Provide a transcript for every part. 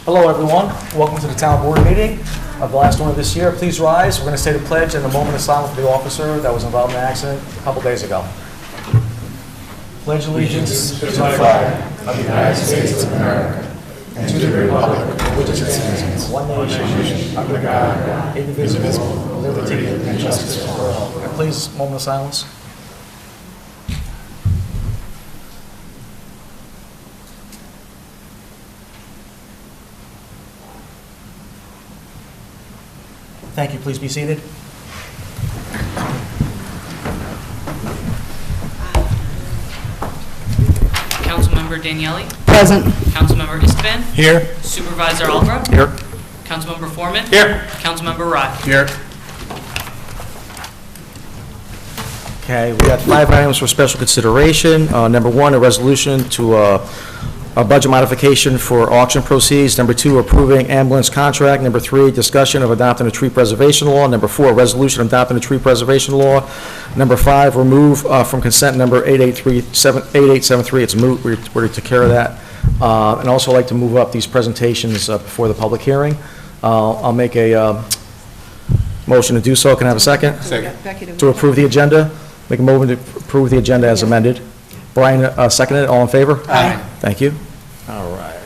Hello, everyone. Welcome to the town board meeting of the last one of this year. Please rise. We're going to say the pledge and a moment of silence for the officer that was involved in an accident a couple days ago. Pledge allegiance to the flag of the United States of America and to the republic for which it stands, one nation, under God, indivisible, with liberty and justice for all. And please, moment of silence. Thank you. Please be seated. Councilmember Daniele. Present. Councilmember Istvan. Here. Supervisor Albro. Here. Councilmember Foreman. Here. Councilmember Rye. Here. Okay, we got 5 items for special consideration. Number 1, a resolution to a budget modification for auction proceeds. Number 2, approving ambulance contract. Number 3, discussion of adopting a tree preservation law. Number 4, resolution adopting a tree preservation law. Number 5, remove from consent number 8873. It's moot. We already took care of that. And also like to move up these presentations before the public hearing. I'll make a motion to do so. Can I have a second? Second. To approve the agenda. Make a motion to approve the agenda as amended. Brian seconded it. All in favor? Aye. Thank you. All right.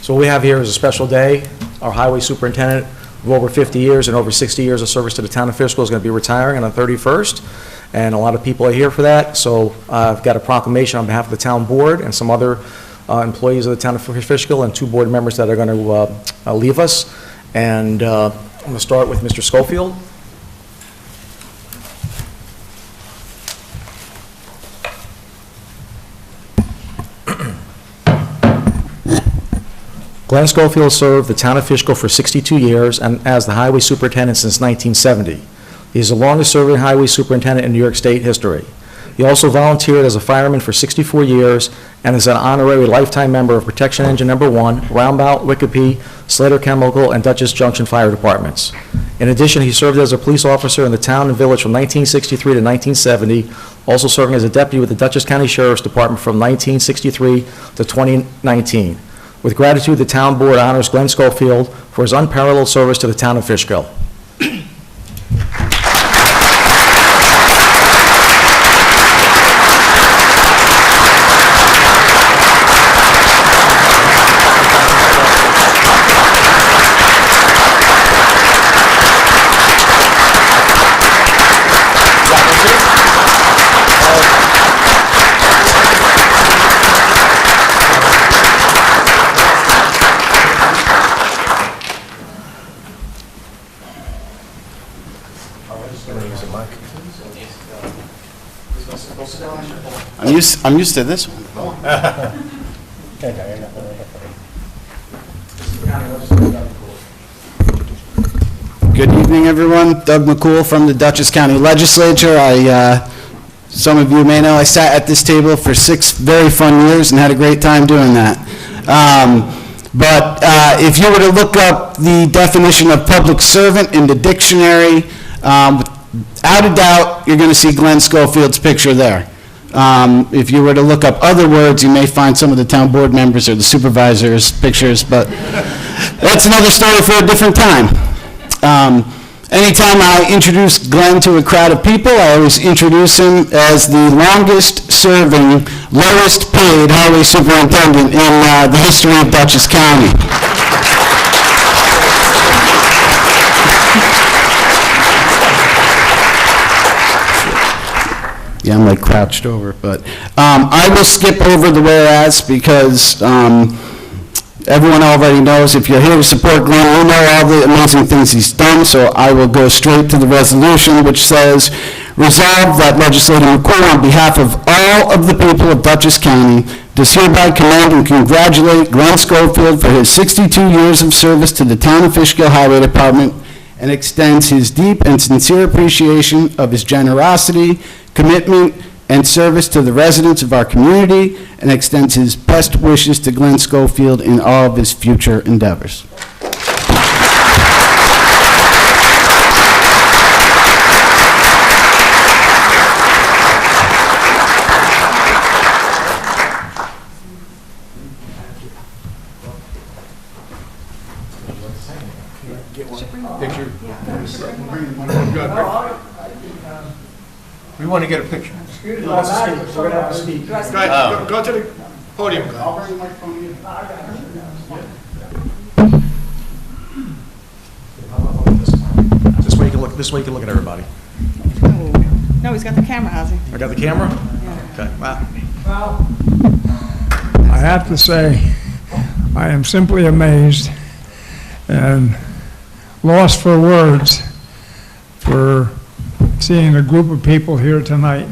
So what we have here is a special day. Our highway superintendent of over 50 years and over 60 years of service to the town of Fishkill is going to be retiring on the 31st. And a lot of people are here for that. So I've got a proclamation on behalf of the town board and some other employees of the town of Fishkill and 2 board members that are going to leave us. And I'm going to start with Mr. Schofield. Glenn Schofield served the town of Fishkill for 62 years and as the highway superintendent since 1970. He is the longest-serving highway superintendent in New York State history. He also volunteered as a fireman for 64 years and is an honorary lifetime member of Protection Engine No. 1, Roundabout, Wickapee, Slater Chemical, and Dutchess Junction Fire Departments. In addition, he served as a police officer in the town and village from 1963 to 1970, also serving as a deputy with the Dutchess County Sheriff's Department from 1963 to 2019. With gratitude, the town board honors Glenn Schofield for his unparalleled service to the town of Fishkill. I'm used to this one. Good evening, everyone. Doug McCool from the Dutchess County Legislature. Some of you may know I sat at this table for 6 very fun years and had a great time doing that. But if you were to look up the definition of public servant in the dictionary, without a doubt, you're going to see Glenn Schofield's picture there. If you were to look up other words, you may find some of the town board members or the supervisors' pictures, but that's another story for a different time. Anytime I introduce Glenn to a crowd of people, I always introduce him as the longest-serving, lowest-paid highway superintendent in the history of Dutchess County. Yeah, I'm like crouched over, but I will skip over the whereas because everyone already knows if you're here to support Glenn, you know all the amazing things he's done, so I will go straight to the resolution, which says, resolve that Legislator McCool, on behalf of all of the people of Dutchess County, does hereby commend and congratulate Glenn Schofield for his 62 years of service to the town of Fishkill Highway Department and extends his deep and sincere appreciation of his generosity, commitment, and service to the residents of our community, and extends his best wishes to Glenn Schofield in all of his future endeavors. We want to get a picture. We're going to have to speak. Go ahead, go to the podium, guys. This way you can look at everybody. No, he's got the camera, has he? I got the camera? Okay, wow. I have to say, I am simply amazed and lost for words for seeing a group of people here tonight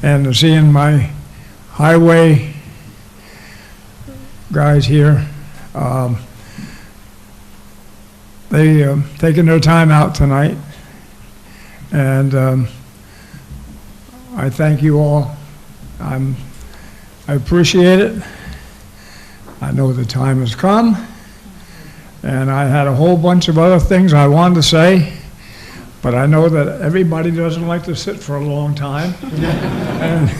and seeing my highway guys here. They taking their time out tonight, and I thank you all. I appreciate it. I know the time has come, and I had a whole bunch of other things I wanted to say, but I know that everybody doesn't like to sit for a long time. And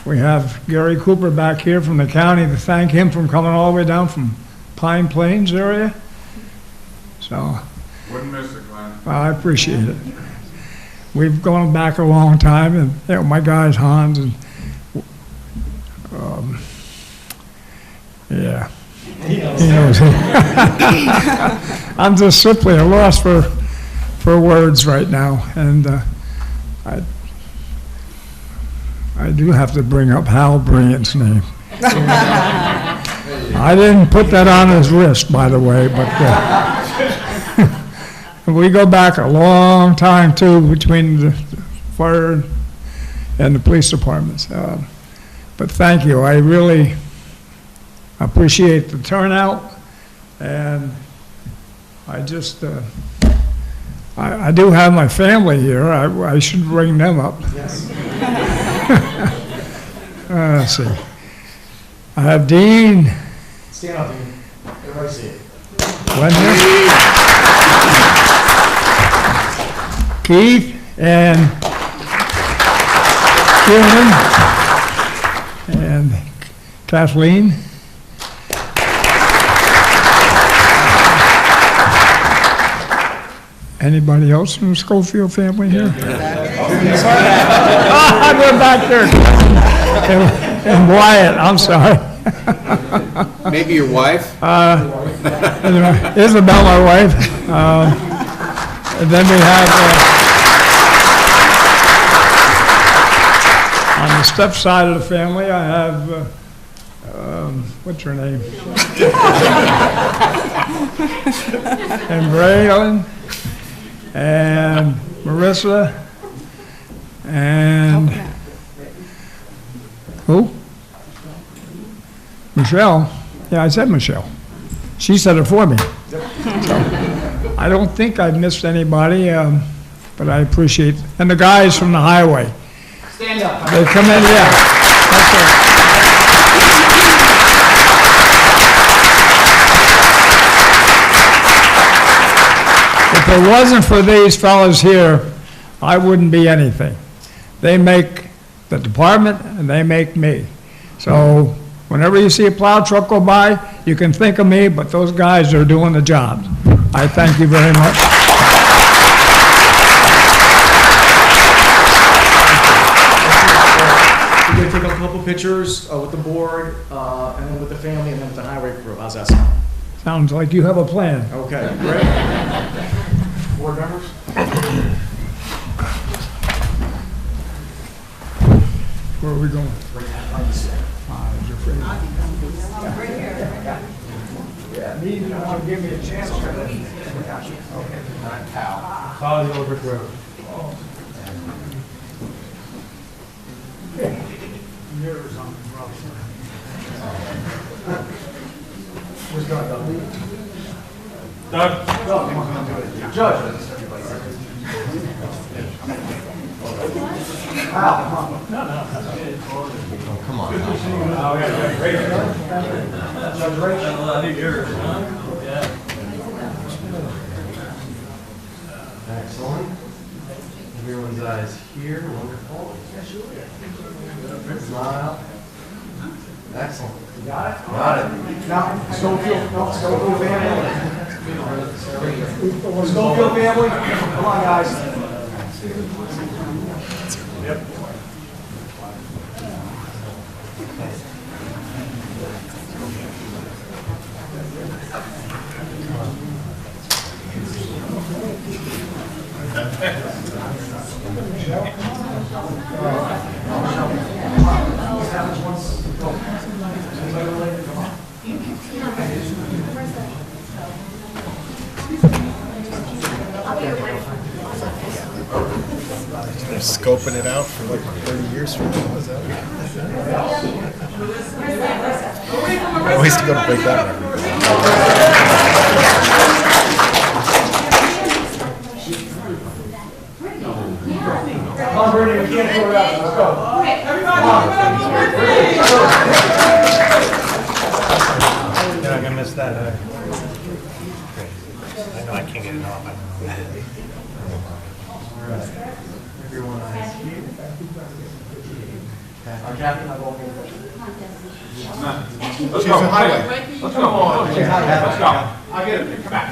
we have Gary Cooper back here from the county to thank him for coming all the way down from Pine Plains area. So, Wouldn't miss it, Glenn. I appreciate it. We've gone back a long time, and you know, my guys, Hans, and yeah, he knows. I'm just simply a loss for words right now, and I do have to bring up Hal Bryant's name. I didn't put that on his wrist, by the way, but we go back a long time, too, between the fire and the police departments. But thank you. I really appreciate the turnout, and I just, I do have my family here. I should bring them up. Yes. Let's see. I have Dean. Stand up, Dean. Everybody see it. Glenn here. Keith and Kieran and Kathleen. Anybody else from the Schofield family here? They're back there. And Wyatt, I'm sorry. Maybe your wife? Isabel, my wife. And then we have, on the step side of the family, I have, what's her name? And Braylon, and Marissa, and who? Michelle. Yeah, I said Michelle. She said it for me. So, I don't think I've missed anybody, but I appreciate, and the guys from the highway. Stand up. They come in, yeah. That's it. If it wasn't for these fellas here, I wouldn't be anything. They make the department and they make me. So whenever you see a plow truck go by, you can think of me, but those guys are doing the job. I thank you very much. We're going to take a couple pictures with the board, and then with the family, and then with the highway crew. How's that sound? Sounds like you have a plan. Okay, great. Board members? Where are we going? Yeah, me, you don't want to give me a chance for that. Follow the Old Brick Road. Yours on the rough Where's Doug? Doug? Judge. Come on. Judge Rachel. I think yours, huh? Yeah. Excellent. Everyone's eyes here. Wonderful. Smile. Excellent. You got it? Got it. Now, Schofield family. Schofield family, come on, guys. They're scoping it out for like 30 years from now. Is that always to go to break that record. Come on, Bernie, we can't go around. Let's go. You're not gonna miss that, I know I can't get it off. Let's go. Highway. Let's go. I'll get it. Come back.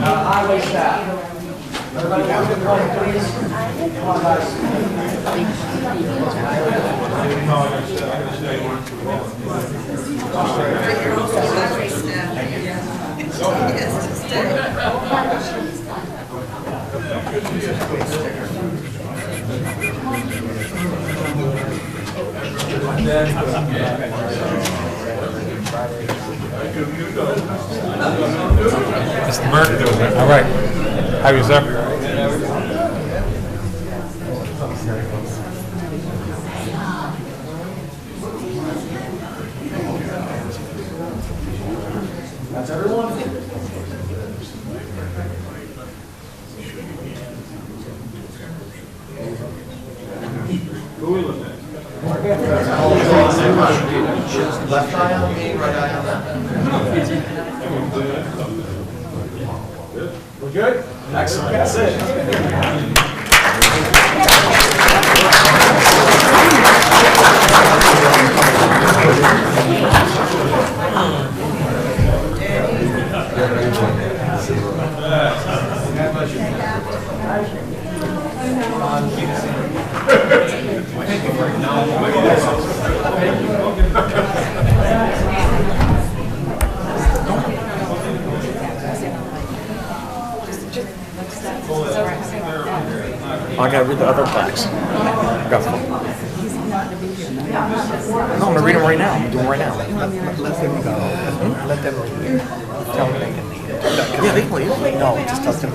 Highway staff. Everybody come to the front, please. Come on, guys. Mr. Burke. All right. How are you, sir? That's everyone. Left eye on me, right eye on that. We're good? Excellent. That's it. I gotta read the other plaques. Go. No, I'm gonna read them right now. I'm doing them right now. Let them go. Let them leave. Tell them they can leave. Yeah, they can leave. No, just tell them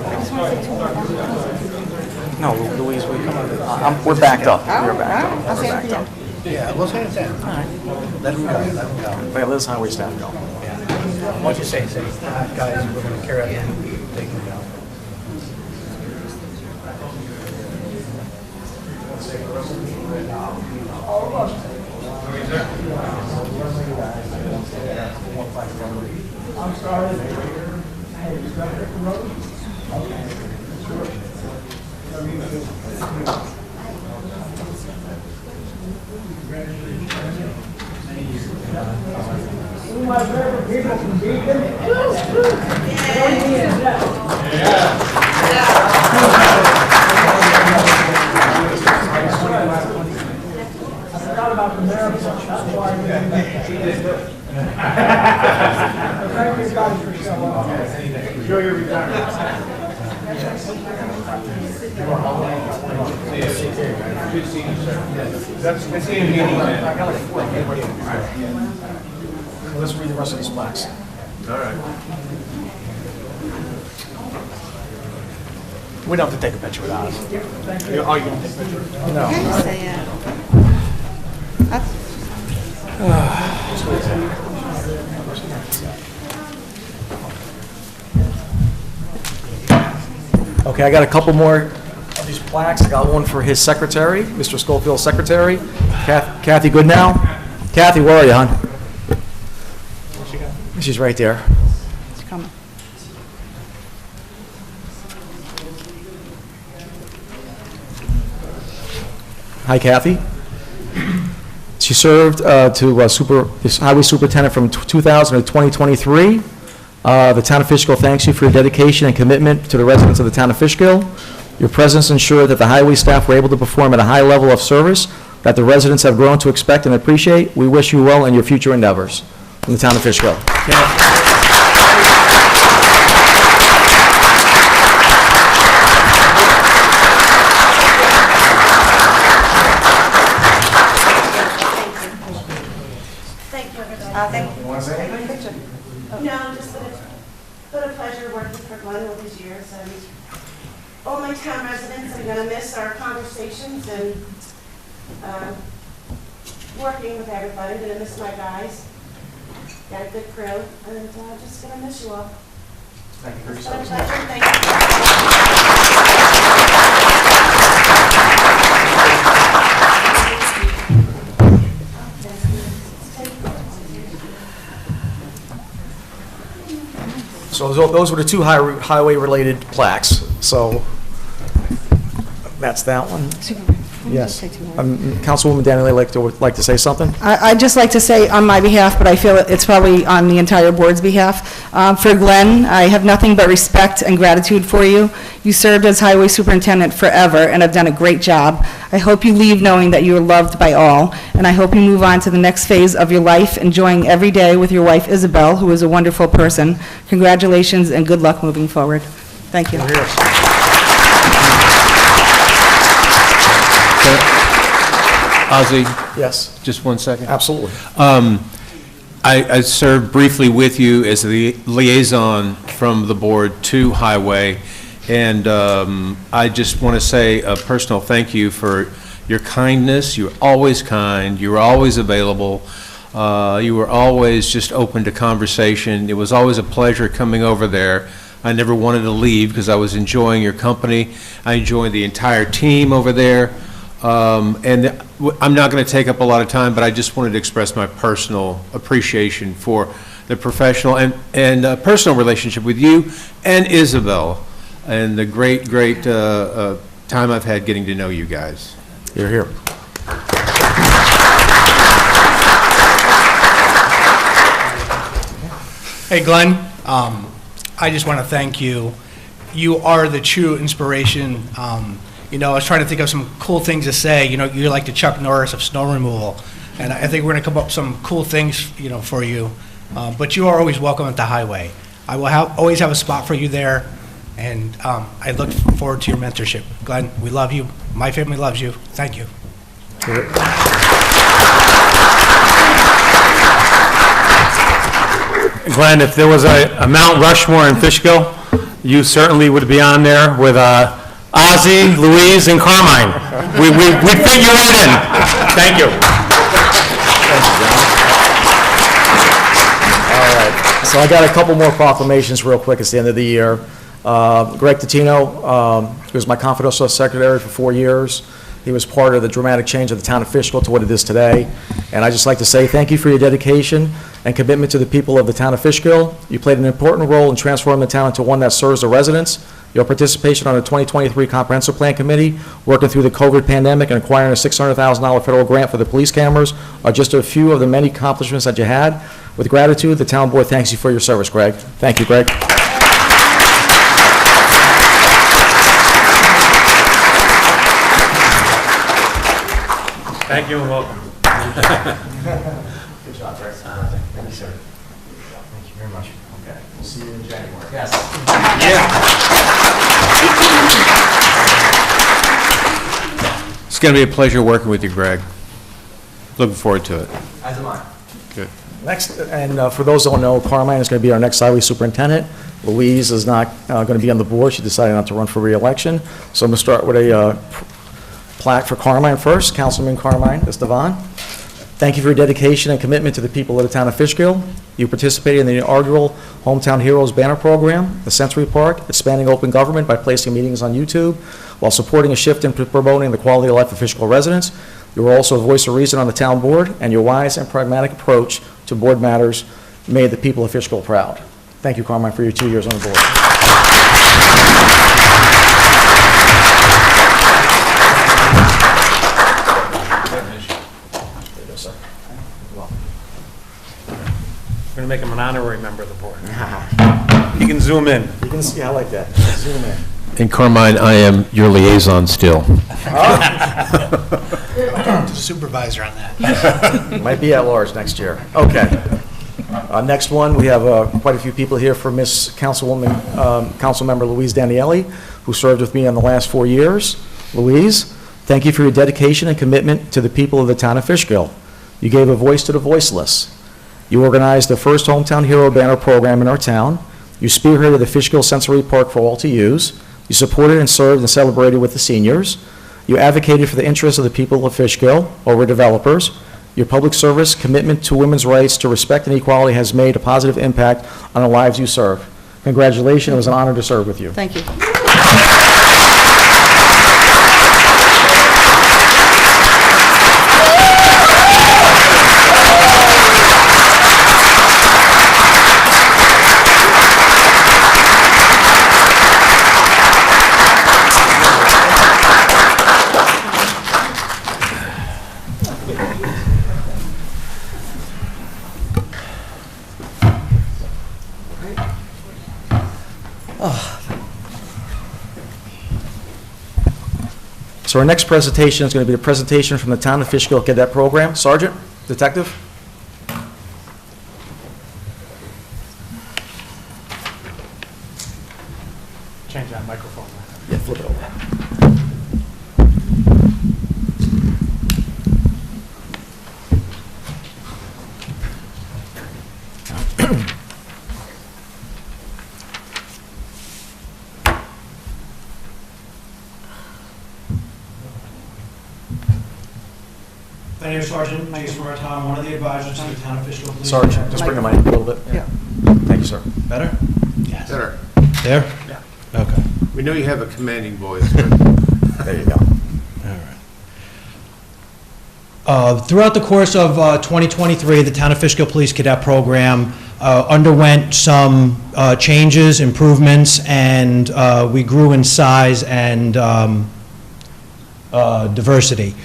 No, Louise, we come on. We're backed up. We're backed up. I'll We're say it backed up. again. Yeah, we'll say it then. All right. Let them go, let them go. Wait, let us highway staff go. Once you say, guys, we're gonna carry out, they can go. I'm sorry. My favorite people from Beacon. I forgot about the marathon, that's why I didn't. Thank you guys for showing up. Enjoy your retirement. Good seeing you, sir. That's the meeting. Let's read the rest of these plaques. All right. We don't have to take a picture without us. Oh, you don't take a picture? No. Can you say it? Okay, I got a couple more of these plaques. I got one for his secretary, Mr. Schofield's secretary, Kathy Goodnow. Kathy, where are you, hon? She's right there. It's coming. Hi, Kathy. She served as Highway Superintendent from 2000 to 2023. The Town of Fishkill thanks you for your dedication and commitment to the residents of the Town of Fishkill. Your presence ensured that the highway staff were able to perform at a high level of service that the residents have grown to expect and appreciate. We wish you well in your future endeavors. From the Town of Fishkill. Thank you, everybody. You want to say anything? No, just that it's been a pleasure working for Glenn all these years, and all my town residents, I'm gonna miss our conversations and working with everybody. I'm gonna miss my guys. Got a good crew, and just gonna miss you all. Thank you for your It's been a service. pleasure. Thank you. So those were the two highway-related plaques. So that's that one. Yes. Councilwoman Daniele like to say something? I'd just like to say on my behalf, but I feel it's probably on the entire board's behalf. For Glenn, I have nothing but respect and gratitude for you. You served as highway superintendent forever and have done a great job. I hope you leave knowing that you are loved by all, and I hope you move on to the next phase of your life, enjoying every day with your wife Isabel, who is a wonderful person. Congratulations and good luck moving forward. Thank you. Ozzy, Yes, just 1 second. absolutely. I served briefly with you as the liaison from the board to Highway, and I just want to say a personal thank you for your kindness. You were always kind. You were always available. You were always just open to conversation. It was always a pleasure coming over there. I never wanted to leave because I was enjoying your company. I enjoyed the entire team over there. And I'm not going to take up a lot of time, but I just wanted to express my personal appreciation for the professional and personal relationship with you and Isabel, and the great time I've had getting to know you guys. You're here. Hey, Glenn, I just want to thank you. You are the true inspiration. You know, I was trying to think of some cool things to say. You know, you're like the Chuck Norris of snow removal. And I think we're going to come up with some cool things, you know, for you. But you are always welcome at the Highway. I will always have a spot for you there. And I look forward to your mentorship. Glenn, we love you. My family loves you. Thank you. Glenn, if there was a Mount Rushmore in Fishkill, you certainly would be on there with Ozzy, Louise, and Carmine. We'd fit you right in. Thank you. All right, so I got a couple more proclamations real quick. It's the end of the year. Greg Tatino, who was my confidential secretary for 4 years. He was part of the dramatic change of the town of Fishkill to what it is today. And I'd just like to say thank you for your dedication and commitment to the people of the town of Fishkill. You played an important role in transforming the town into one that serves the residents. Your participation on the 2023 Comprehensive Plan Committee, working through the COVID pandemic and acquiring a $600,000 federal grant for the police cameras are just a few of the many accomplishments that you had. With gratitude, the town board thanks you for your service, Greg. Thank you, Greg. Thank you and welcome. Good job, Greg. Thank you, sir. Thank you very much. Okay, we'll see you in January. Yes. It's going to be a pleasure working with you, Greg. Looking forward to it. As am I. Good. Next, and for those who don't know, Carmine is going to be our next highway superintendent. Louise is not going to be on the board. She decided not to run for re-election. So I'm going to start with a plaque for Carmine first. Councilman Carmine Estevan. Thank you for your dedication and commitment to the people of the town of Fishkill. You participated in the inaugural Hometown Heroes banner program, the Century Park, expanding open government by placing meetings on YouTube, while supporting a shift in promoting the quality of life of Fishkill residents. You were also a voice of reason on the town board, and your wise and pragmatic approach to board matters made the people of Fishkill proud. Thank you, Carmine, for your 2 years on the board. going to make him an honorary member of the board. He can zoom in. You can see, I like that. Zoom in. And Carmine, I am your liaison still. Supervisor on that. Might be at large next year. Okay. Next one, we have quite a few people here for Miss Councilmember Louise Daniele, who served with me in the last 4 years. Louise, thank you for your dedication and commitment to the people of the town of Fishkill. You gave a voice to the voiceless. You organized the first Hometown Hero banner program in our town. You spearheaded the Fishkill Sensory Park for all to use. You supported and served and celebrated with the seniors. You advocated for the interests of the people of Fishkill over developers. Your public service, commitment to women's rights, to respect and equality has made a positive impact on the lives you serve. Congratulations. It was an honor to serve with you. Thank you. So our next presentation is going to be a presentation from the Town of Fishkill Cadet Program. Sergeant, Detective? Change that microphone. Yeah, flip it over. My name is Sergeant Jason Martin, one of the advisors to the Town of Fishkill Police. Sergeant, just bring the mic a little bit. Yeah. Thank you, sir. Better? Yes. Better. There? Yeah. Okay. We know you have a commanding voice, but There you go. All right. Throughout the course of 2023, the Town of Fishkill Police Cadet Program underwent some changes, improvements, and we grew in size and diversity.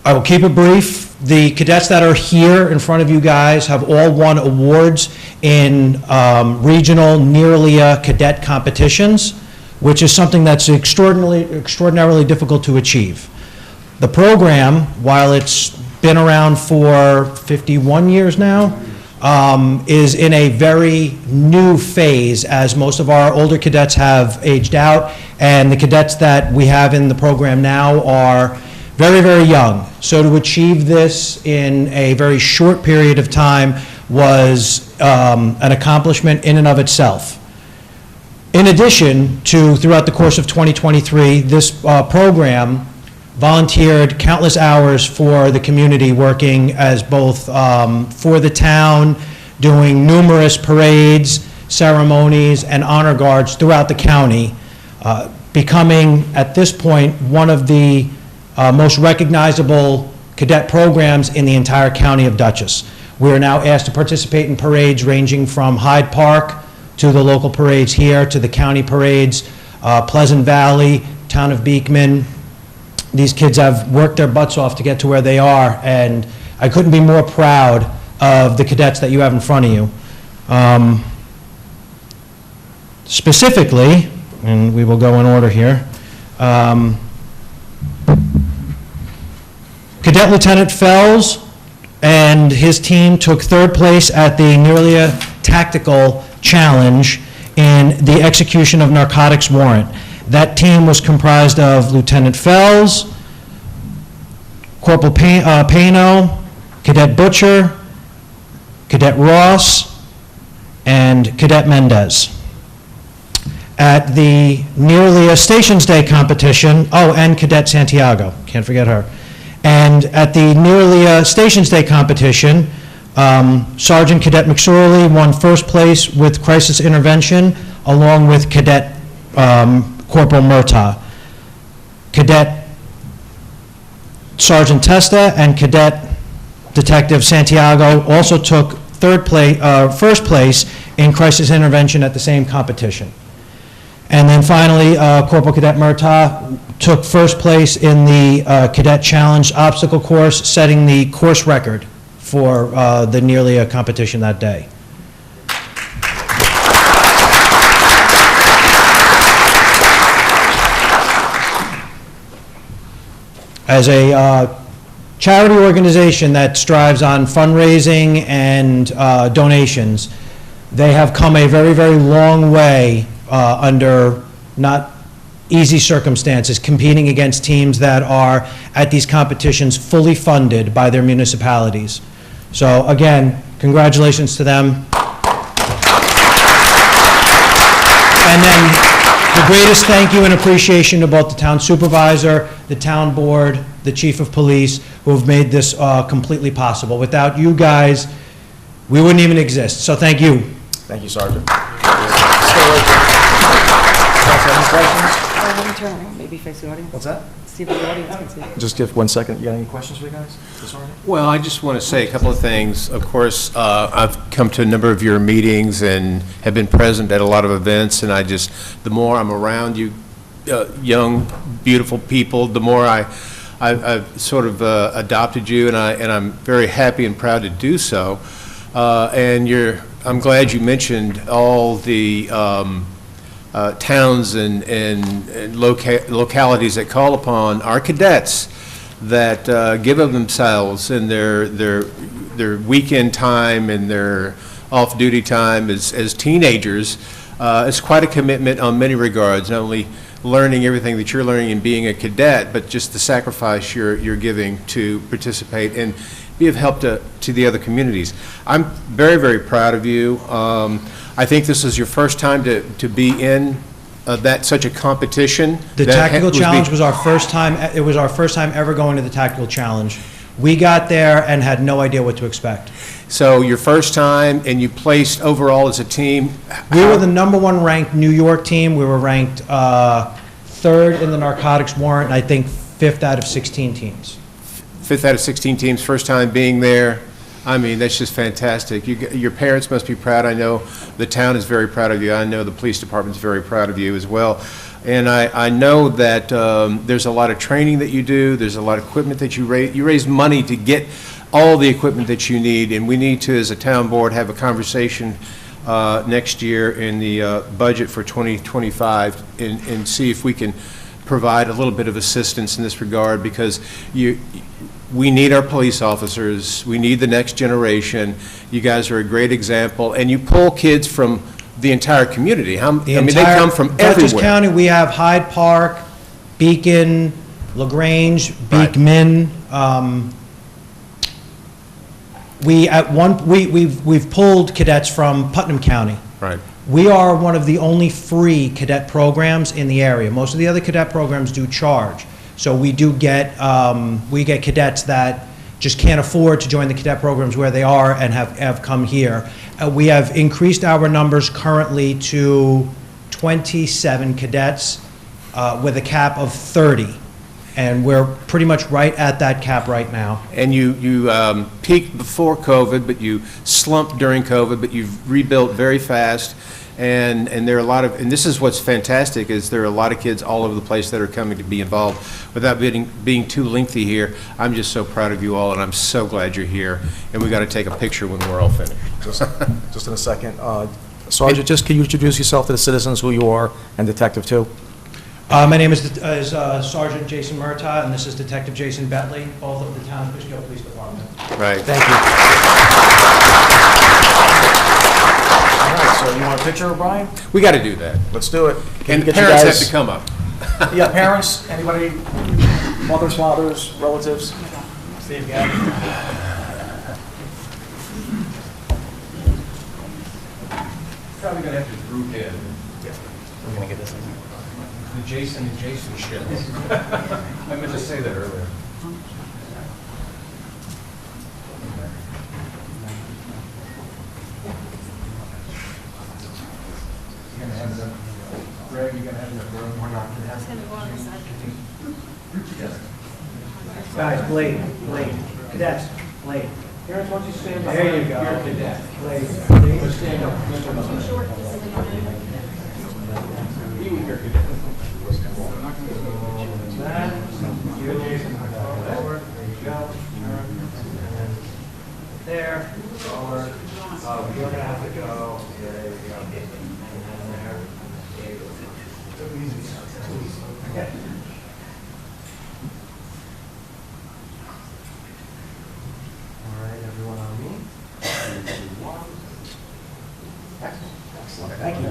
I will keep it brief. The cadets that are here in front of you guys have all won awards in regional NERLIA cadet competitions, which is something that's extraordinarily difficult to achieve. The program, while it's been around for 51 years now, is in a very new phase, as most of our older cadets have aged out, and the cadets that we have in the program now are very, very young. So to achieve this in a very short period of time was an accomplishment in and of itself. In addition to, throughout the course of 2023, this program volunteered countless hours for the community, working as both for the town, doing numerous parades, ceremonies, and honor guards throughout the county, becoming, at this point, one of the most recognizable cadet programs in the entire county of Dutchess. We are now asked to participate in parades ranging from Hyde Park to the local parades here, to the county parades, Pleasant Valley, Town of Beekman. These kids have worked their butts off to get to where they are, and I couldn't be more proud of the cadets that you have in front of you. Specifically, and we will go in order here, Cadet Lieutenant Fells and his team took third place at the NERLIA Tactical Challenge in the execution of narcotics warrant. That team was comprised of Lieutenant Fells, Corporal Pano, Cadet Butcher, Cadet Ross, and Cadet Mendez. At the NERLIA Stations Day competition, oh, and Cadet Santiago, can't forget her. And at the NERLIA Stations Day competition, Sergeant Cadet McSorley won first place with crisis intervention, along with Cadet Corporal Murtaugh. Cadet Sergeant Testa and Cadet Detective Santiago also took first place in crisis intervention at the same competition. And then finally, Corporal Cadet Murtaugh took first place in the Cadet Challenge obstacle course, setting the course record for the Nearly competition that day. As a charity organization that strives on fundraising and donations, they have come a very, very long way under not easy circumstances, competing against teams that are at these competitions fully funded by their municipalities. So again, congratulations to them. And then the greatest thank you and appreciation to both the town supervisor, the town board, the chief of police, who have made this completely possible. Without you guys, we wouldn't even exist. So thank you. Thank you, Sergeant. Council, any questions? Let me turn around, maybe face the audience. What's that? See if the audience can see. Just give 1 second. You got any questions for you guys? Sergeant? Well, I just want to say a couple of things. Of course, I've come to a number of your meetings and have been present at a lot of events, and the more I'm around you young, beautiful people, the more I've sort of adopted you, and I'm very happy and proud to do so. I'm glad you mentioned all the towns and localities that call upon our cadets that give of themselves in their weekend time and their off-duty time as teenagers. It's quite a commitment on many regards, not only learning everything that you're learning and being a cadet, but just the sacrifice you're giving to participate and be of help to the other communities. I'm very, very proud of you. I think this is your first time to be in such a competition. The tactical challenge was our first time. It was our first time ever going to the tactical challenge. We got there and had no idea what to expect. So your first time, and you placed overall as a team? We were the #1 ranked New York team. We were ranked 3rd in the narcotics warrant, and I think 5th out of 16 teams. 5th out of 16 teams, first time being there. I mean, that's just fantastic. Your parents must be proud. I know the town is very proud of you. I know the police department is very proud of you as well. And I know that there's a lot of training that you do. There's a lot of equipment that you raise. You raise money to get all the equipment that you need, and we need to, as a town board, have a conversation next year in the budget for 2025 and see if we can provide a little bit of assistance in this regard, because we need our police officers. We need the next generation. You guys are a great example, and you pull kids from the entire community. They come from everywhere. Dutchess County, we have Hyde Park, Beacon, LaGrange, Beekman. We've pulled cadets from Putnam County. Right. We are one of the only free cadet programs in the area. Most of the other cadet programs do charge. So we do get cadets that just can't afford to join the cadet programs where they are and have come here. We have increased our numbers currently to 27 cadets with a cap of 30. And we're pretty much right at that cap right now. And you peaked before COVID, but you slumped during COVID, but you've rebuilt very fast. And there are a lot of, and this is what's fantastic, is there are a lot of kids all over the place that are coming to be involved. Without being too lengthy here, I'm just so proud of you all, and I'm so glad you're here. And we got to take a picture when we're all finished. Just in a second. Sergeant, just can you introduce yourself to the citizens, who you are, and Detective too? My name is Sergeant Jason Murtaugh, and this is Detective Jason Bentley, both of the town of Fishkill Police Department. Right. Thank you. All right, so you want a picture of Brian? We got to do that. Let's do it. And the parents have to come up. Yeah, parents, anybody, mothers, fathers, relatives? Steve, Gavin. Probably gonna have to group in. We're going to get this in. The Jason and Jason shit. I meant to say that earlier. You're gonna have them, Greg, you're gonna have them room, we're not gonna have. It's gonna go on the side. Guys, Blade, cadets, Blade. Parents, why don't you stand by? There you go. Your cadet. Blade. Stand up. Be with your cadet. You're gonna have to go. There you go. Okay. All right, everyone on me. 3, 2, 1. Excellent. Thank you.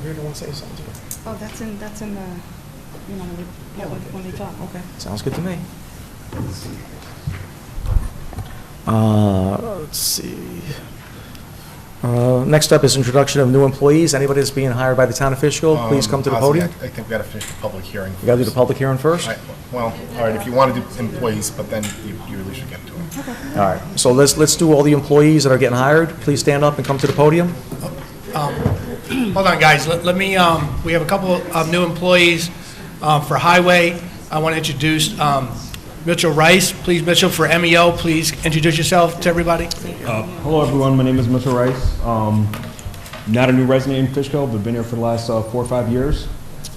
You're going to say something to me. Oh, that's in the, when we talk. Okay, sounds good to me. Let's see. Next up is introduction of new employees. Anybody that's being hired by the town of Fishkill, please come to the podium. I think we got to finish the public hearing. You got to do the public hearing first? Well, all right, if you want to do employees, but then you really should get to them. All right, so let's do all the employees that are getting hired. Please stand up and come to the podium. Hold on, guys. Let me, we have a couple of new employees for Highway. I want to introduce Mitchell Rice. Please, Mitchell, for MEO, please introduce yourself to everybody. Hello, everyone. My name is Mitchell Rice. Not a new resident in Fishkill, but been here for the last 4 or 5 years.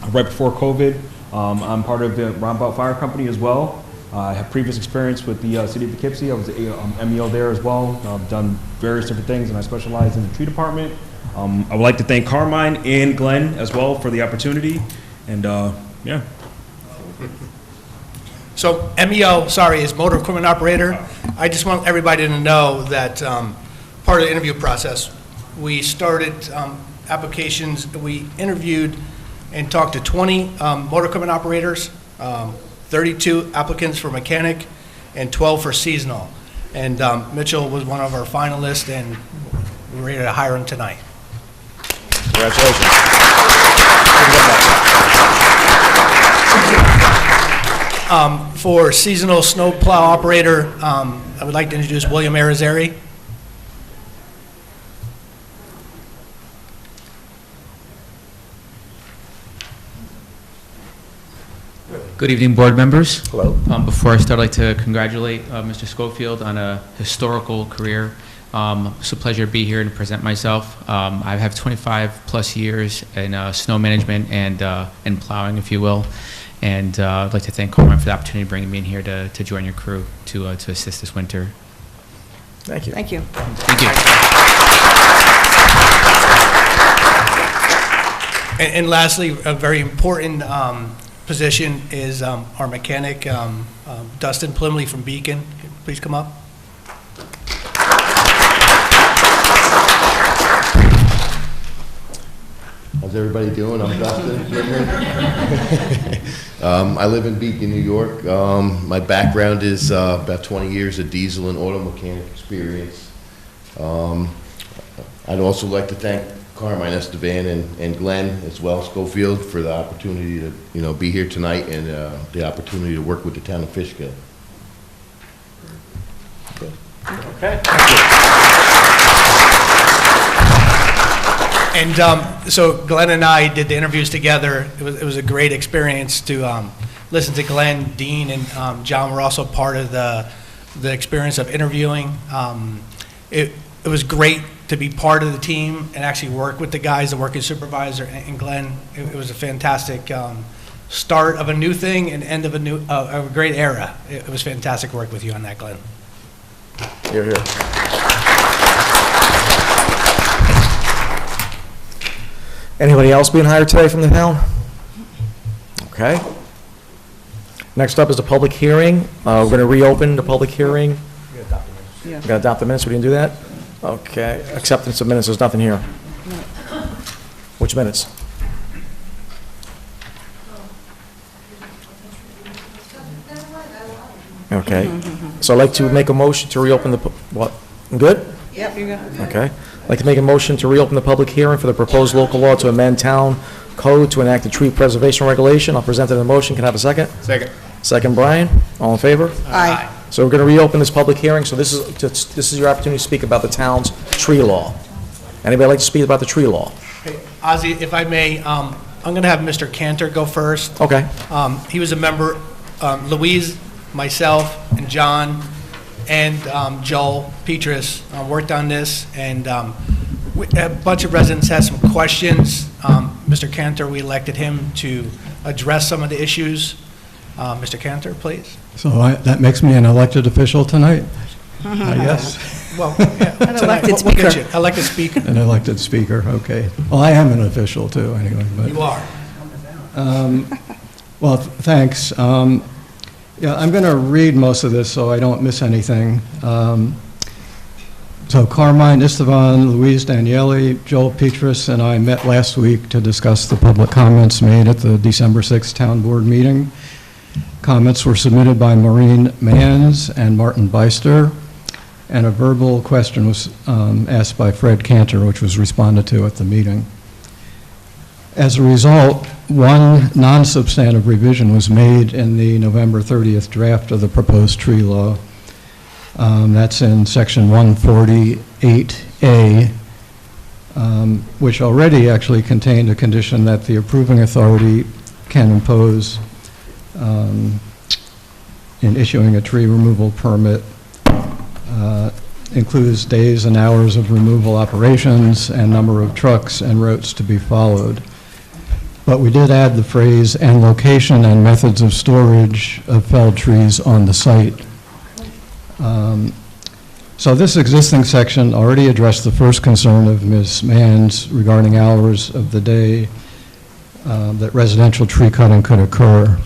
Right before COVID, I'm part of the Roundabout Fire Company as well. I have previous experience with the City of Poughkeepsie. I was a MEO there as well. I've done various different things, and I specialize in the tree department. I would like to thank Carmine and Glenn as well for the opportunity, and yeah. So MEO, is motor equipment operator. I just want everybody to know that part of the interview process, we started applications, we interviewed and talked to 20 motor equipment operators, 32 applicants for mechanic, and 12 for seasonal. And Mitchell was one of our finalists, and we're ready to hire him tonight. Congratulations. For seasonal snow plow operator, I would like to introduce William Arizari. Good evening, board members. Hello. Before I start, I'd like to congratulate Mr. Schofield on a historical career. It's a pleasure to be here and present myself. I have 25 plus years in snow management and plowing, if you will. And I'd like to thank Carmen for the opportunity of bringing me in here to join your crew to assist this winter. Thank you. Thank you. Thank you. And lastly, a very important position is our mechanic, Dustin Plumley from Beacon. Please come up. How's everybody doing? I'm Dustin. I live in Beacon, New York. My background is about 20 years of diesel and auto mechanic experience. I'd also like to thank Carmine Estevan and Glenn as well, Schofield, for the opportunity to be here tonight and the opportunity to work with the town of Fishkill. Okay. And so Glenn and I did the interviews together. It was a great experience to listen to Glenn, Dean, and John were also part of the experience of interviewing. It was great to be part of the team and actually work with the guys, the working supervisor, and Glenn. It was a fantastic start of a new thing and end of a great era. It was fantastic work with you on that, Glenn. Hear, hear. Anybody else being hired today from the town? Okay. Next up is the public hearing. We're going to reopen the public hearing. Yeah. Got to adopt the minutes. We didn't do that? Okay. Acceptance of minutes. There's nothing here. Which minutes? Okay. So I'd like to make a motion to reopen the, what? Good? Yep, you're good. Okay. I'd like to make a motion to reopen the public hearing for the proposed local law to amend town code to enact a tree preservation regulation. I'll present it in a motion. Can I have a second? Second. Second, Brian. All in favor? Aye. So we're going to reopen this public hearing. So this is your opportunity to speak about the town's tree law. Anybody like to speak about the tree law? Hey, Ozzy, if I may, I'm going to have Mr. Cantor go first. Okay. He was a member, Louise, myself, and John, and Joel Petrus worked on this, and a bunch of residents had some questions. Mr. Cantor, we elected him to address some of the issues. Mr. Cantor, please. So that makes me an elected official tonight, I guess? Well, yeah, An elected we'll get speaker. you. Elected speaker. An elected speaker, okay. Well, I am an official too, anyway. But, You are. well, thanks. Yeah, I'm going to read most of this so I don't miss anything. So Carmine Esteban, Luis Daniele, Joel Petrus, and I met last week to discuss the public comments made at the December 6th Town Board meeting. Comments were submitted by Maureen Manns and Martin Beister, and a verbal question was asked by Fred Cantor, which was responded to at the meeting. As a result, one non-substantive revision was made in the November 30th draft of the proposed tree law. That's in section 148A, which already actually contained a condition that the approving authority can impose in issuing a tree removal permit, includes days and hours of removal operations and number of trucks and routes to be followed. But we did add the phrase, "and location and methods of storage of felled trees on the site." So this existing section already addressed the first concern of Ms. Manns regarding hours of the day that residential tree cutting could occur,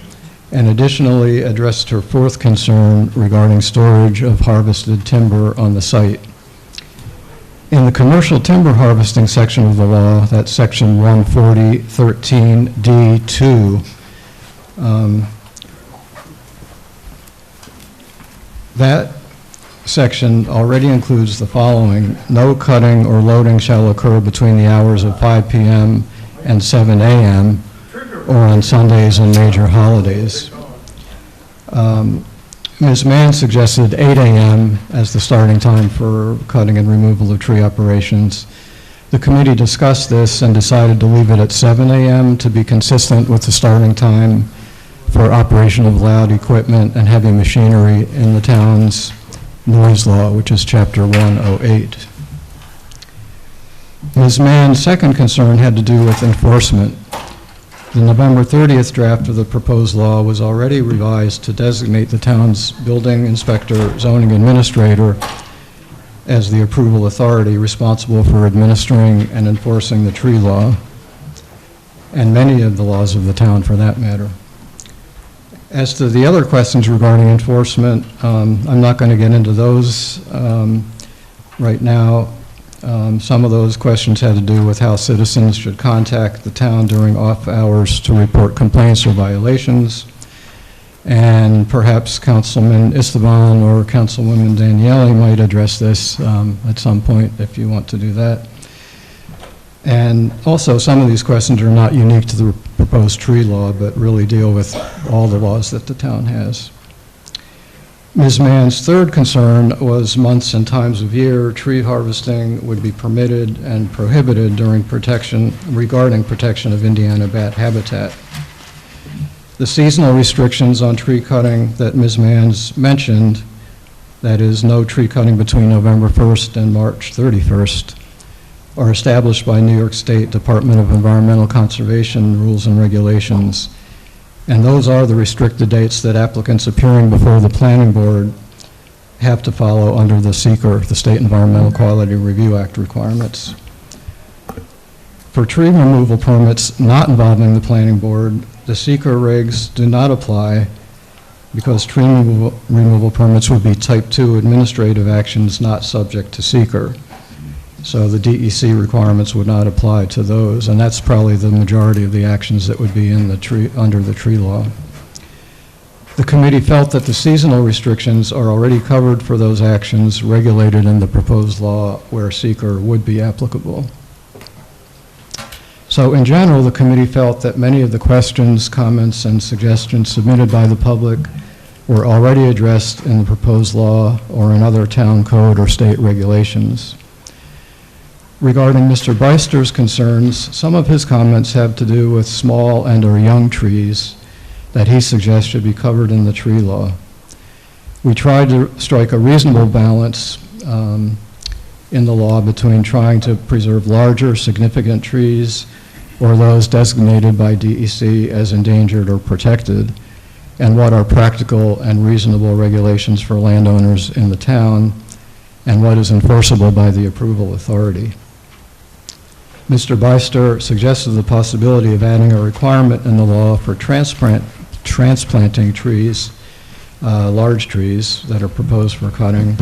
and additionally addressed her fourth concern regarding storage of harvested timber on the site. In the commercial timber harvesting section of the law, that's section 140.13D2, that section already includes the following: no cutting or loading shall occur between the hours of 5 p.m. and 7 a.m. or on Sundays and major holidays. Ms. Mann suggested 8 a.m. as the starting time for cutting and removal of tree operations. The committee discussed this and decided to leave it at 7 a.m. to be consistent with the starting time for operation of loud equipment and heavy machinery in the town's noise law, which is Chapter 108. Ms. Mann's second concern had to do with enforcement. The November 30th draft of the proposed law was already revised to designate the town's building inspector, zoning administrator, as the approval authority responsible for administering and enforcing the tree law, and many of the laws of the town for that matter. As to the other questions regarding enforcement, I'm not going to get into those right now. Some of those questions had to do with how citizens should contact the town during off hours to report complaints or violations. And perhaps Councilman Esteban or Councilwoman Daniele might address this at some point if you want to do that. And also, some of these questions are not unique to the proposed tree law, but really deal with all the laws that the town has. Ms. Mann's third concern was months and times of year tree harvesting would be permitted and prohibited during regarding protection of Indiana bat habitat. The seasonal restrictions on tree cutting that Ms. Manns mentioned, that is, no tree cutting between November 1st and March 31st, are established by New York State Department of Environmental Conservation rules and regulations. And those are the restricted dates that applicants appearing before the planning board have to follow under the SEQR, the State Environmental Quality Review Act requirements. For tree removal permits not involving the planning board, the SEQR regs do not apply because tree removal permits would be type 2 administrative actions not subject to SEQR. So the DEC requirements would not apply to those, and that's probably the majority of the actions that would be in the tree, under the tree law. The committee felt that the seasonal restrictions are already covered for those actions regulated in the proposed law where SEQR would be applicable. So in general, the committee felt that many of the questions, comments, and suggestions submitted by the public were already addressed in the proposed law or in other town code or state regulations. Regarding Mr. Beister's concerns, some of his comments have to do with small and or young trees that he suggests should be covered in the tree law. We tried to strike a reasonable balance in the law between trying to preserve larger, significant trees or those designated by DEC as endangered or protected, and what are practical and reasonable regulations for landowners in the town, and what is enforceable by the approval authority. Mr. Beister suggested the possibility of adding a requirement in the law for transplanting trees, large trees that are proposed for cutting,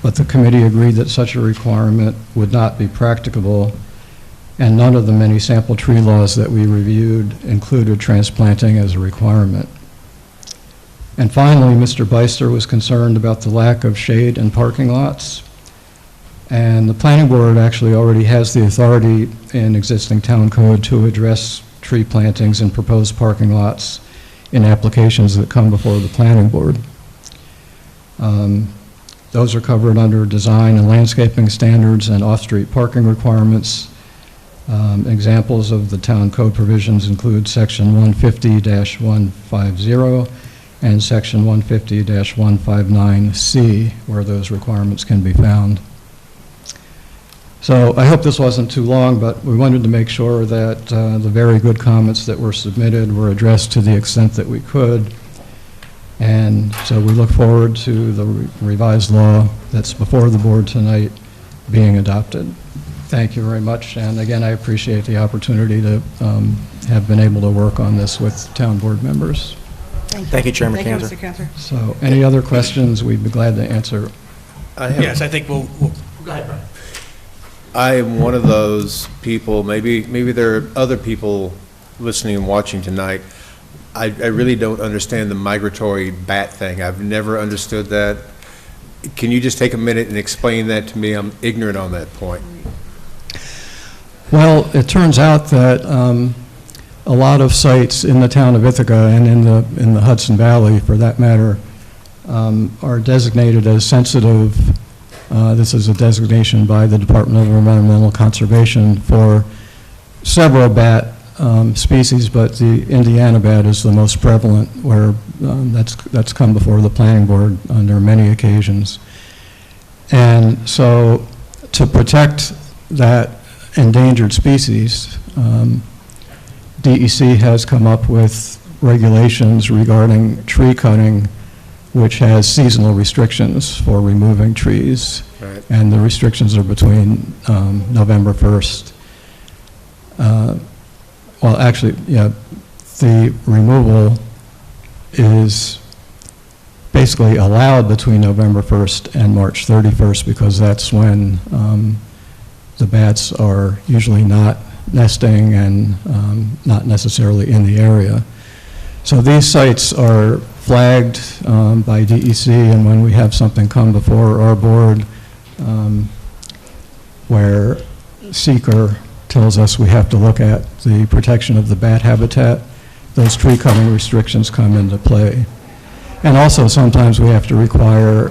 but the committee agreed that such a requirement would not be practicable, and none of the many sample tree laws that we reviewed included transplanting as a requirement. And finally, Mr. Beister was concerned about the lack of shade in parking lots. And the planning board actually already has the authority in existing town code to address tree plantings in proposed parking lots in applications that come before the planning board. Those are covered under design and landscaping standards and off-street parking requirements. Examples of the town code provisions include section 150-150 and section 150-159C, where those requirements can be found. So I hope this wasn't too long, but we wanted to make sure that the very good comments that were submitted were addressed to the extent that we could. And so we look forward to the revised law that's before the board tonight being adopted. Thank you very much. And again, I appreciate the opportunity to have been able to work on this with town board members. Thank you, Chairman Cantor. Thank you, Mr. Cantor. So any other questions, we'd be glad to answer. Yes, I think we'll go ahead, Brian. I am one of those people, maybe there are other people listening and watching tonight. I really don't understand the migratory bat thing. I've never understood that. Can you just take a minute and explain that to me? I'm ignorant on that point. Well, it turns out that a lot of sites in the town of Ithaca and in the Hudson Valley, for that matter, are designated as sensitive. This is a designation by the Department of Environmental Conservation for several bat species, but the Indiana bat is the most prevalent, where that's come before the planning board under many occasions. And so to protect that endangered species, DEC has come up with regulations regarding tree cutting, which has seasonal restrictions for removing trees. Right. And the restrictions are between November 1st. Well, actually, yeah, the removal is basically allowed between November 1st and March 31st because that's when the bats are usually not nesting and not necessarily in the area. So these sites are flagged by DEC, and when we have something come before our board where SEQR tells us we have to look at the protection of the bat habitat, those tree cutting restrictions come into play. And also sometimes we have to require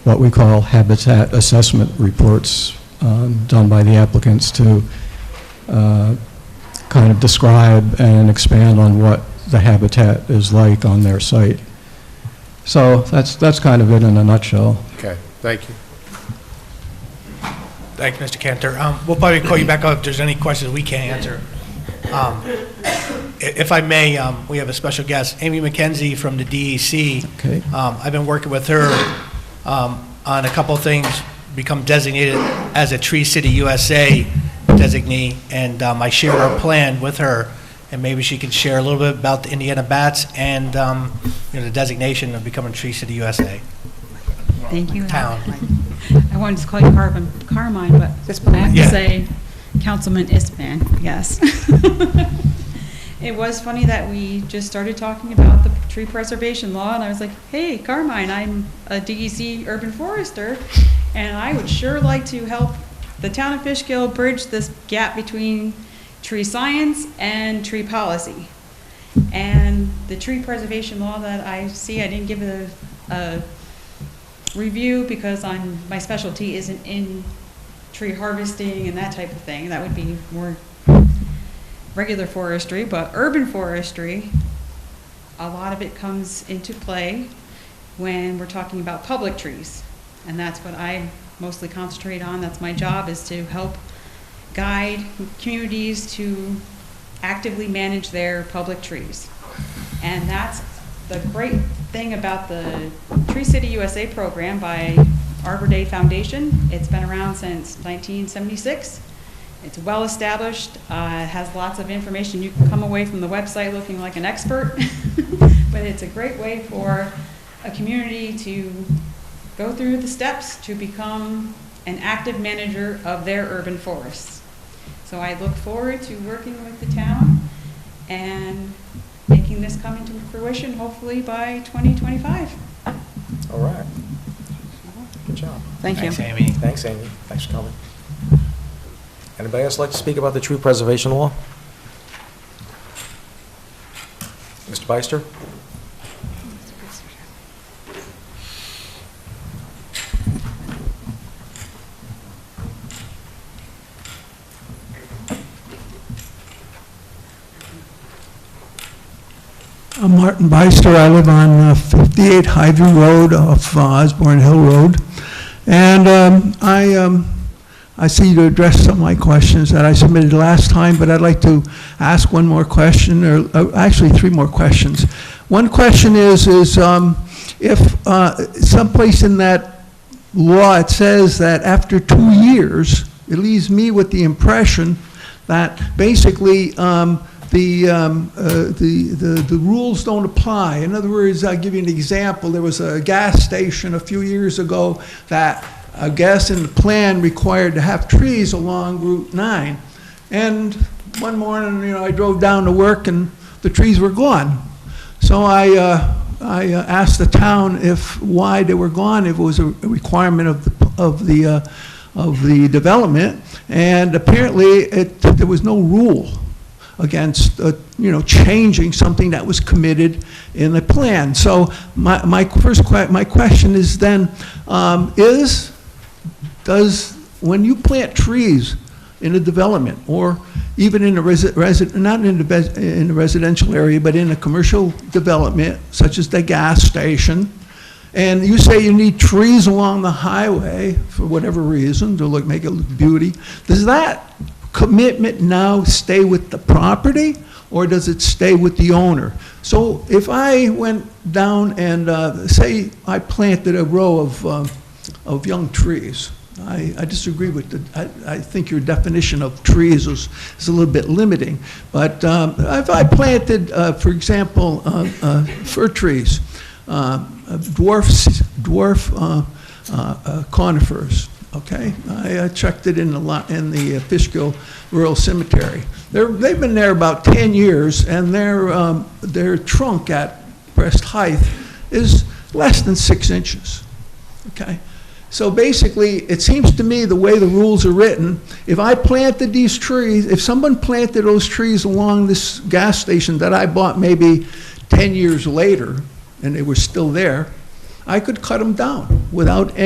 what we call habitat assessment reports done by the applicants to kind of describe and expand on what the habitat is like on their site. So that's kind of it in a nutshell. Okay, thank you. Thank you, Mr. Cantor. We'll probably call you back up if there's any questions we can't answer. If I may, we have a special guest, Amy McKenzie from the DEC. Okay. I've been working with her on a couple of things, become designated as a Tree City USA designee, and I shared our plan with her, and maybe she could share a little bit about the Indiana bats and the designation of becoming Tree City USA. Thank you. Town. I wanted to call you Carmine, but I have to say Councilman Istvan, yes. It was funny that we just started talking about the tree preservation law, and I was like, hey, Carmine, I'm a DEC urban forester, and I would sure like to help the town of Fishkill bridge this gap between tree science and tree policy. And the tree preservation law that I see, I didn't give a review because my specialty isn't in tree harvesting and that type of thing. That would be more regular forestry, but urban forestry, a lot of it comes into play when we're talking about public trees. And that's what I mostly concentrate on. That's my job, is to help guide communities to actively manage their public trees. And that's the great thing about the Tree City USA program by Arbor Day Foundation. It's been around since 1976. It's well established. It has lots of information. You can come away from the website looking like an expert, but it's a great way for a community to go through the steps to become an active manager of their urban forests. So I look forward to working with the town and making this come into fruition, hopefully by 2025. All right. Good job. Thank you. Thanks, Amy. Thanks, Amy. Thanks for coming. Anybody else like to speak about the tree preservation law? Mr. Beister? I'm Martin Beister. I live on 58 Highview Road off Osborne Hill Road. And I see you addressed some of my questions that I submitted last time, but I'd like to ask one more question, or actually three more questions. One question is if someplace in that law it says that after 2 years, it leaves me with the impression that basically the rules don't apply. In other words, I'll give you an example. There was a gas station a few years ago that I guess in the plan required to have trees along Route 9. And one morning, I drove down to work and the trees were gone. So I asked the town why they were gone, if it was a requirement of the development, and apparently there was no rule against changing something that was committed in the plan. So my question is then when you plant trees in a development, or even in a not in a residential area, but in a commercial development, such as the gas station, and you say you need trees along the highway for whatever reason, to make it look beauty, does that commitment now stay with the property, or does it stay with the owner? So if I went down and say I planted a row of young trees, I disagree with I think your definition of trees is a little bit limiting. But if I planted, for example, fir trees, dwarf conifers, okay? I checked it in the Fishkill Rural Cemetery. They've been there about 10 years, and their trunk at breast height is less than 6 inches, okay? So basically, it seems to me the way the rules are written, if I planted these trees, if someone planted those trees along this gas station that I bought maybe 10 years later, and they were still there, I could cut them down without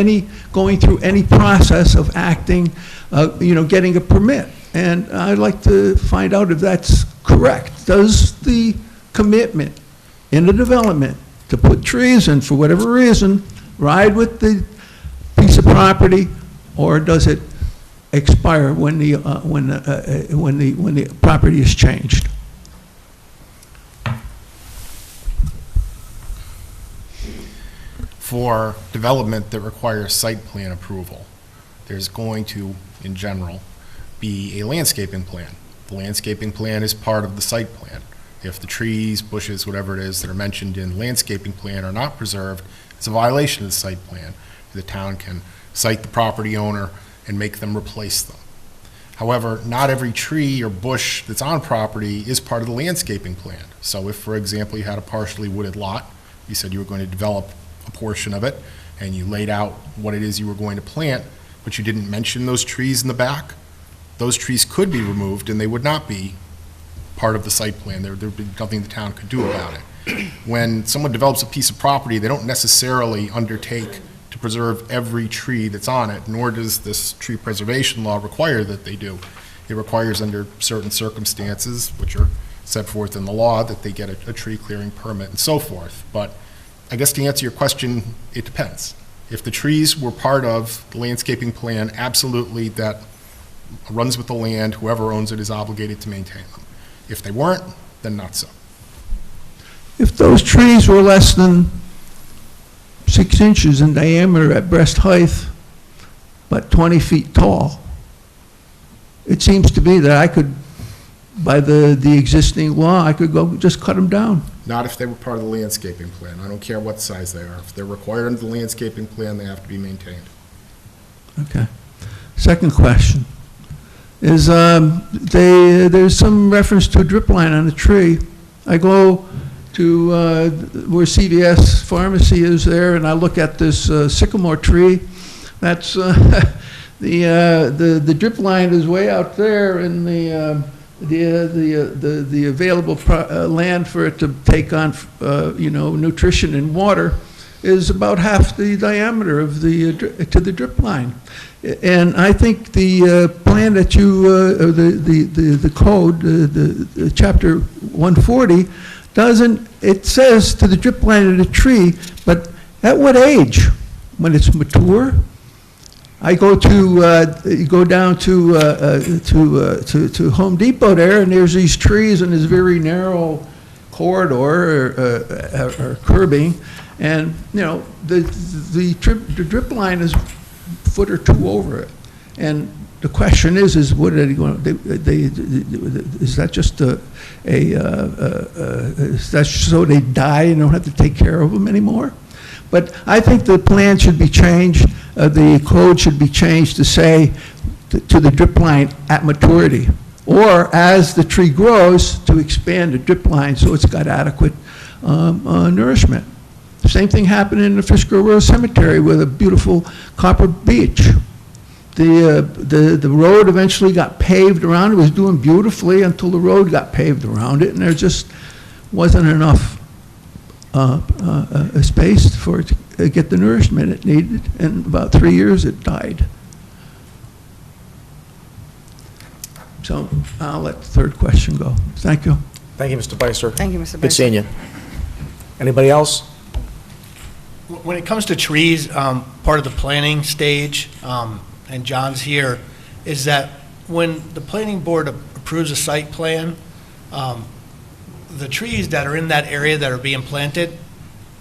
going through any process of acting, getting a permit. And I'd like to find out if that's correct. Does the commitment in the development to put trees in for whatever reason, ride with the piece of property, or does it expire when the property is changed? For development that requires site plan approval, there's going to, in general, be a landscaping plan. The landscaping plan is part of the site plan. If the trees, bushes, whatever it is that are mentioned in the landscaping plan are not preserved, it's a violation of the site plan. The town can cite the property owner and make them replace them. However, not every tree or bush that's on property is part of the landscaping plan. So if, for example, you had a partially wooded lot, you said you were going to develop a portion of it, and you laid out what it is you were going to plant, but you didn't mention those trees in the back, those trees could be removed and they would not be part of the site plan. There'd be nothing the town could do about it. When someone develops a piece of property, they don't necessarily undertake to preserve every tree that's on it, nor does this tree preservation law require that they do. It requires under certain circumstances, which are set forth in the law, that they get a tree clearing permit and so forth. But I guess to answer your question, it depends. If the trees were part of the landscaping plan, absolutely, that runs with the land, whoever owns it is obligated to maintain them. If they weren't, then not so. If those trees were less than 6 inches in diameter at breast height, but 20 feet tall, it seems to me that I could, by the existing law, I could go just cut them down. Not if they were part of the landscaping plan. I don't care what size they are. If they're required under the landscaping plan, they have to be maintained. Okay. Second question is there's some reference to a drip line on the tree. I go to where CVS Pharmacy is there, and I look at this sycamore tree. That's the drip line is way out there, and the available land for it to take on nutrition and water is about half the diameter of the drip line. And I think the plan that you, the code, the chapter 140, it says to the drip line of the tree, but at what age? When it's mature? I go down to Home Depot there, and there's these trees in this very narrow corridor or curbing, and the drip line is a foot or two over it. And the question is what are they going to? Is that just is that so they die and don't have to take care of them anymore? But I think the plan should be changed. The code should be changed to say to the drip line at maturity, or as the tree grows, to expand the drip line so it's got adequate nourishment. The same thing happened in the Fishkill Road Cemetery with a beautiful copper beech. The road eventually got paved around. It was doing beautifully until the road got paved around it, and there just wasn't enough space for it to get the nourishment it needed. In about 3 years, it died. So I'll let the third question go. Thank you. Thank you, Mr. Beiser. Thank you, Mr. Beiser. Good seeing you. Anybody else? When it comes to trees, part of the planning stage, and John's here, is that when the planning board approves a site plan, the trees that are in that area that are being planted,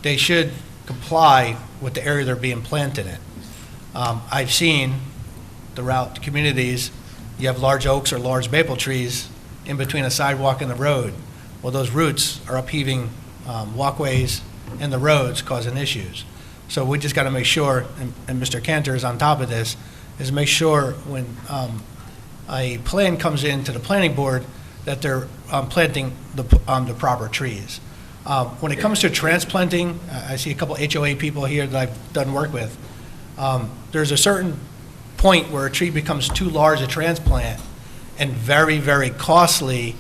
they should comply with the area they're being planted in. I've seen throughout communities, you have large oaks or large maple trees in between a sidewalk and the road. Well, those roots are upheaving walkways and the roads, causing issues. So we just got to make sure, and Mr. Cantor is on top of this, is make sure when a plan comes into the planning board that they're planting the proper trees. When it comes to transplanting, I see a couple HOA people here that I've done work with. There's a certain point where a tree becomes too large to transplant and very, very costly,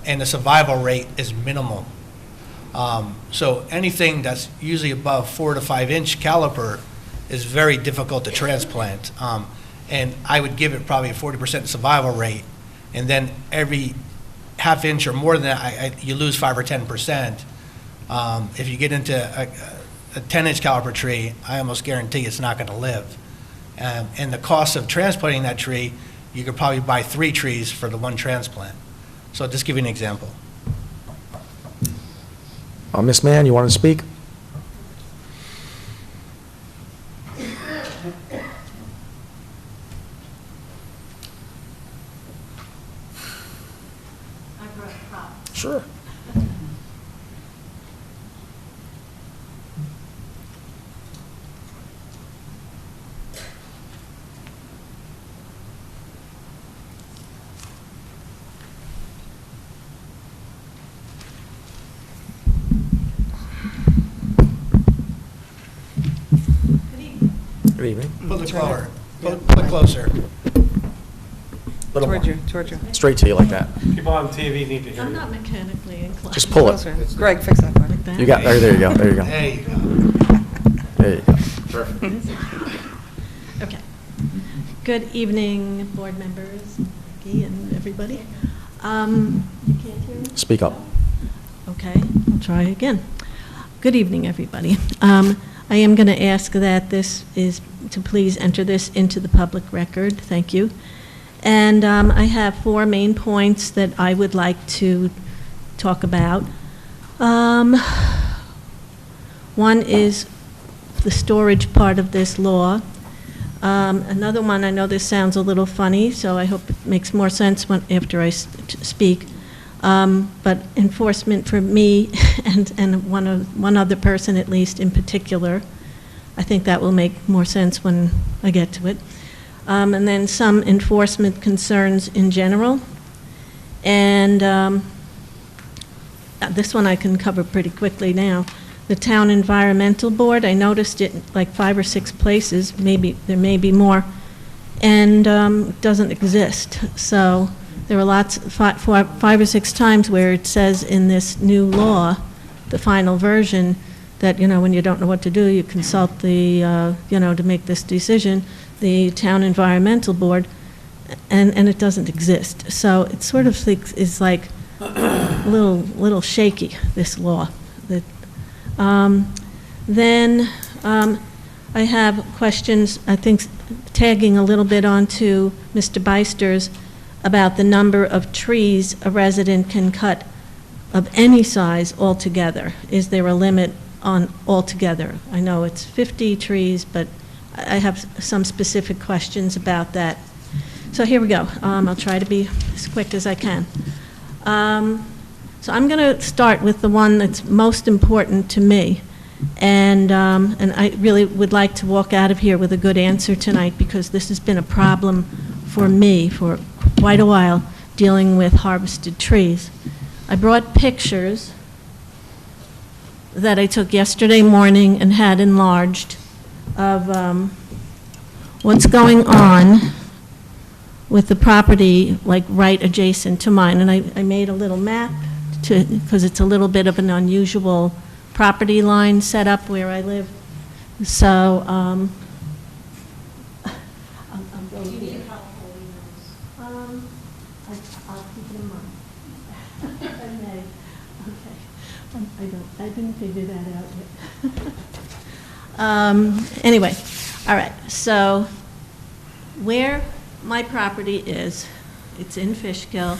and the survival rate is minimal. So anything that's usually above 4 to 5 inch caliper is very difficult to transplant. And I would give it probably a 40% survival rate. And then every half inch or more than that, you lose 5 or 10%. If you get into a 10-inch caliber tree, I almost guarantee it's not going to live. And the cost of transplanting that tree, you could probably buy 3 trees for the 1 transplant. So just give you an example. Ms. Mann, you want to speak? Sure. Good evening. Pull it lower. Pull it closer. Little more. Towards you. Straight to you like that. People on TV need to hear I'm you. not mechanically inclined. Just pull it. Greg, fix that. Like that? You got, there you go, there you go. There you go. There you go. Okay. Good evening, board members, Becky and everybody. You can't hear me? Speak up. Okay, I'll try again. Good evening, everybody. I am going to ask that this is, to please enter this into the public record. Thank you. And I have 4 main points that I would like to talk about. One is the storage part of this law. Another one, I know this sounds a little funny, so I hope it makes more sense after I speak. But enforcement for me and one other person at least in particular, I think that will make more sense when I get to it. And then some enforcement concerns in general. And this one I can cover pretty quickly now. The Town Environmental Board, I noticed it like 5 or 6 places, maybe there may be more, and doesn't exist. So there are lots, 5 or 6 times where it says in this new law, the final version, that, you know, when you don't know what to do, you consult the, you know, to make this decision, the Town Environmental Board, and it doesn't exist. So it sort of is like a little shaky, this law. That, then I have questions, I think, tagging a little bit onto Mr. Beister's about the number of trees a resident can cut of any size altogether. Is there a limit on altogether? I know it's 50 trees, but I have some specific questions about that. So here we go. I'll try to be as quick as I can. So I'm going to start with the one that's most important to me. And I really would like to walk out of here with a good answer tonight, because this has been a problem for me for quite a while, dealing with harvested trees. I brought pictures that I took yesterday morning and had enlarged of what's going on with the property, like right adjacent to mine. And I made a little map because it's a little bit of an unusual property line set up where I live. So I'll go here. I'll keep it in mind. If I may. Okay. I didn't figure that out yet. Anyway, all right. So where my property is, it's in Fishkill.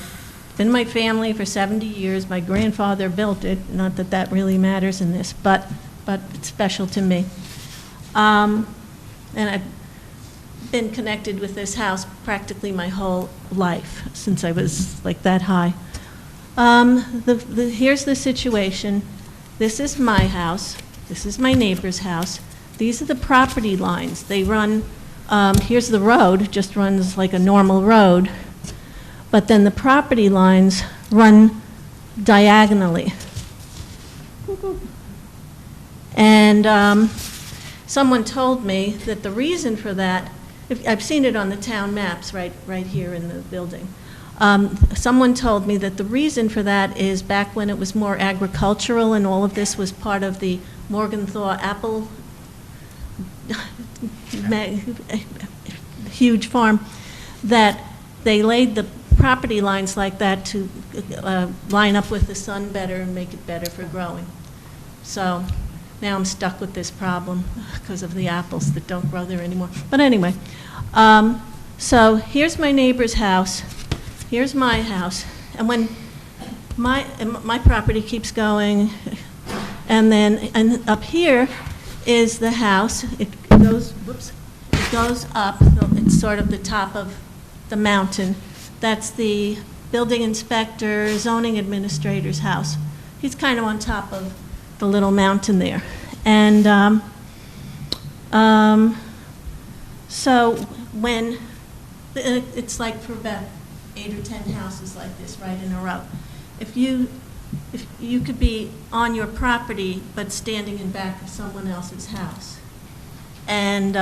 Been my family for 70 years. My grandfather built it. Not that that really matters in this, but it's special to me. And I've been connected with this house practically my whole life, since I was like that high. Here's the situation. This is my house. This is my neighbor's house. These are the property lines. They run, here's the road, just runs like a normal road. But then the property lines run diagonally. And someone told me that the reason for that, I've seen it on the town maps right here in the building. Someone told me that the reason for that is back when it was more agricultural and all of this was part of the Morgenthau apple huge farm, that they laid the property lines like that to line up with the sun better and make it better for growing. So now I'm stuck with this problem because of the apples that don't grow there anymore. But anyway, so here's my neighbor's house, here's my house, and when my property keeps going, and up here is the house. It goes, whoops, it goes up. It's sort of the top of the mountain. That's the building inspector, zoning administrator's house. He's kind of on top of the little mountain there. And so when, it's like for about 8 or 10 houses like this right in a row. If you could be on your property but standing in back of someone else's house. And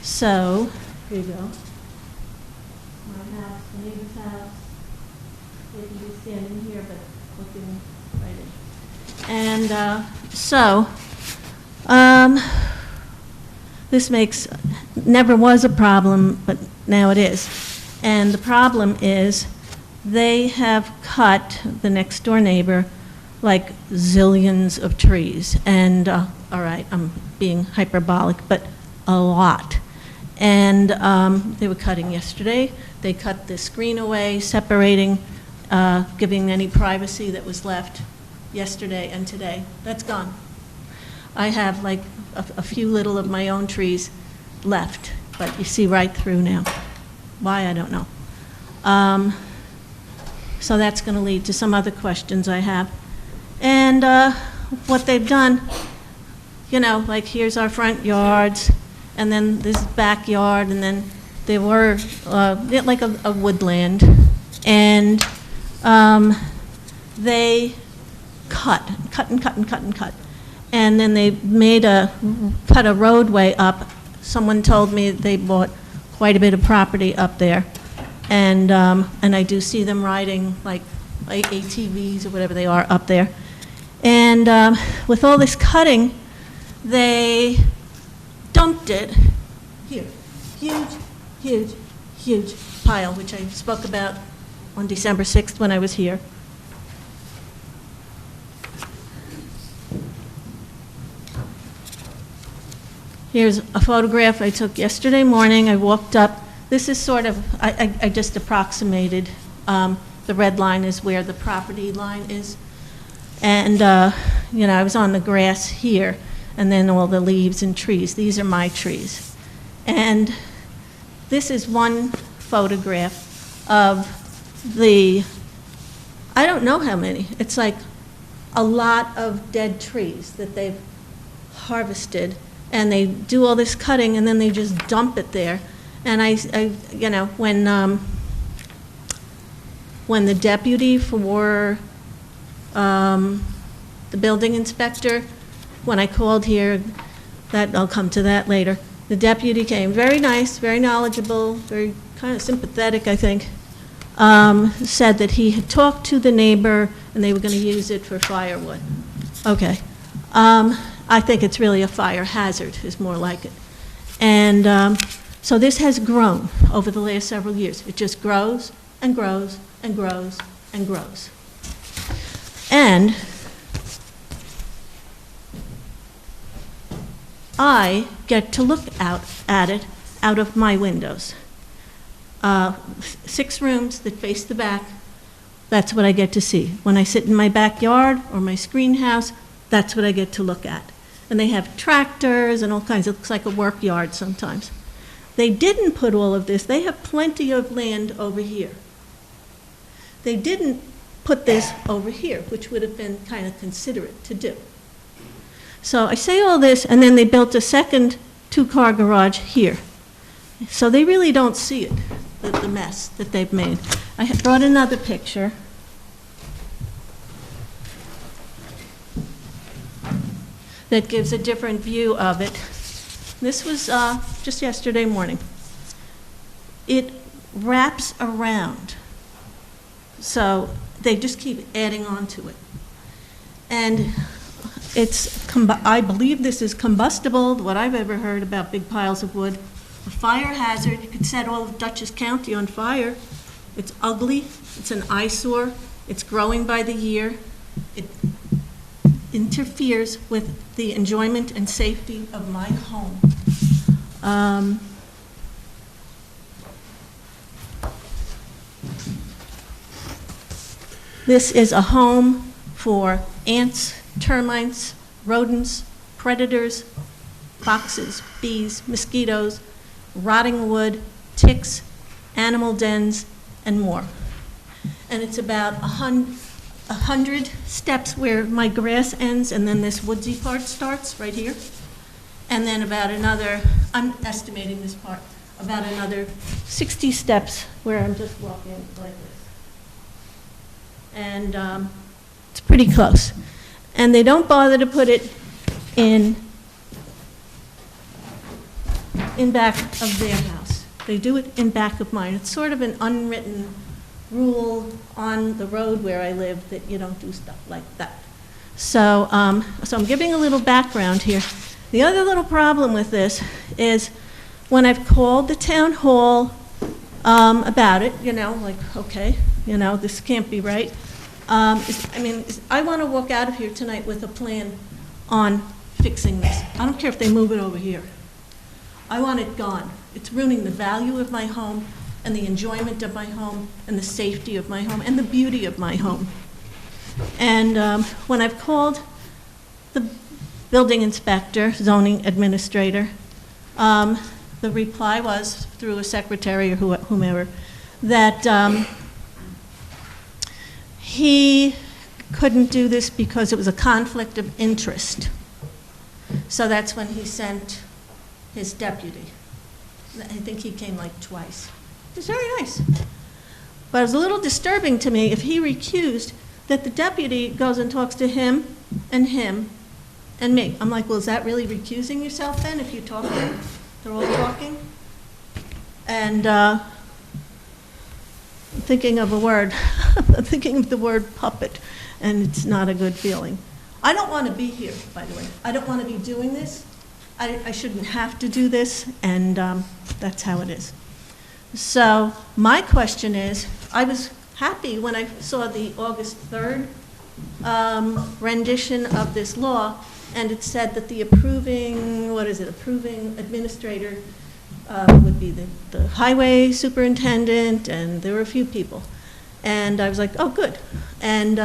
so, here you go. My house, the neighbor's house. They can be standing here but looking right in. And so, this never was a problem, but now it is. And the problem is they have cut, the next door neighbor, like zillions of trees. And, all right, I'm being hyperbolic, but a lot. And they were cutting yesterday. They cut the screen away, separating, giving any privacy that was left yesterday and today. That's gone. I have like a few little of my own trees left, but you see right through now. Why, I don't know. So that's going to lead to some other questions I have. And what they've done, you know, like here's our front yards, and then this backyard, and then there were like a woodland, and they cut. And then they cut a roadway up. Someone told me they bought quite a bit of property up there. And I do see them riding like ATVs or whatever they are up there. And with all this cutting, they dumped it here. Huge pile, which I spoke about on December 6th when I was here. Here's a photograph I took yesterday morning. I walked up. This is sort of, I just approximated. The red line is where the property line is. And, you know, I was on the grass here, and then all the leaves and trees. These are my trees. And this is one photograph of I don't know how many. It's like a lot of dead trees that they've harvested. And they do all this cutting, and then they just dump it there. And I you know, when the deputy for the building inspector, when I called here, I'll come to that later. The deputy came, very nice, very knowledgeable, very kind of sympathetic, I think. Said that he had talked to the neighbor, and they were going to use it for firewood. Okay. I think it's really a fire hazard, is more like it. And so this has grown over the last several years. It just grows and grows and grows and grows. And I get to look out at it out of my windows. 6 rooms that face the back, that's what I get to see. When I sit in my backyard or my screen house, that's what I get to look at. And they have tractors and all kinds. It looks like a work yard sometimes. They didn't put all of this. They have plenty of land over here. They didn't put this over here, which would have been kind of considerate to do. So I say all this, and then they built a second 2-car garage here. So they really don't see it, the mess that they've made. I have brought another picture. That gives a different view of it. This was just yesterday morning. It wraps around, so they just keep adding on to it. And I believe this is combustible, what I've ever heard about big piles of wood. A fire hazard, you could set all of Dutchess County on fire. It's ugly, it's an eyesore, it's growing by the year. It interferes with the enjoyment and safety of my home. This is a home for ants, termites, rodents, predators, foxes, bees, mosquitoes, rotting wood, ticks, animal dens, and more. And it's about 100 steps where my grass ends, and then this woodsy part starts right here. And then about another, I'm estimating this part, about another 60 steps where I'm just walking like this. And it's pretty close. And they don't bother to put it in back of their house. They do it in back of mine. It's sort of an unwritten rule on the road where I live that you don't do stuff like that. So, so I'm giving a little background here. The other little problem with this is when I've called the town hall about it, you know, like, okay, you know, this can't be right. I want to walk out of here tonight with a plan on fixing this. I don't care if they move it over here. I want it gone. It's ruining the value of my home and the enjoyment of my home and the safety of my home and the beauty of my home. And when I've called the building inspector, zoning administrator, the reply was through a secretary or whomever that he couldn't do this because it was a conflict of interest. So that's when he sent his deputy. I think he came like twice. It was very nice. But it was a little disturbing to me if he recused that the deputy goes and talks to him and me. I'm like, well, is that really recusing yourself then if you're talking? They're all talking? And I'm thinking of a word. I'm thinking of the word puppet, and it's not a good feeling. I don't want to be here, by the way. I don't want to be doing this. I shouldn't have to do this, and that's how it is. So my question is, I was happy when I saw the August 3rd rendition of this law, and it said that the approving administrator would be the highway superintendent, and there were a few people. And I was like, oh, good. And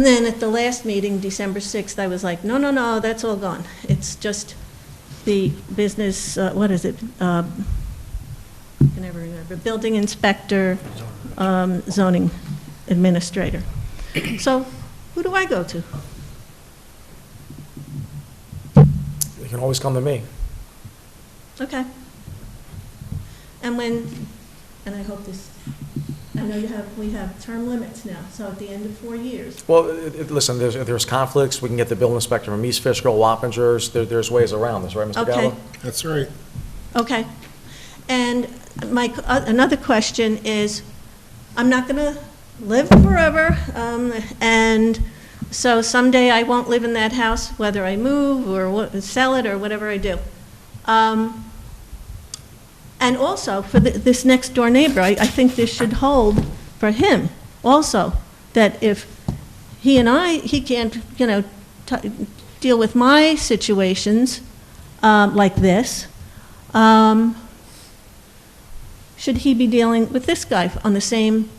then at the last meeting, December 6th, I was like, no, that's all gone. It's just the business, I can never remember, building inspector, zoning administrator. So who do I go to? You can always come to me. Okay. And I hope this, I know we have term limits now, so at the end of 4 years. Well, listen, there's conflicts. We can get the building inspector from East Fishkill, Wappingers. There's ways around this, right, Mr. Okay. Gallo? That's right. Okay. And another question is, I'm not going to live forever, and so someday I won't live in that house, whether I move or sell it or whatever I do. And also, for this next door neighbor, I think this should hold for him also, that if he can't, deal with my situations like this, should he be dealing with this guy on the same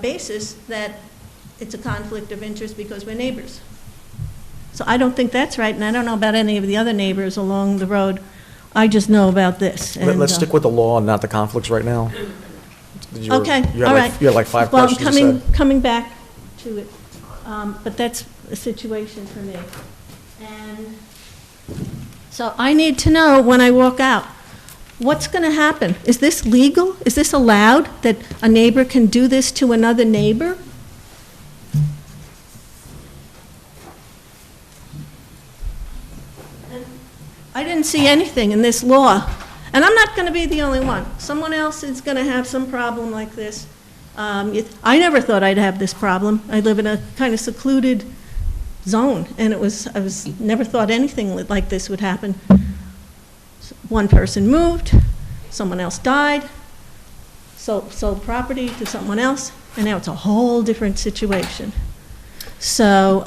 basis that it's a conflict of interest because we're neighbors? So I don't think that's right, and I don't know about any of the other neighbors along the road. I just know about this. Let's stick with the law and not the conflicts right now. Okay, all right. You had like 5 questions. Well, I'm coming back to it, but that's a situation for me. And so I need to know when I walk out, what's going to happen? Is this legal? Is this allowed, that a neighbor can do this to another neighbor? I didn't see anything in this law, and I'm not going to be the only one. Someone else is going to have some problem like this. I never thought I'd have this problem. I live in a kind of secluded zone, and I never thought anything like this would happen. One person moved, someone else died, sold property to someone else, and now it's a whole different situation. So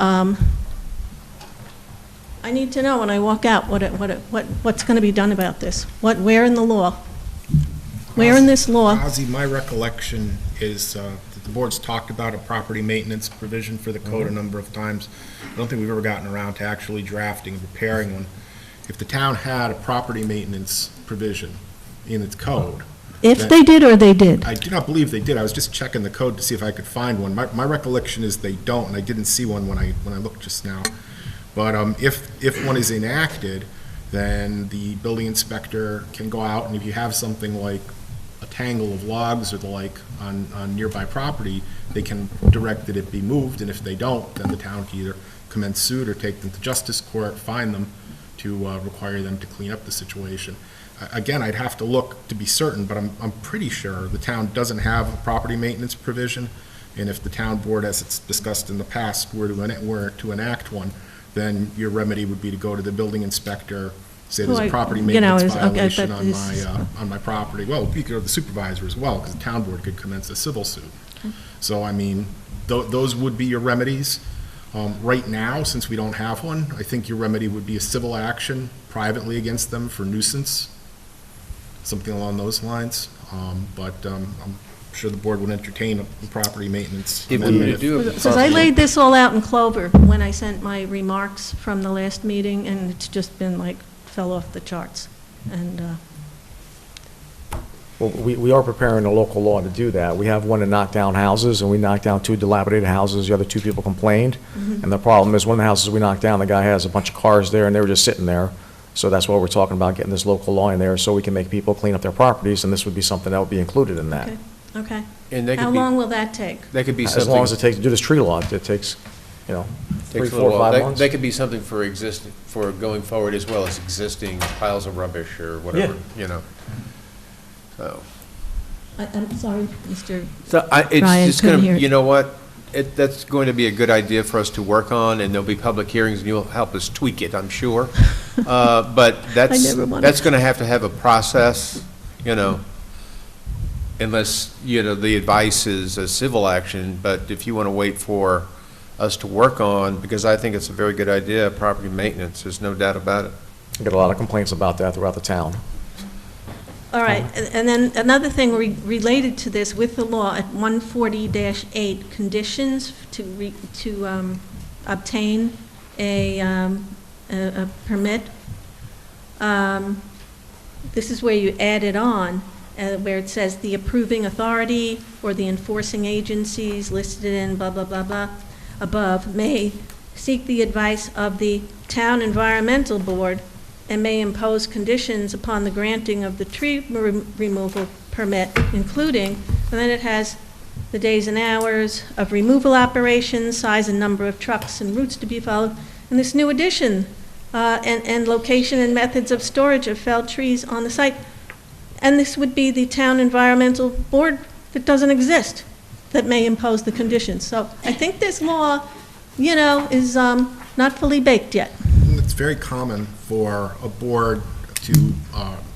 I need to know when I walk out what's going to be done about this. Where in the law? Where in this law? Ozzy, my recollection is that the board's talked about a property maintenance provision for the code a number of times. I don't think we've ever gotten around to actually drafting and preparing one. If the town had a property maintenance provision in its code. If they did or they did? I do not believe they did. I was just checking the code to see if I could find one. My recollection is they don't, and I didn't see one when I looked just now. But if one is enacted, then the building inspector can go out, and if you have something like a tangle of logs or the like on nearby property, they can direct that it be moved, and if they don't, then the town can either commence suit or take them to justice court, fine them to require them to clean up the situation. Again, I'd have to look to be certain, but I'm pretty sure the town doesn't have a property maintenance provision, and if the town board, as it's discussed in the past, were to enact one, then your remedy would be to go to the building inspector, say there's a property maintenance violation on my property. Well, you could go to the supervisor as well, because the town board could commence a civil suit. So, I mean, those would be your remedies. Right now, since we don't have one, I think your remedy would be a civil action privately against them for nuisance, something along those lines. But I'm sure the board would entertain a property maintenance amendment. Because I laid this all out in Clover when I sent my remarks from the last meeting, and it's just been like, fell off the charts. And Well, we are preparing a local law to do that. We have one to knock down houses, and we knocked down 2 dilapidated houses. The other 2 people complained. And the problem is, one of the houses we knocked down, the guy has a bunch of cars there, and they were just sitting there. So that's why we're talking about getting this local law in there, so we can make people clean up their properties, and this would be something that would be included in that. okay. And they could How be- long will that take? That could be As something. long as it takes to do this tree law, it takes, 3, Takes a 4, little while. 5 months. That could be something for going forward as well as existing piles of rubbish or whatever, So. I'm sorry, Mr. So it's Ryan, just couldn't going hear to, it. you know what? That's going to be a good idea for us to work on, and there'll be public hearings, and you'll help us tweak it, I'm sure. But that's going to have a process, unless, the advice is a civil action. But if you want to wait for us to work on, because I think it's a very good idea, property maintenance, there's no doubt about it. I get a lot of complaints about that throughout the town. All right, and then another thing related to this, with the law at 140-8, conditions to obtain a permit. This is where you add it on, where it says the approving authority or the enforcing agencies listed in blah, blah, blah, blah, above may seek the advice of the town environmental board and may impose conditions upon the granting of the tree removal permit, including, and then it has the days and hours of removal operations, size and number of trucks and routes to be followed, and this new addition, and location and methods of storage of felled trees on the site. And this would be the town environmental board that doesn't exist that may impose the conditions. So I think this law, is not fully baked yet. It's very common for a board to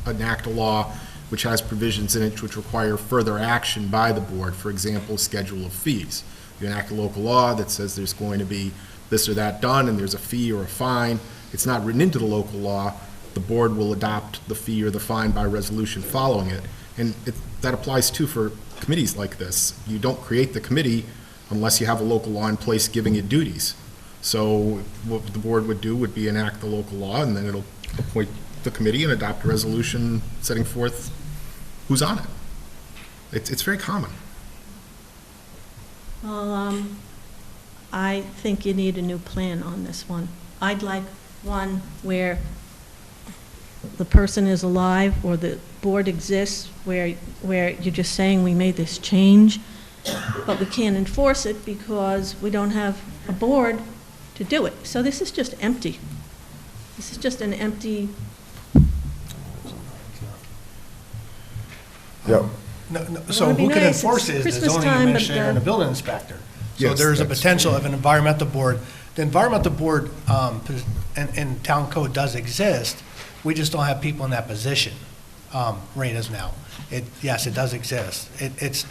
enact a law which has provisions in it which require further action by the board. For example, schedule of fees. You enact a local law that says there's going to be this or that done, and there's a fee or a fine. It's not written into the local law. The board will adopt the fee or the fine by resolution following it. And that applies too for committees like this. You don't create the committee unless you have a local law in place giving it duties. So what the board would do would be enact the local law, and then it'll appoint the committee and adopt a resolution setting forth who's on it. It's very common. Well, I think you need a new plan on this one. I'd like one where the person is alive or the board exists, where you're just saying we made this change, but we can't enforce it because we don't have a board to do it. So this is just empty. This is just an empty. Yep. So who can enforce it is the Christmas zoning time, but, administrator and the building inspector. So Yes, there's a that's potential of an environmental board. The environmental board and town code does exist. We just don't have people in that position. rate is now. Yes, it does exist. It's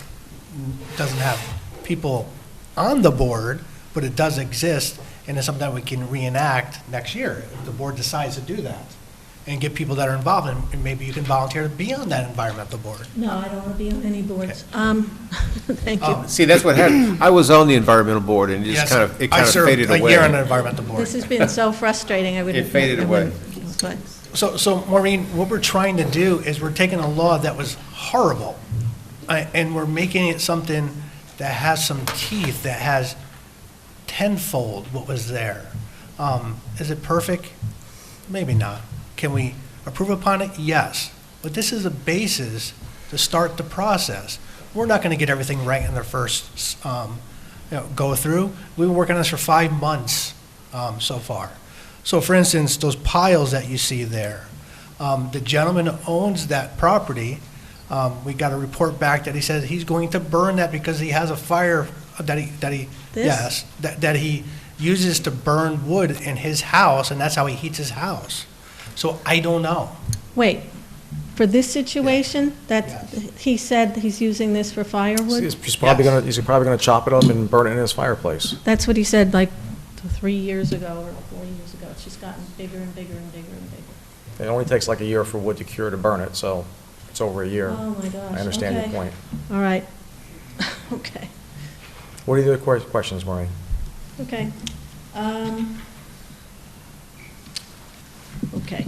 doesn't have people on the board, but it does exist, and it's something that we can reenact next year if the board decides to do that, and get people that are involved, and maybe you can volunteer to be on that environmental board. No, I don't want to be on any boards. Thank you. See, that's what happened. I was on the environmental board, and it just Yes, kind of I faded served a away. year on the environmental board. This has been so frustrating, I wouldn't. It faded I away. wouldn't- but- So Maureen, what we're trying to do is we're taking a law that was horrible, and we're making it something that has some teeth, that has tenfold what was there. Is it perfect? Maybe not. Can we approve upon it? Yes. But this is a basis to start the process. We're not going to get everything right in the first go through. We've been working on this for 5 months so far. So for instance, those piles that you see there, the gentleman who owns that property, we got a report back that he says he's going to burn that because he has a fire that he This? that he uses to burn wood in his house, and that's how he heats his house. So I don't know. Wait, for this situation, that he said he's using this for firewood? He's probably gonna chop it up and burn it in his fireplace. That's what he said like 3 years ago or 4 years ago. It's just gotten bigger and bigger and bigger and bigger. It only takes like a year for wood to cure to burn it, so it's over a year. Oh, my gosh. I understand your Okay. point. All right. Okay. What are the other questions, Maureen? Okay. Okay.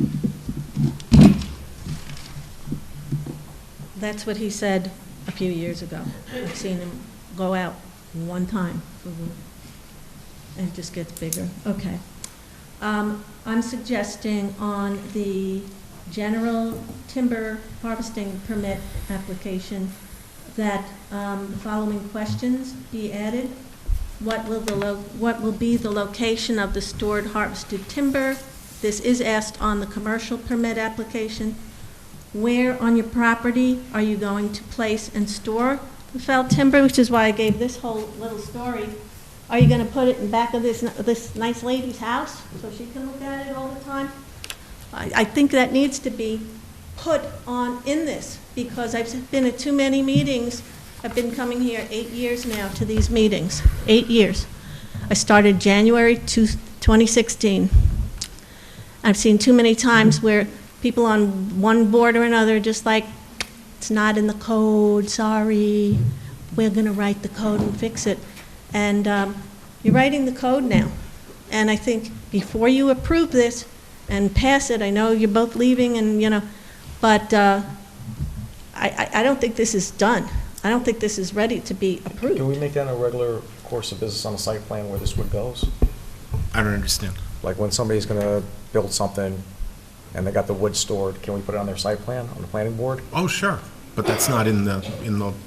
That's what he said a few years ago. I've seen him go out one time for wood, and it just gets bigger. Okay. I'm suggesting on the general timber harvesting permit application that the following questions be added. What will be the location of the stored harvested timber? This is asked on the commercial permit application. Where on your property are you going to place and store the felled timber, which is why I gave this whole little story. Are you going to put it in back of this nice lady's house so she can look at it all the time? I think that needs to be put on in this, because I've been at too many meetings. I've been coming here 8 years now to these meetings, 8 years. I started January 2016. I've seen too many times where people on one board or another just like, it's not in the code, sorry, we're going to write the code and fix it. And you're writing the code now. And I think before you approve this and pass it, I know you're both leaving and, but I don't think this is done. I don't think this is ready to be approved. Can we make that a regular course of business on the site plan where this wood goes? I don't understand. Like when somebody's gonna build something and they got the wood stored, can we put it on their site plan, on the planning board? Oh, sure, but that's not in the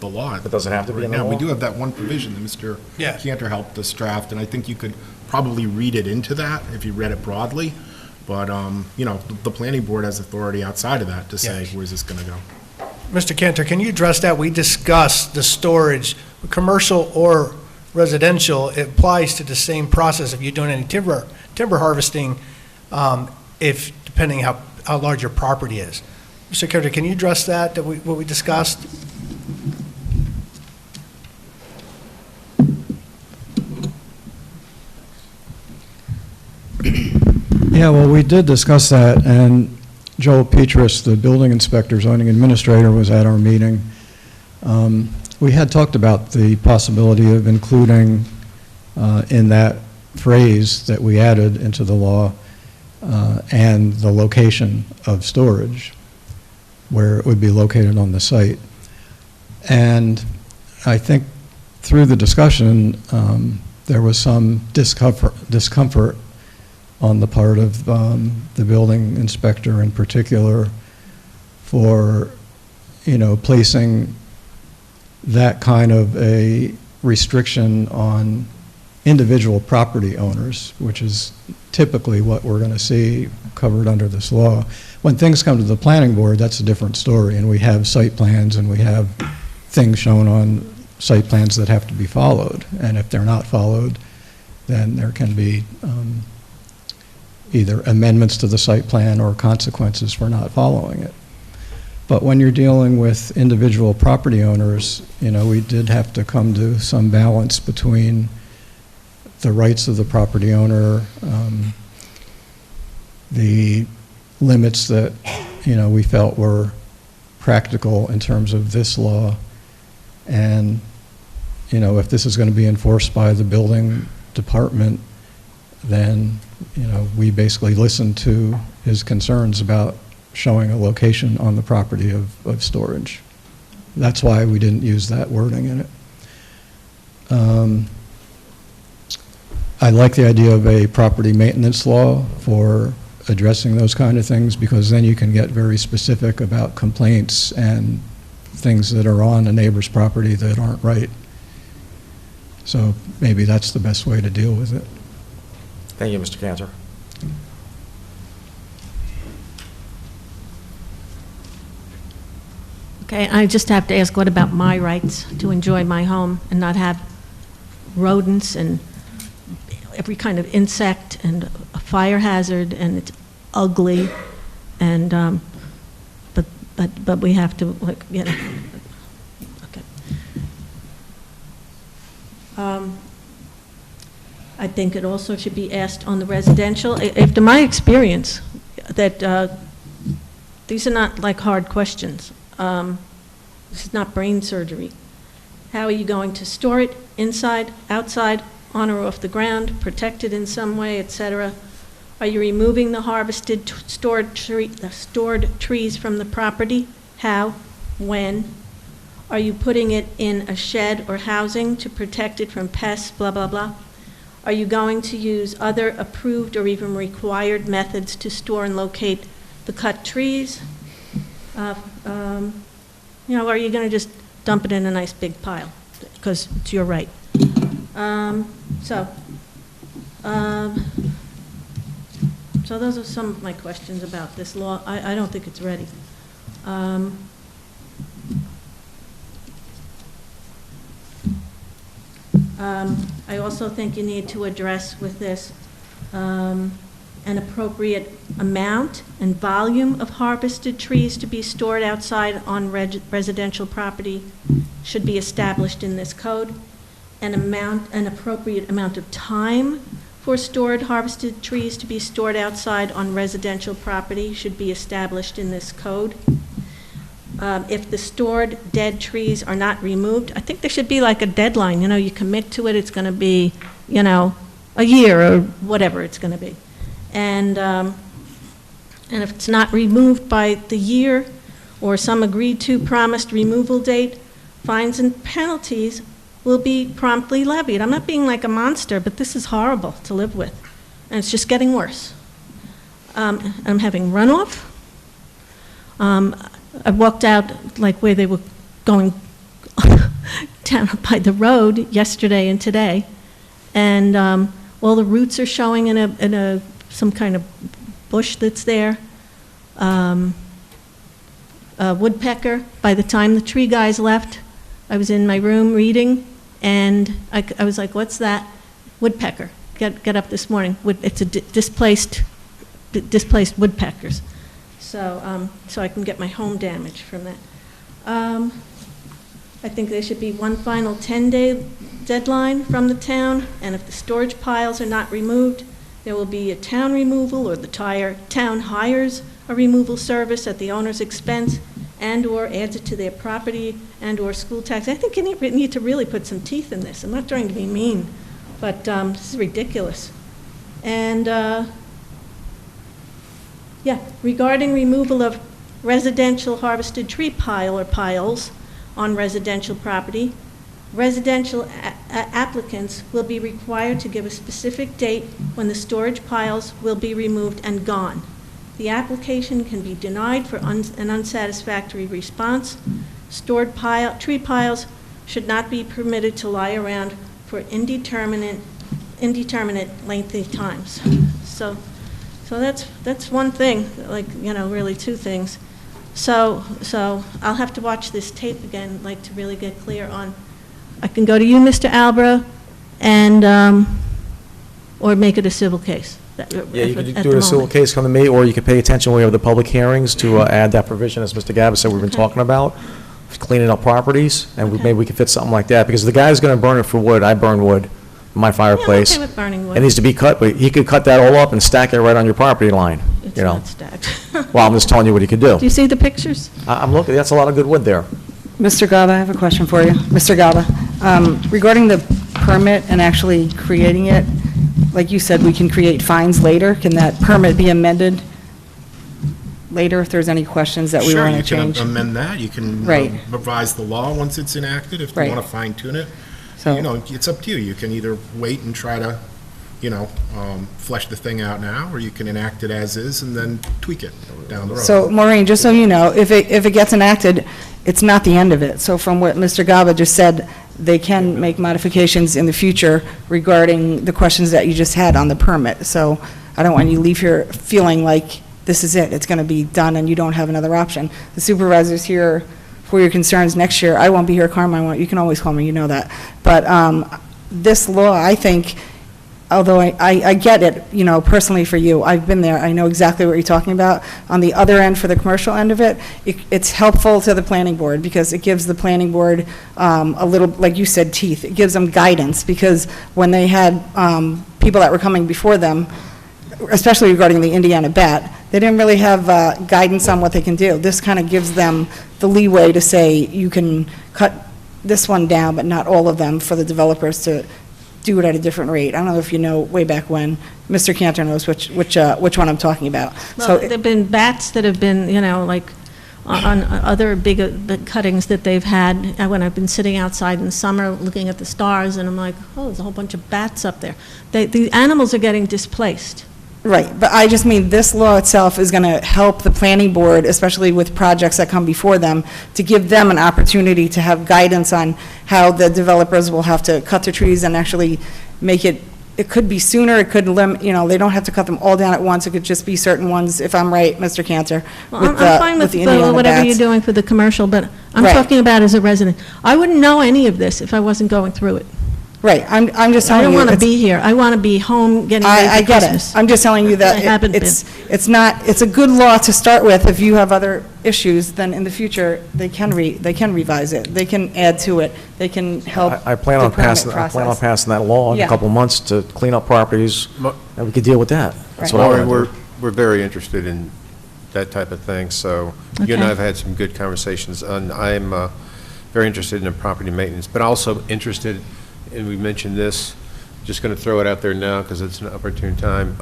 law. But does it have to be in the Right now, law? we do have that one provision that Mr. Cantor helped us draft, and I think you could probably read it into that if you read it broadly. But, the planning board has authority outside of that to say, where's this gonna go? Mr. Cantor, can you address that? We discussed the storage, commercial or residential, it applies to the same process if you're doing any timber harvesting, depending how large your property is. Mr. Cantor, can you address that what we discussed? Yeah, well, we did discuss that, and Joel Petrus, the building inspector, zoning administrator, was at our meeting. We had talked about the possibility of including in that phrase that we added into the law and the location of storage, where it would be located on the site. And I think through the discussion, there was some discomfort on the part of the building inspector in particular for, placing that kind of a restriction on individual property owners, which is typically what we're going to see covered under this law. When things come to the planning board, that's a different story, and we have site plans and we have things shown on site plans that have to be followed. And if they're not followed, then there can be either amendments to the site plan or consequences for not following it. But when you're dealing with individual property owners, you know, we did have to come to some balance between the rights of the property owner, the limits that, you know, we felt were practical in terms of this law, and, you know, if this is going to be enforced by the building department, then, you know, we basically listened to his concerns about showing a location on the property of storage. That's why we didn't use that wording in it. I like the idea of a property maintenance law for addressing those kind of things, because then you can get very specific about complaints and things that are on a neighbor's property that aren't right. So maybe that's the best way to deal with it. Thank you, Mr. Cantor. Okay, I just have to ask, what about my rights to enjoy my home and not have rodents and every kind of insect and a fire hazard, and it's ugly, and but we have to, like, you know. Okay. I think it also should be asked on the residential. After my experience, that these are not like hard questions. This is not brain surgery. How are you going to store it? Inside, outside, on or off the ground, protected in some way, etc.? Are you removing the harvested, stored trees from the property? How? When? Are you putting it in a shed or housing to protect it from pests, blah, blah, blah? Are you going to use other approved or even required methods to store and locate the cut trees? You know, are you going to just dump it in a nice big pile? Because it's your right. So those are some of my questions about this law. I don't think it's ready. I also think you need to address with this an appropriate amount and volume of harvested trees to be stored outside on residential property should be established in this code. An appropriate amount of time for stored harvested trees to be stored outside on residential property should be established in this code. If the stored dead trees are not removed, I think there should be like a deadline. You know, you commit to it, it's going to be, you know, a year or whatever it's going to be. And if it's not removed by the year or some agreed to promised removal date, fines and penalties will be promptly levied. I'm not being like a monster, but this is horrible to live with, and it's just getting worse. I'm having runoff. I walked out like where they were going down by the road yesterday and today, and all the roots are showing in some kind of bush that's there. A woodpecker. By the time the tree guys left, I was in my room reading, and I was like, "What's that?" Woodpecker. Get up this morning. It's a displaced woodpeckers. So I can get my home damage from that. I think there should be one final 10-day deadline from the town, and if the storage piles are not removed, there will be a town removal, or the town hires a removal service at the owner's expense and/or adds it to their property and/or school tax. I think you need to really put some teeth in this. I'm not trying to be mean, but this is ridiculous. And yeah, regarding removal of residential harvested tree pile or piles on residential property, residential applicants will be required to give a specific date when the storage piles will be removed and gone. The application can be denied for an unsatisfactory response. Stored tree piles should not be permitted to lie around for indeterminate lengthy times. So that's one thing, like, you know, really two things. So I'll have to watch this tape again, like, to really get clear on. I can go to you, Mr. Albro, and or make it a civil case? Yeah, you could At do the it a civil moment? case, come to me, or you could pay attention when we have the public hearings to add that provision, as Mr. Gabbard said we've been talking about, cleaning up properties, and maybe we could fit something like that, because the guy's going to burn it for wood. I burn wood in my fireplace. okay with burning wood. It needs to be cut, but he could cut that all up and stack it right on your property line, It's you know. not stacked. Well, I'm just telling you what he could do. Do you see the pictures? I'm looking, that's a lot of good wood there. Mr. Gaba, I have a question for you. Mr. Gaba, regarding the permit and actually creating it, like you said, we can create fines later. Can that permit be amended later if there's any questions that we Sure, want to you can change? amend that, you can Right. revise the law once it's enacted, if you Right. want to fine tune it. So- You know, it's up to you, you can either wait and try to, you know, flesh the thing out now, or you can enact it as is and then tweak it down the road. So, Maureen, just so you know, if it gets enacted, it's not the end of it. So from what Mr. Gaba just said, they can make modifications in the future regarding the questions that you just had on the permit. So I don't want you to leave here feeling like this is it, it's going to be done and you don't have another option. The supervisor's here for your concerns next year. I won't be here, Carmine won't. You can always call me, you know that. But this law, I think, although I get it, you know, personally for you, I've been there, I know exactly what you're talking about. On the other end, for the commercial end of it, it's helpful to the planning board, because it gives the planning board a little, like you said, teeth. It gives them guidance, because when they had people that were coming before them, especially regarding the Indiana bat, they didn't really have guidance on what they can do. This kind of gives them the leeway to say, you can cut this one down, but not all of them, for the developers to do it at a different rate. I don't know if you know, way back when, Mr. Cantor knows which one I'm talking about. Well, there've been bats that have been, you know, like, on other big cuttings that they've had, when I've been sitting outside in the summer looking at the stars, and I'm like, oh, there's a whole bunch of bats up there. The animals are getting displaced. Right, but I just mean this law itself is going to help the planning board, especially with projects that come before them, to give them an opportunity to have guidance on how the developers will have to cut the trees and actually make it, it could be sooner, it could you know, they don't have to cut them all down at once, it could just be certain ones, if I'm right, Mr. Cantor. Well, I'm fine with the Indiana whatever bats. you're doing for the commercial, but I'm Right. talking about as a resident. I wouldn't know any of this if I wasn't going through it. Right, I'm just I telling you. don't want to it's- be here. I want to be home getting ready I for get Christmas. it. I'm just telling you I that haven't it's not, it's a good law to start with. If you have other issues, then in the future, they can revise it. They can add to it. They can help I plan the on permit passing, I plan on process. passing that law in Yeah. a couple of months to clean up properties, and we could deal with that. That's what I Maureen, want to do. we're very interested in that type of thing, so you and I Okay. have had some good conversations, and I'm very interested in the property maintenance, but also interested, and we mentioned this, just going to throw it out there now because it's an opportune time,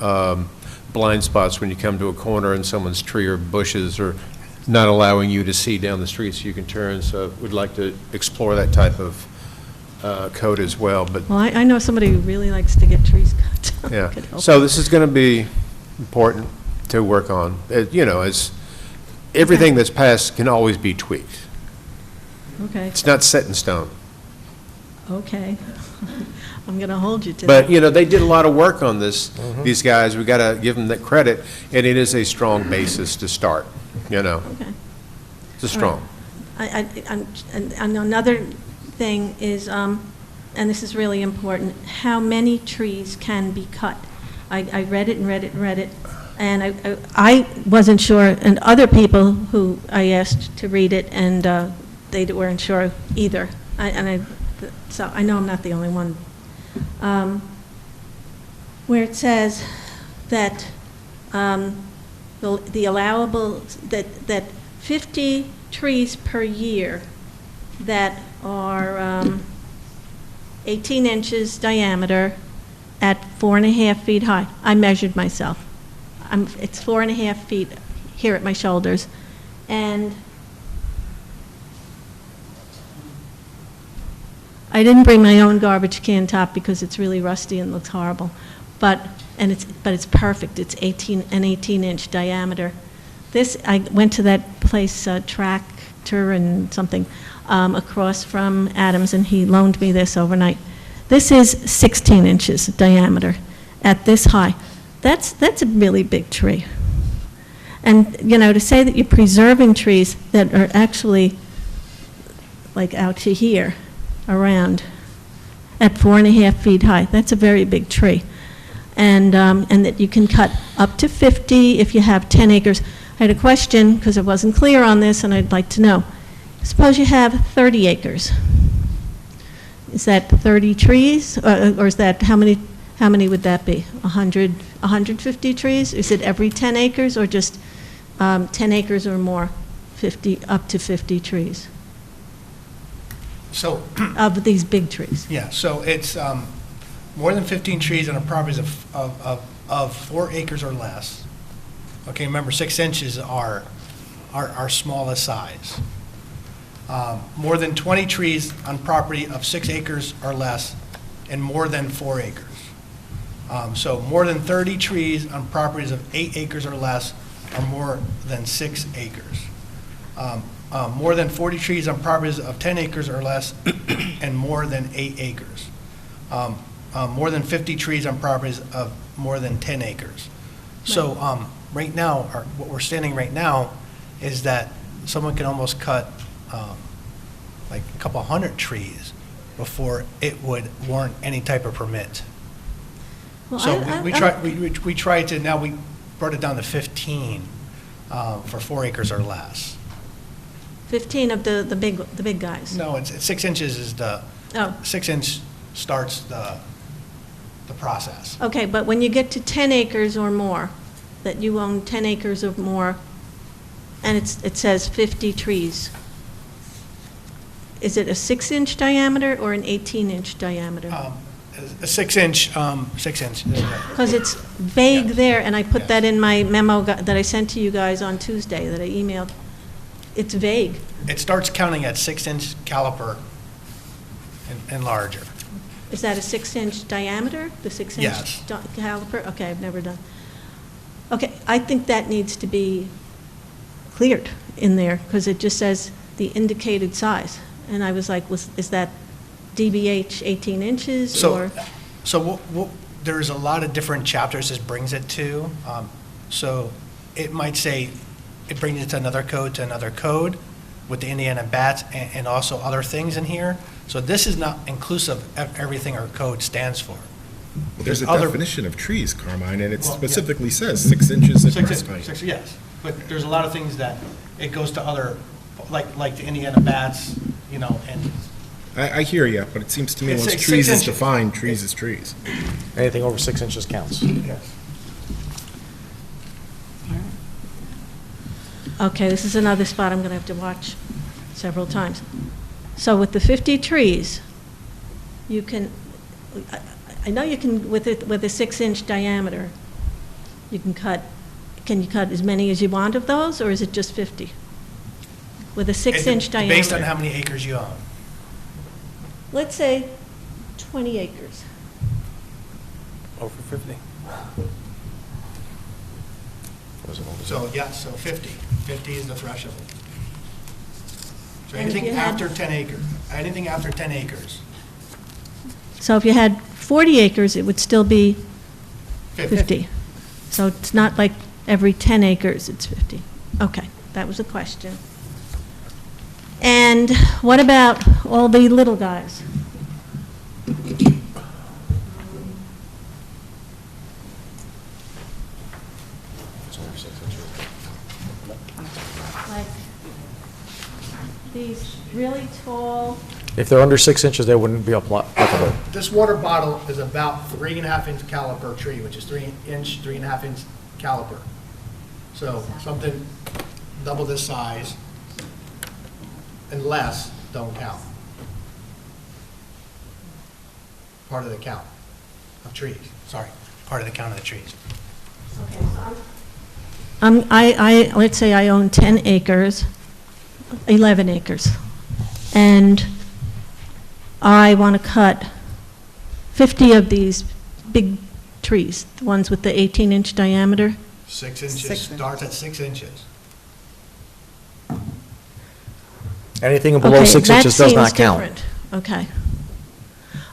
blind spots when you come to a corner and someone's tree or bushes are not allowing you to see down the street so you can turn, so we'd like to explore that type of code as well, but Well, I know somebody who really likes to get trees cut. yeah, Could help. so this is going to be important to work on. You know, as everything that's passed can always be tweaked. Okay, It's not set in stone. okay. I'm going to hold you to that. But, you know, they did a lot of work on this, these guys. We got to give them that credit, and it is a strong basis to start, you know. Okay. It's a strong. And another thing is, and this is really important, how many trees can be cut? I read it and read it and read it, and I wasn't sure, and other people who I asked to read it, and they weren't sure either. So I know I'm not the only one. Where it says that the allowable, that 50 trees per year that are 18 inches diameter at 4.5 feet high. I measured myself. It's 4.5 feet here at my shoulders. And I didn't bring my own garbage can top because it's really rusty and looks horrible. But it's perfect. It's an 18-inch diameter. This, I went to that place, Tractor and something, across from Adams, and he loaned me this overnight. This is 16 inches diameter at this high. That's a really big tree. And, you know, to say that you're preserving trees that are actually like out to here, around, at 4.5 feet high, that's a very big tree. and that you can cut up to 50 if you have 10 acres. I had a question, because I wasn't clear on this, and I'd like to know. Suppose you have 30 acres. Is that 30 trees, or is that, how many would that be? 150 trees? Is it every 10 acres, or just 10 acres or more, up to 50 trees? So, Of these big trees? yeah, so it's more than 15 trees on a property of 4 acres or less. Okay, remember, 6 inches are our smallest size. More than 20 trees on property of 6 acres or less, and more than 4 acres. So more than 30 trees on properties of 8 acres or less, or more than 6 acres. More than 40 trees on properties of 10 acres or less, and more than 8 acres. More than 50 trees on properties of more than 10 acres. So right now, what we're standing right now is that someone can almost cut like a couple hundred trees before it would warrant any type of permit. Well, So we tried to, now we brought it down to 15 for 4 acres or less. 15 of the big guys? No, it's 6 inches is the, 6 inch starts the process. Okay, but when you get to 10 acres or more, that you own 10 acres or more, and it says 50 trees, is it a 6-inch diameter or an 18-inch diameter? A 6 inch, 6 inch. Because it's vague there, and I put that in my memo that I sent to you guys on Tuesday, that I emailed. It's vague. It starts counting at 6 inch caliper and larger. Is that a 6-inch diameter, the 6-inch Yes. caliper? Okay, I've never done. Okay, I think that needs to be cleared in there, because it just says the indicated size. And I was like, is that DBH 18 inches, or? So there's a lot of different chapters this brings it to. So it might say, it brings it to another code with the Indiana bats and also other things in here. So this is not inclusive of everything our code stands for. There's a other- definition of trees, Carmine, and it Well, yeah. specifically says 6 inches in Six- crest height. six- Yes, but there's a lot of things that it goes to other, like the Indiana bats, you know, and I hear you, but it seems to me It's once 6 trees is inches. defined, trees is trees. Anything over 6 inches counts. yes. Okay, this is another spot I'm going to have to watch several times. So with the 50 trees, you can, I know you can, with a 6-inch diameter, you can you cut as many as you want of those, or is it just 50? With a 6-inch diameter? Based on how many acres you own. Let's say 20 acres. Over 50. So, yeah, so 50. 50 is the threshold. So And if anything you had- after 10 acres, anything after 10 acres. So if you had 40 acres, it would still be 50. So it's not like every 10 acres, it's 50. Okay, that was a question. And what about all the little guys? Like these really tall, If they're under 6 inches, they wouldn't be applicable. This water bottle is about 3.5 inch caliper tree, which is 3.5 inch caliper. So something double this size and less don't count. Part of the count of trees, sorry, part of the count of the trees. let's say I own 10 acres, 11 acres, and I want to cut 50 of these big trees, the ones with the 18-inch diameter. 6 inches, starts at 6 inches. Anything below Okay, 6 inches does not count. that seems different. Okay.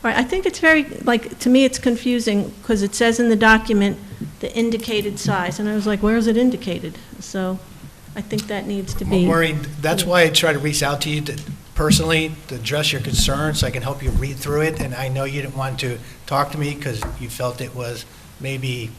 All right, I think it's very, like, to me, it's confusing, because it says in the document, the indicated size, and I was like, where is it indicated? So I think that needs to be. Maureen, that's why I try to reach out to you personally to address your concerns, so I can help you read through it, and I know you didn't want to talk to me because you felt it was maybe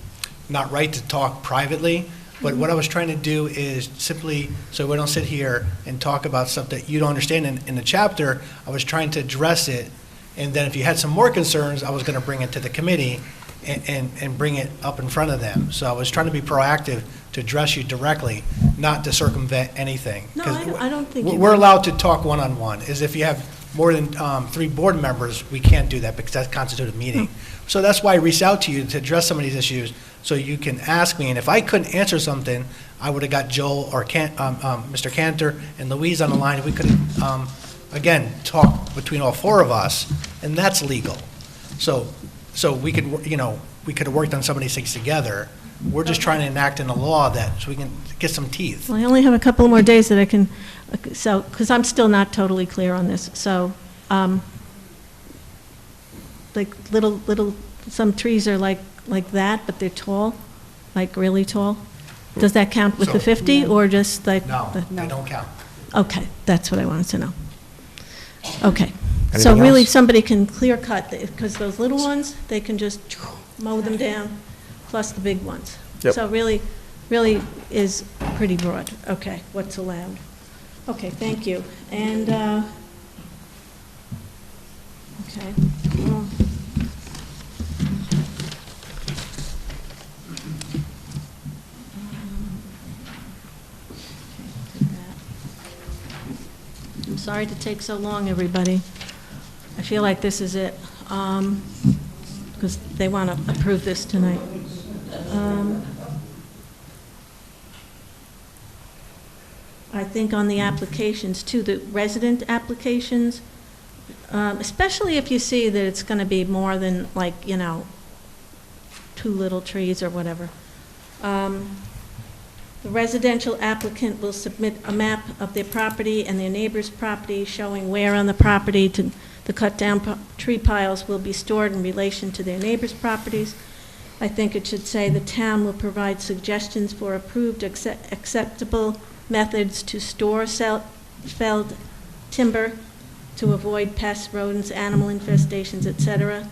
not right to talk privately, but what I was trying to do is simply, so we don't sit here and talk about stuff that you don't understand in the chapter, I was trying to address it, and then if you had some more concerns, I was going to bring it to the committee and bring it up in front of them. So I was trying to be proactive to address you directly, not to circumvent anything. No, I don't think you... We're allowed to talk one-on-one, is if you have more than 3 board members, we can't do that because that constitutes a meeting. So that's why I reached out to you to address some of these issues, so you can ask me, and if I couldn't answer something, I would have got Joel or Mr. Cantor and Louise on the line, and we could, again, talk between all 4 of us, and that's legal. So we could, we could have worked on some of these things together. We're just trying to enact in the law that, so we can get some teeth. Well, I only have a couple more days that I can, so, because I'm still not totally clear on this, so, like little, some trees are like that, but they're tall, like really tall? Does that count with the 50, or just like? No, they don't count. Okay, that's what I wanted to know. Okay. So Anything really, else? somebody can clear cut, because those little ones, they can just mow them down, plus the big ones. Yep. So really is pretty broad. Okay, what's allowed. Okay, thank you. And, okay. Well, I'm sorry to take so long, everybody. I feel like this is it, because they want to approve this tonight. I think on the applications too, the resident applications, especially if you see that it's going to be more than like, 2 little trees or whatever. The residential applicant will submit a map of their property and their neighbor's property showing where on the property the cut-down tree piles will be stored in relation to their neighbor's properties. I think it should say the town will provide suggestions for approved acceptable methods to store felled timber to avoid pests, rodents, animal infestations, etc.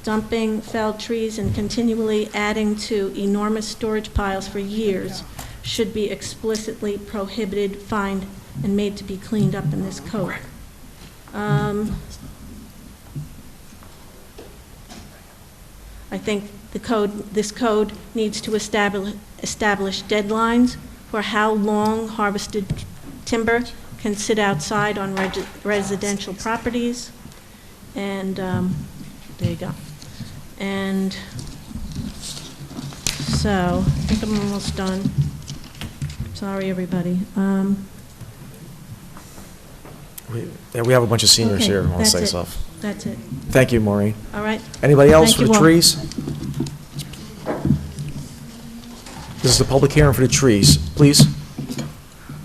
Dumping felled trees and continually adding to enormous storage piles for years should be explicitly prohibited, fined, and made to be cleaned up in this code. I think this code needs to establish deadlines for how long harvested timber can sit outside on residential properties. And there you go. And so, I think I'm almost done. Sorry, everybody. We have a bunch of seniors Okay, here who want to that's say it. stuff. That's it. Thank you, Maureen. All right. Anybody else Thank for you the all. trees? This is the public hearing for the trees. Please.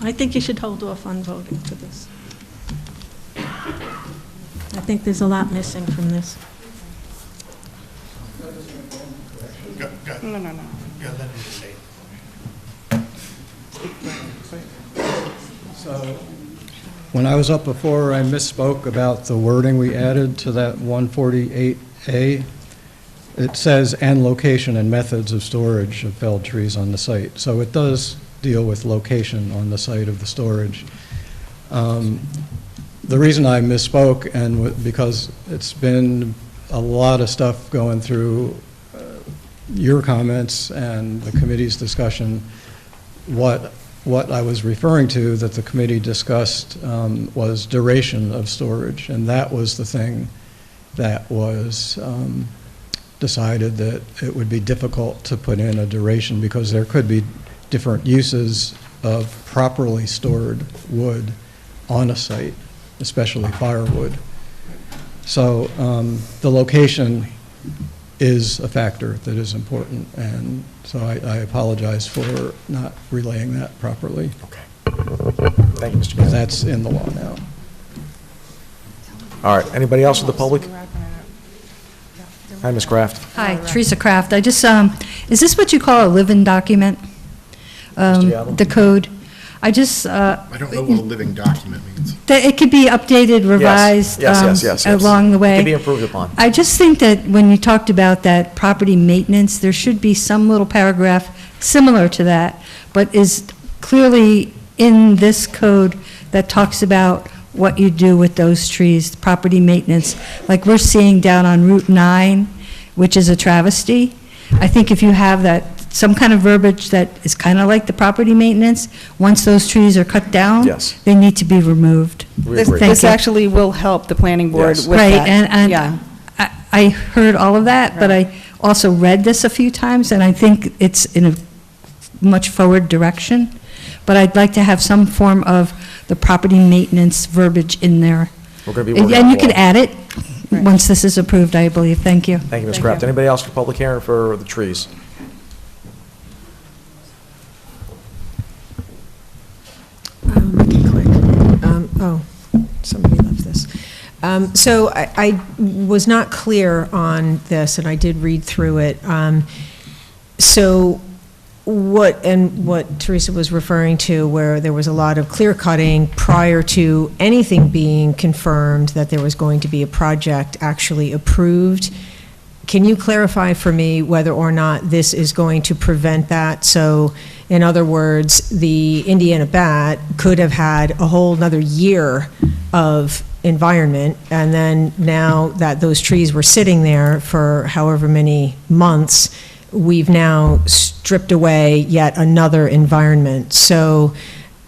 I think you should hold off on voting for this. I think there's a lot missing from this. No. Yeah, let him say it. So, when I was up before, I misspoke about the wording we added to that 148A. It says, "and location and methods of storage of felled trees on the site." So it does deal with location on the site of the storage. The reason I misspoke, and because it's been a lot of stuff going through your comments and the committee's discussion, what I was referring to that the committee discussed was duration of storage, and that was the thing that was decided that it would be difficult to put in a duration because there could be different uses of properly stored wood on a site, especially firewood. So the location is a factor that is important, and so I apologize for not relaying that properly. Okay. Thank you, Mr. Gannon. That's in the law now. All right. Anybody else in the public? Hi, Ms. Kraft. Hi, Teresa Kraft. I just, is this what you call a living document? Mr. Yadel? The code? I just, I don't know what a living document means. It could be updated, revised Yes. along the way. Could be improved upon. I just think that when you talked about that property maintenance, there should be some little paragraph similar to that, but is clearly in this code that talks about what you do with those trees, property maintenance, like we're seeing down on Route 9, which is a travesty. I think if you have that, some kind of verbiage that is kind of like the property maintenance, once those trees are cut down, Yes. they need to be removed. This Thank this you. actually will help the planning board Yes. with Right, that. and Yeah. I heard all of that, but I also read this a few times, and I think it's in a much forward direction. But I'd like to have some form of the property maintenance verbiage in there. We're going to be working And on you could all. add it once this is approved, I believe. Thank you. Thank you, Ms. Kraft. Anybody else for public hearing for the trees? Make it quick. Somebody left this. So I was not clear on this, and I did read through it. So what Teresa was referring to, where there was a lot of clear cutting prior to anything being confirmed that there was going to be a project actually approved. Can you clarify for me whether or not this is going to prevent that? So, in other words, the Indiana Bat could have had a whole another year of environment, and then now that those trees were sitting there for however many months, we've now stripped away yet another environment. So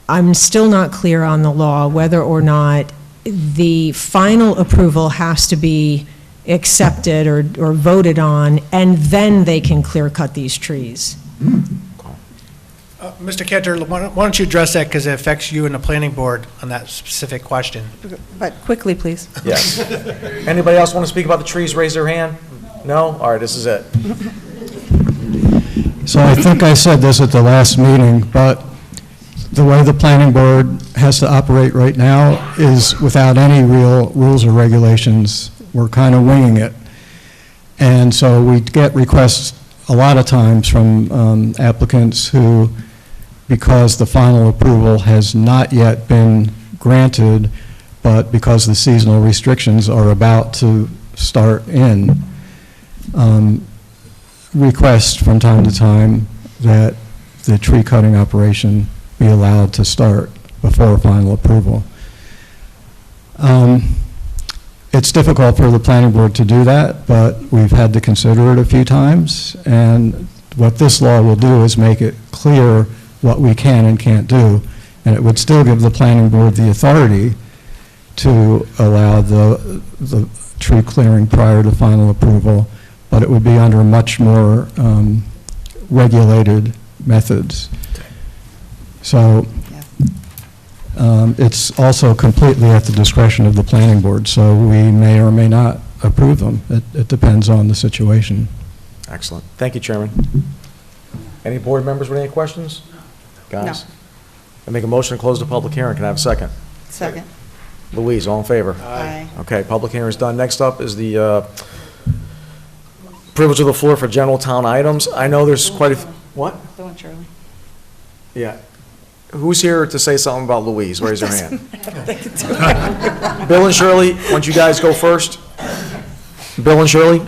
I'm still not clear on the law whether or not the final approval has to be accepted or voted on, and then they can clear cut these trees. Mr. Cantor, why don't you address that, because it affects you and the planning board on that specific question. But quickly, please. Yes. Anybody else want to speak about the trees, raise their hand? No? All right, this is it. So I think I said this at the last meeting, but the way the planning board has to operate right now is without any real rules or regulations. We're kind of winging it. And so we get requests a lot of times from applicants who, because the final approval has not yet been granted, but because the seasonal restrictions are about to start in, request from time to time that the tree cutting operation be allowed to start before final approval. It's difficult for the planning board to do that, but we've had to consider it a few times, and what this law will do is make it clear what we can and can't do, and it would still give the planning board the authority to allow the tree clearing prior to final approval, but it would be under much more regulated methods. So it's also completely at the discretion of the planning board, so we may or may not approve them. It depends on the situation. Excellent. Thank you, Chairman. Any board members with any questions? Guys? No. I make a motion to close the public hearing. Can I have a second? Second. Louise, all in favor? Aye. Okay, public hearing is done. Next up is the privilege of the floor for general town items. I know there's quite a, what? Bill and Shirley. Yeah. Who's here to say something about Louise? Raise your hand. Bill and Shirley, why don't you guys go first? Bill and Shirley?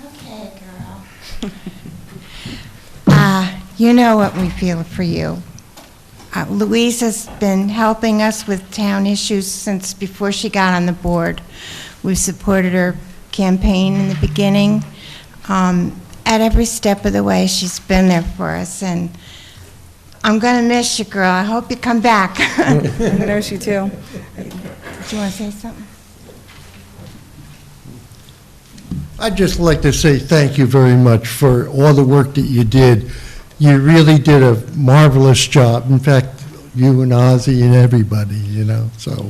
Okay, girl. You know what we feel for you. Louise has been helping us with town issues since before she got on the board. We've supported her campaign in the beginning. At every step of the way, she's been there for us, and I'm going to miss you, girl. I hope you come back. I'm going to miss you, too. Do you want to say something? I'd just like to say thank you very much for all the work that you did. You really did a marvelous job. In fact, you and Ozzy and everybody, you know, so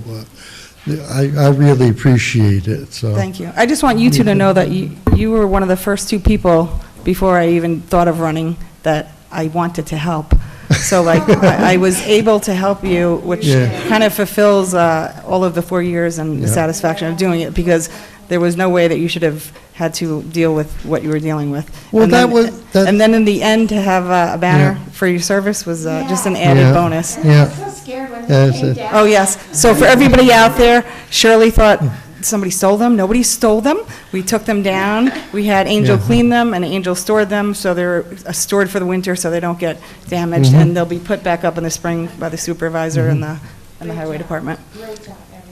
I really appreciate it, so. Thank you. I just want you two to know that you were one of the first two people, before I even thought of running, that I wanted to help. So like, I was able to help you, which Yeah. kind of fulfills all of the 4 years and the Yeah. satisfaction of doing it, because there was no way that you should have had to deal with what you were dealing with. Well, And that then- was- that- And then in the end, to have a banner Yeah. for your service was just an added Yeah. bonus. Yeah. So scared when Yeah, they it's came a- down. Oh, yes. So for everybody out there, Shirley thought somebody stole them. Nobody stole them. We took them down. We had Angel Yeah. clean them, and Angel stored them, so they're stored for the winter so they don't get damaged, Mhm. and they'll be put back up in the spring by the supervisor and the highway department.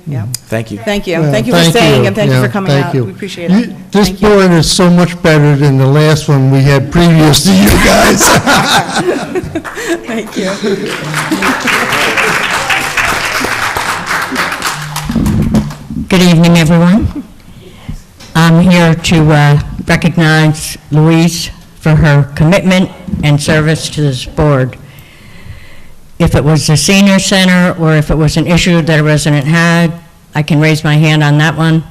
Yeah. Thank you. Thank you. Yeah, Thank you for staying, and thank you Yeah, for coming thank out. you. We appreciate it. This Thank you. board is so much better than the last one we had previous to you guys. Thank you. Good evening, everyone. I'm here to recognize Louise for her commitment and service to this board. If it was the senior center or if it was an issue that a resident had, I can raise my hand on that one.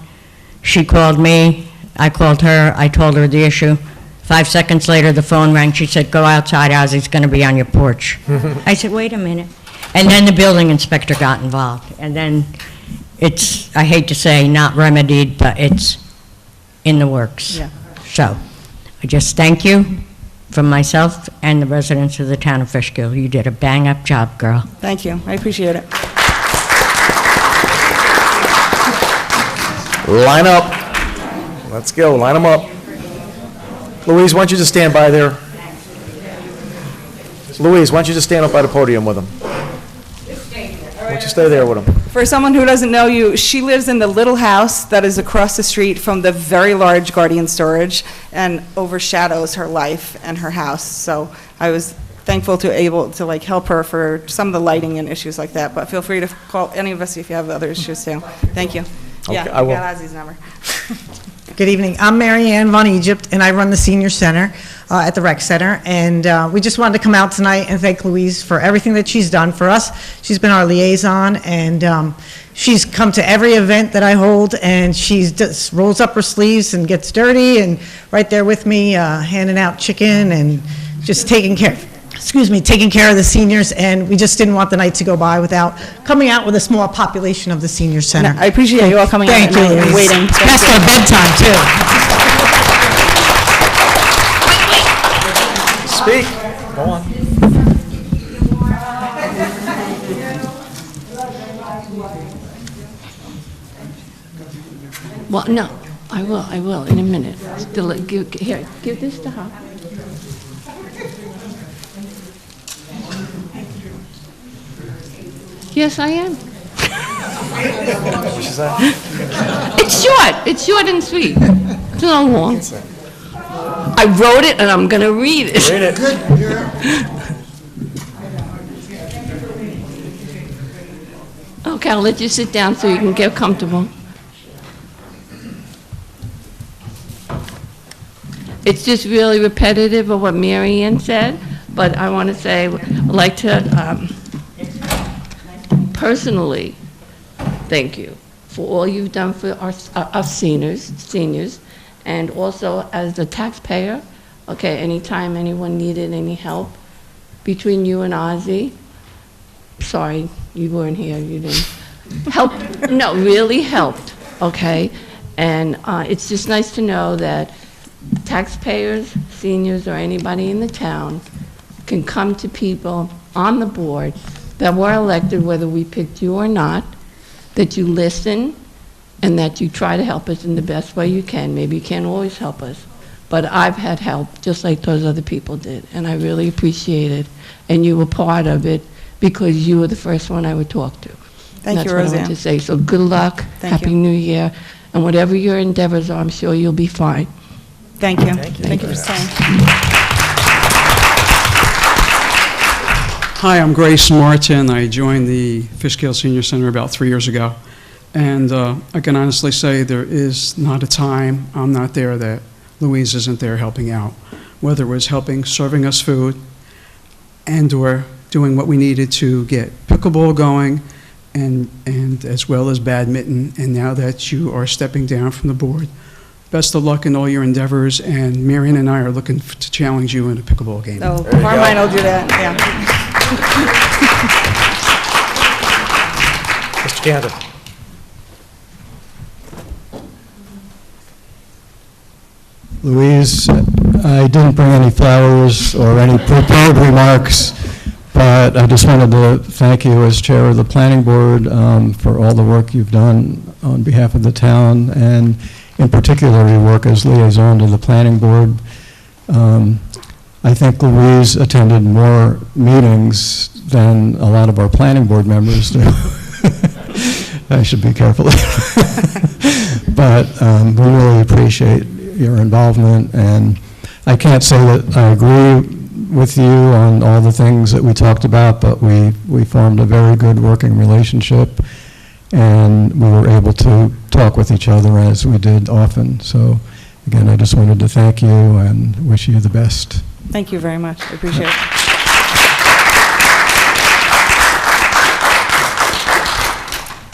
She called me, I called her, I told her the issue. 5 seconds later, the phone rang, she said, "Go outside, Ozzy's gonna be on your porch." I said, "Wait a minute." And then the building inspector got involved, and then it's, I hate to say, not remedied, but it's in the works. Yeah. So, I just thank you from myself and the residents of the town of Fishkill. You did a bang-up job, girl. Thank you. I appreciate it. Line up. Let's go, line them up. Louise, why don't you just stand by there? Louise, why don't you just stand up by the podium with them? Why don't you stay there with them? For someone who doesn't know you, she lives in the little house that is across the street from the very large Guardian Storage and overshadows her life and her house. So I was thankful to able to like help her for some of the lighting and issues like that. But feel free to call any of us if you have other issues too. Thank you. Yeah, Okay, I will. you got Ozzy's number. Good evening. I'm Mary Ann Von Egypt, and I run the senior center at the rec center. And we just wanted to come out tonight and thank Louise for everything that she's done for us. She's been our liaison, and she's come to every event that I hold, and she just rolls up her sleeves and gets dirty, and right there with me, handing out chicken and just taking care of the seniors. And we just didn't want the night to go by without coming out with a small population of the senior center. I appreciate you all coming out Thank you, tonight and Louise. waiting. It's Thank past you. our bedtime, too. Speak. Go on. Well, no, I will, in a minute. Still, here, give this to her. Yes, I am. It's short and sweet. It's not long. I wrote it and I'm gonna read it. Read it. Okay, I'll let you sit down so you can get comfortable. It's just really repetitive of what Mary Ann said, but I want to say, I'd like to personally thank you for all you've done for our seniors, and also as a taxpayer. Okay, anytime anyone needed any help, between you and Ozzy, sorry, you weren't here, you didn't help, no, really helped, okay? And it's just nice to know that taxpayers, seniors, or anybody in the town can come to people on the board that were elected, whether we picked you or not, that you listen and that you try to help us in the best way you can. Maybe you can't always help us, but I've had help just like those other people did, and I really appreciate it. And you were part of it because you were the first one I would talk to. Thank you, That's what I Roseanne. want to say. So good luck, Thank Happy you. New Year, and whatever your endeavors are, I'm sure you'll be fine. Thank you. Thank you for staying. Hi, I'm Grace Martin. I joined the Fishkill Senior Center about 3 years ago. And I can honestly say there is not a time I'm not there that Louise isn't there helping out. Whether it was helping, serving us food, and/or doing what we needed to get pickleball going, and as well as badminton. And now that you are stepping down from the board, best of luck in all your endeavors. And Marion and I are looking to challenge you in a pickleball game. Oh, Carmine will do that, yeah. Mr. Cantor. Louise, I didn't bring any flowers or any prepared remarks, but I just wanted to thank you as chair of the planning board for all the work you've done on behalf of the town, and in particular your work as liaison to the planning board. I think Louise attended more meetings than a lot of our planning board members do. I should be careful. But we really appreciate your involvement, and I can't say that I agree with you on all the things that we talked about, but we formed a very good working relationship, and we were able to talk with each other as we did often. So again, I just wanted to thank you and wish you the best. Thank you very much. I appreciate it.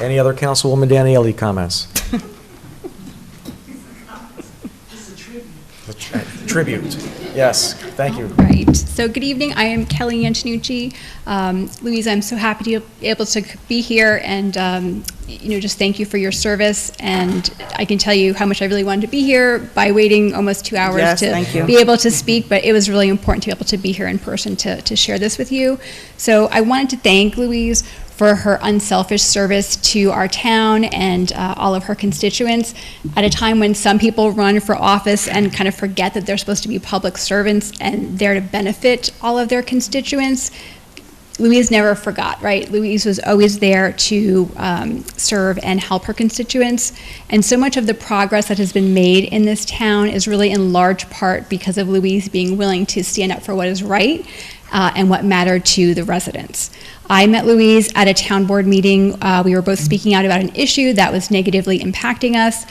Any other Councilwoman Daniele comments? Tribute. Yes, thank you. Right. So good evening. I am Kelly Antonucci. Louise, I'm so happy to be able to be here and, just thank you for your service. And I can tell you how much I really wanted to be here by waiting almost 2 hours to be able to speak, but it was really important to be able to be here in person to share this with you. So I wanted to thank Louise for her unselfish service to our town and all of her constituents at a time when some people run for office and kind of forget that they're supposed to be public servants and there to benefit all of their constituents. Louise never forgot, right? Louise was always there to serve and help her constituents. And so much of the progress that has been made in this town is really in large part because of Louise being willing to stand up for what is right and what mattered to the residents. I met Louise at a town board meeting. We were both speaking out about an issue that was negatively impacting us.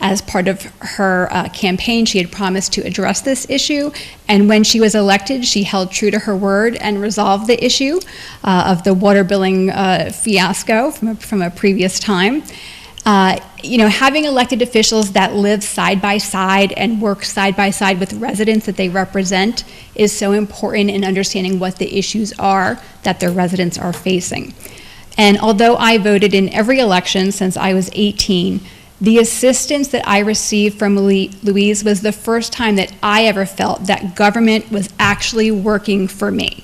As part of her campaign, she had promised to address this issue, and when she was elected, she held true to her word and resolved the issue of the water billing fiasco from a previous time. Having elected officials that live side by side and work side by side with residents that they represent is so important in understanding what the issues are that their residents are facing. And although I voted in every election since I was 18, the assistance that I received from Louise was the first time that I ever felt that government was actually working for me.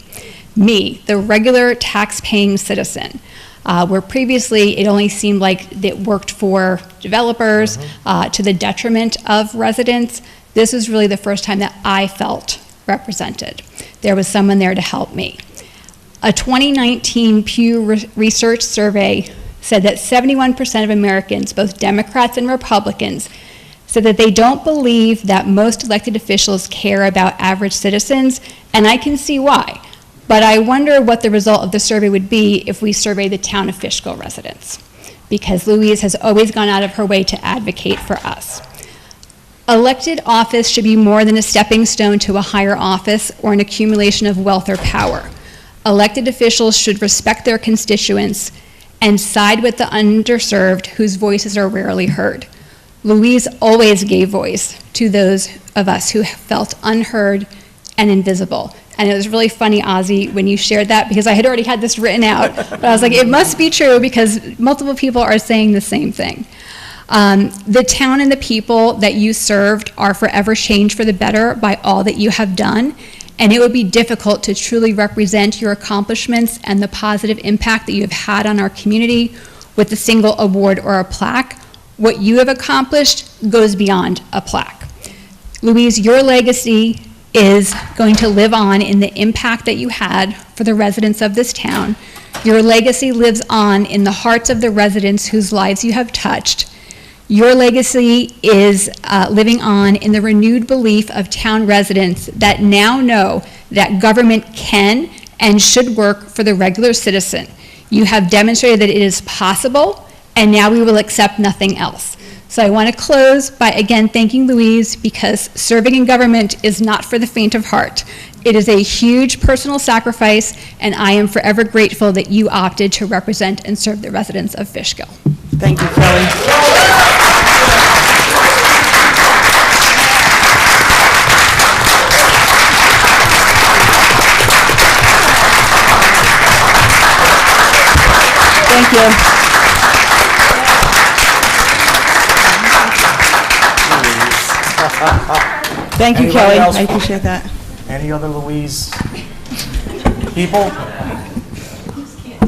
Me, the regular tax-paying citizen. Where previously it only seemed like it worked for developers to the detriment of residents. This was really the first time that I felt represented. There was someone there to help me. A 2019 Pew Research survey said that 71% of Americans, both Democrats and Republicans, said that they don't believe that most elected officials care about average citizens, and I can see why. But I wonder what the result of the survey would be if we survey the town of Fishkill residents, because Louise has always gone out of her way to advocate for us. Elected office should be more than a stepping stone to a higher office or an accumulation of wealth or power. Elected officials should respect their constituents and side with the underserved whose voices are rarely heard. Louise always gave voice to those of us who felt unheard and invisible. And it was really funny, Ozzy, when you shared that, because I had already had this written out, but I was like, it must be true because multiple people are saying the same thing. The town and the people that you served are forever changed for the better by all that you have done, and it would be difficult to truly represent your accomplishments and the positive impact that you have had on our community with a single award or a plaque. What you have accomplished goes beyond a plaque. Louise, your legacy is going to live on in the impact that you had for the residents of this town. Your legacy lives on in the hearts of the residents whose lives you have touched. Your legacy is living on in the renewed belief of town residents that now know that government can and should work for the regular citizen. You have demonstrated that it is possible, and now we will accept nothing else. So I want to close by again thanking Louise, because serving in government is not for the faint of heart. It is a huge personal sacrifice, and I am forever grateful that you opted to represent and serve the residents of Fishkill. Thank you, Kelly. Thank you, Anybody Kelly. else? I appreciate that. Any other Louise people?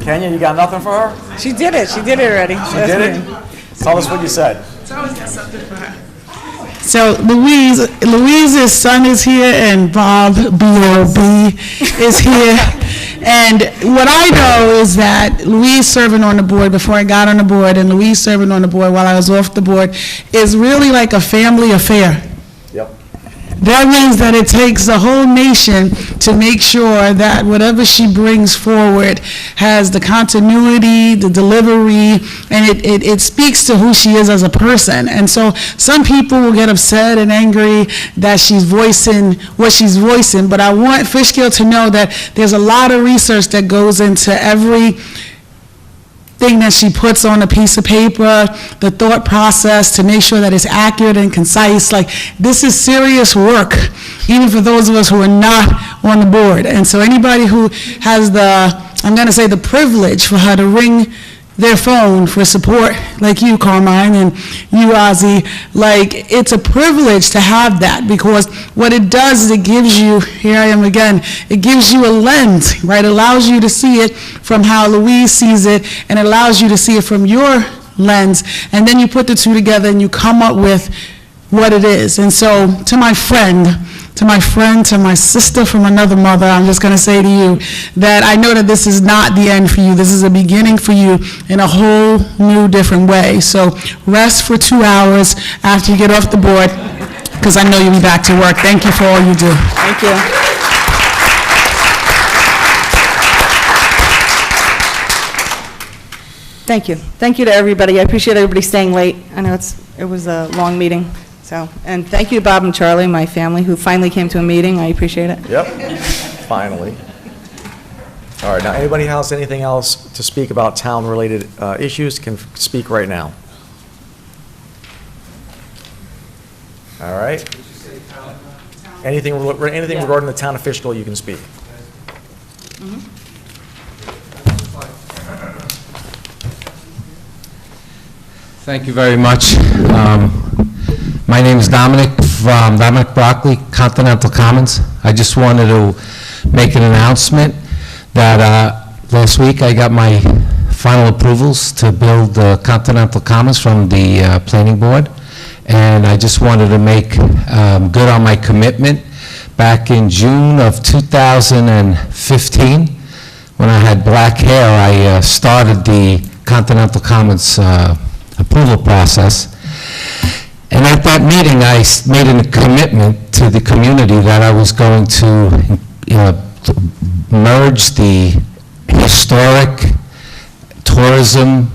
Kenya, you got nothing for her? She did it. She did it already. She did it? Tell us what you said. So Louise's son is here, and Bob, B.O.B., is here. And what I know is that Louise serving on the board before I got on the board, and Louise serving on the board while I was off the board, is really like a family affair. Yep. That means that it takes the whole nation to make sure that whatever she brings forward has the continuity, the delivery, and it speaks to who she is as a person. And so some people will get upset and angry that she's voicing what she's voicing, but I want Fishkill to know that there's a lot of research that goes into every thing that she puts on a piece of paper, the thought process to make sure that it's accurate and concise. Like, this is serious work, even for those of us who are not on the board. And so anybody who has I'm going to say the privilege for her to ring their phone for support, like you, Carmine, and you, Ozzy, like, it's a privilege to have that, because what it does is it gives you, here I am again, it gives you a lens, right? It allows you to see it from how Louise sees it, and it allows you to see it from your lens, and then you put the two together and you come up with what it is. And so, to my sister from another mother, I'm just going to say to you that I know that this is not the end for you. This is a beginning for you in a whole new, different way. So rest for 2 hours after you get off the board, because I know you'll be back to work. Thank you for all you do. Thank you. Thank you. Thank you to everybody. I appreciate everybody staying late. I know it was a long meeting. So, and thank you to Bob and Charlie, my family, who finally came to a meeting. I appreciate it. Yep, finally. All right, now, anybody has anything else to speak about town-related issues can speak right now. All right. Anything regarding the town of Fishkill, you can speak. Thank you very much. My name is Dominic from Dominic Broccoli, Continental Commons. I just wanted to make an announcement that last week I got my final approvals to build Continental Commons from the Planning Board, and I just wanted to make good on my commitment. Back in June of 2015, when I had black hair, I started the Continental Commons approval process. And at that meeting, I made a commitment to the community that I was going to merge the historic, tourism,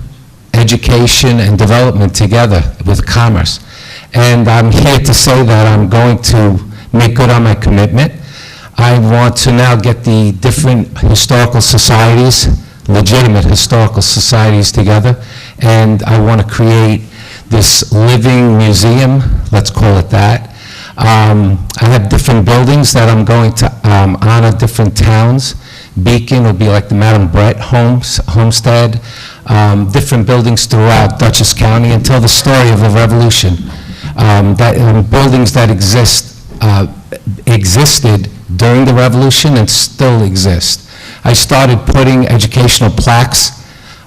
education, and development together with commerce. And I'm here to say that I'm going to make good on my commitment. I want to now get the different historical societies, legitimate historical societies together, and I want to create this living museum, let's call it that. I have different buildings that I'm going to honor different towns. Beacon will be like the Madam Brett homestead, different buildings throughout Dutchess County and tell the story of the Revolution. Buildings that existed during the Revolution and still exist. I started putting educational plaques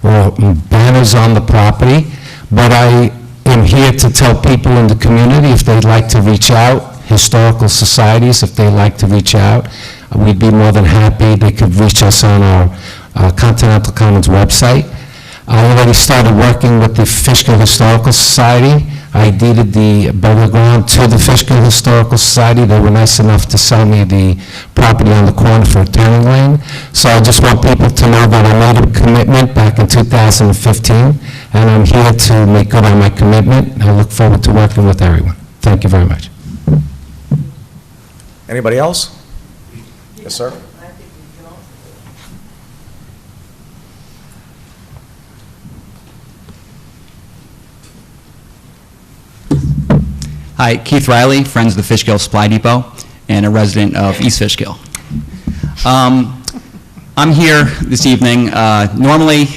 or banners on the property, but I am here to tell people in the community if they'd like to reach out, historical societies, if they'd like to reach out, we'd be more than happy. They could reach us on our Continental Commons website. I already started working with the Fishkill Historical Society. I deeded the burial ground to the Fishkill Historical Society. They were nice enough to sell me the property on the corner for a turning lane. So I just want people to know that I made a commitment back in 2015, and I'm here to make good on my commitment. I look forward to working with everyone. Thank you very much. Anybody else? Yes, sir. Hi, Keith Riley, Friends of the Fishkill Supply Depot, and a resident of East Fishkill. I'm here this evening. Normally,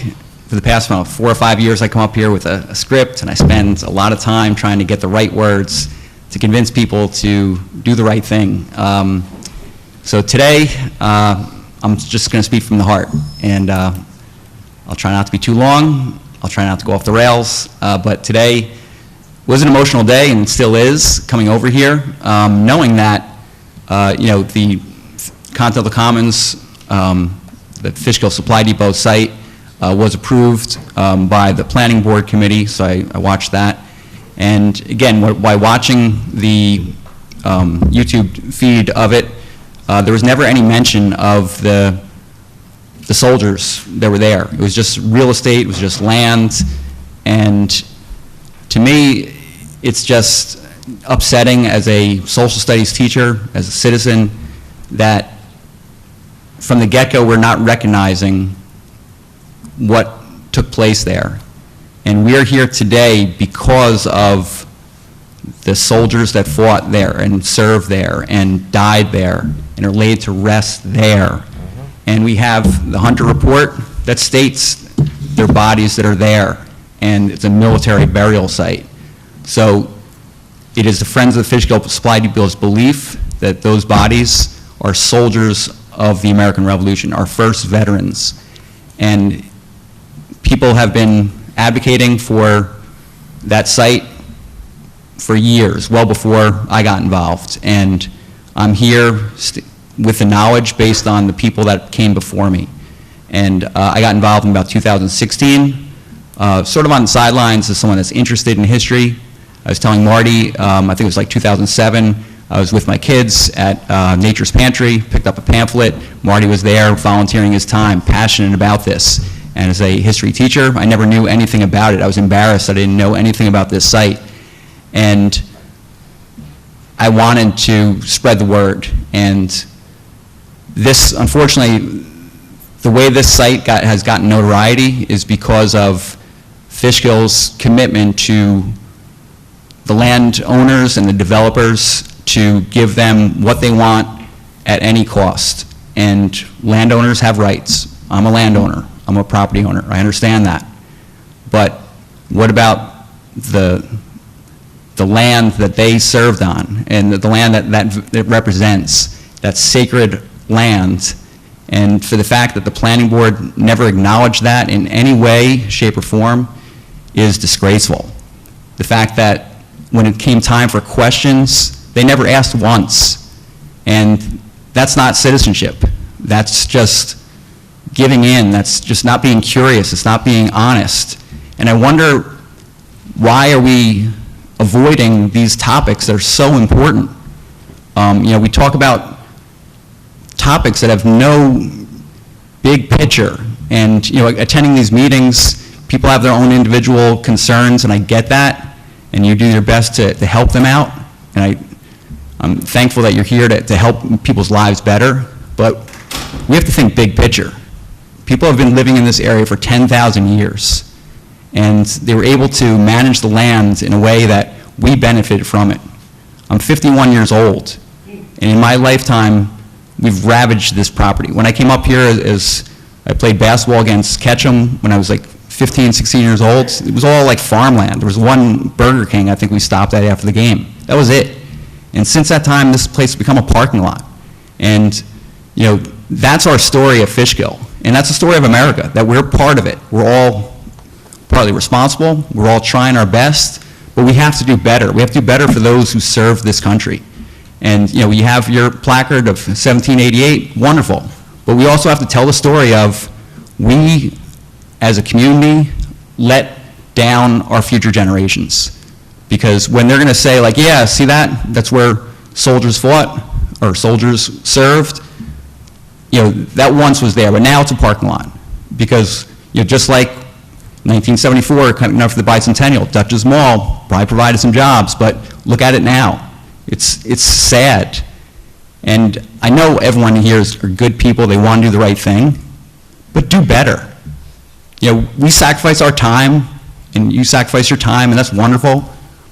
for the past 4 or 5 years, I come up here with a script, and I spend a lot of time trying to get the right words to convince people to do the right thing. So today, I'm just going to speak from the heart, and I'll try not to be too long. I'll try not to go off the rails, but today was an emotional day, and it still is, coming over here, knowing that, the Continental Commons, the Fishkill Supply Depot site was approved by the Planning Board Committee, so I watched that. And again, by watching the YouTube feed of it, there was never any mention of the soldiers that were there. It was just real estate, it was just land, and to me, it's just upsetting as a social studies teacher, as a citizen, that from the get-go we're not recognizing what took place there. And we're here today because of the soldiers that fought there and served there and died there and are laid to rest there. And we have the Hunter report that states their bodies that are there, and it's a military burial site. So it is the Friends of the Fishkill Supply Depot's belief that those bodies are soldiers of the American Revolution, our first veterans. And people have been advocating for that site for years, well before I got involved. And I'm here with the knowledge based on the people that came before me. And I got involved in about 2016, sort of on the sidelines as someone that's interested in history. I was telling Marty, I think it was like 2007, I was with my kids at Nature's Pantry, picked up a pamphlet. Marty was there volunteering his time, passionate about this. And as a history teacher, I never knew anything about it. I was embarrassed I didn't know anything about this site. And I wanted to spread the word. And this, unfortunately, the way this site has gotten notoriety is because of Fishkill's commitment to the landowners and the developers to give them what they want at any cost. And landowners have rights. I'm a landowner. I'm a property owner. I understand that. But what about the land that they served on and the land that it represents, that sacred land? And for the fact that the planning board never acknowledged that in any way, shape, or form is disgraceful. The fact that when it came time for questions, they never asked once. And that's not citizenship. That's just giving in. That's just not being curious. It's not being honest. And I wonder, why are we avoiding these topics that are so important? We talk about topics that have no big picture. And attending these meetings, people have their own individual concerns, and I get that. And you do your best to help them out. And I'm thankful that you're here to help people's lives better. But we have to think big picture. People have been living in this area for 10,000 years. And they were able to manage the land in a way that we benefited from it. I'm 51 years old. And in my lifetime, we've ravaged this property. When I came up here, as I played basketball against Ketchum when I was like 15, 16 years old, it was all like farmland. There was one Burger King I think we stopped at after the game. That was it. And since that time, this place has become a parking lot. And, that's our story of Fishkill. And that's the story of America, that we're part of it. We're all partly responsible. We're all trying our best. But we have to do better. We have to do better for those who served this country. And, you have your placard of 1788, wonderful. But we also have to tell the story of we, as a community, let down our future generations. Because when they're going to say, like, yeah, see that? That's where soldiers fought or soldiers served. That once was there, but now it's a parking lot. Because, just like 1974, coming up for the bicentennial, Dutchess Mall probably provided some jobs, but look at it now. It's sad. And I know everyone here are good people. They want to do the right thing, but do better. We sacrifice our time, and you sacrifice your time, and that's wonderful.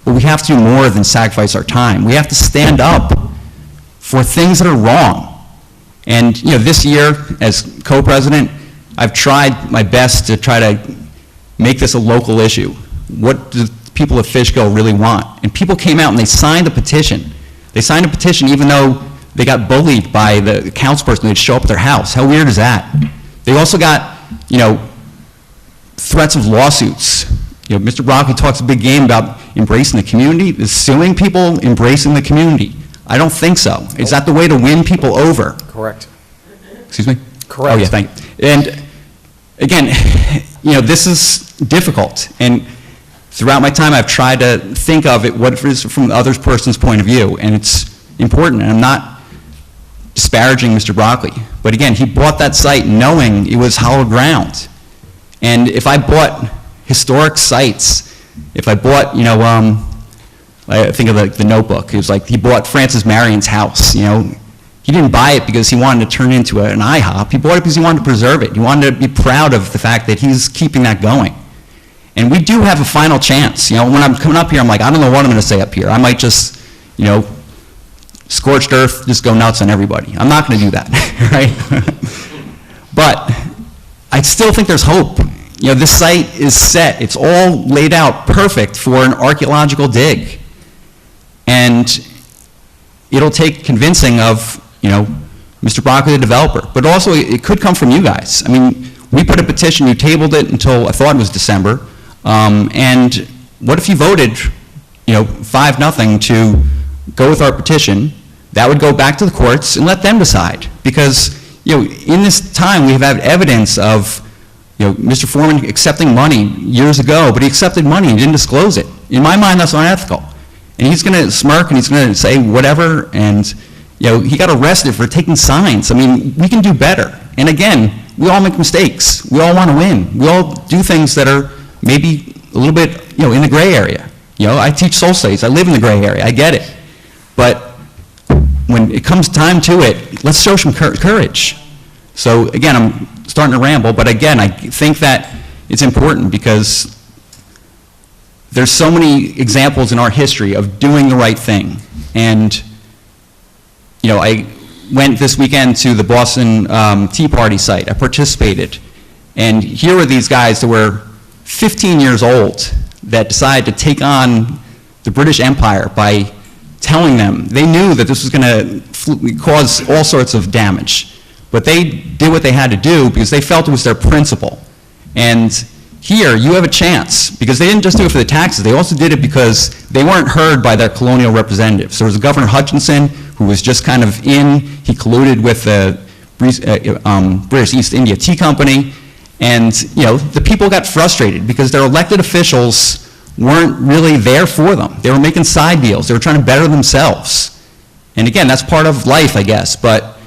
But we have to do more than sacrifice our time. We have to stand up for things that are wrong. And this year, as co-president, I've tried my best to try to make this a local issue. What do people of Fishkill really want? And people came out and they signed a petition. They signed a petition even though they got bullied by the councilperson who'd show up at their house. How weird is that? They also got, you know, threats of lawsuits. You know, Mr. Broccoli talks a big game about embracing the community. Is suing people embracing the community? I don't think so. Is that the way to win people over? Correct. Excuse me? Correct. Oh, yeah, thank you. And again, you know, this is difficult. And throughout my time, I've tried to think of it, what it is from the other person's point of view. And it's important. And I'm not disparaging Mr. Broccoli. But again, he bought that site knowing it was hollow ground. And if I bought historic sites, if I bought, you know, I think of the Notebook. It was like he bought Francis Marion's house, you know. He didn't buy it because he wanted to turn it into an IHOP. He bought it because he wanted to preserve it. He wanted to be proud of the fact that he's keeping that going. And we do have a final chance. You know, when I'm coming up here, I'm like, I don't know what I'm going to say up here. I might just, you know, scorched earth, just go nuts on everybody. I'm not going to do that, right? But I still think there's hope. You know, this site is set. It's all laid out perfect for an archaeological dig. And it'll take convincing of, you know, Mr. Broccoli, the developer. But also, it could come from you guys. I mean, we put a petition, you tabled it until I thought it was December. And what if you voted, you know, 5-0 to go with our petition? That would go back to the courts and let them decide. Because, you know, in this time, we have had evidence of, you know, Mr. Foreman accepting money years ago, but he accepted money and didn't disclose it. In my mind, that's unethical. And he's going to smirk and he's going to say whatever, and, you know, he got arrested for taking signs. I mean, we can do better. And again, we all make mistakes. We all want to win. We all do things that are maybe a little bit, you know, in the gray area. You know, I teach soul studies. I live in the gray area. I get it. But when it comes time to it, let's show some courage. So again, I'm starting to ramble, but again, I think that it's important because there's so many examples in our history of doing the right thing. And, you know, I went this weekend to the Boston Tea Party site. I participated. And here were these guys that were 15 years old that decided to take on the British Empire by telling them, they knew that this was going to cause all sorts of damage. But they did what they had to do because they felt it was their principle. And here, you have a chance, because they didn't just do it for the taxes, they also did it because they weren't heard by their colonial representatives. There was Governor Hutchinson, who was just kind of he colluded with the British East India Tea Company, and, you know, the people got frustrated because their elected officials weren't really there for them. They were making side deals. They were trying to better themselves. And again, that's part of life, I guess, but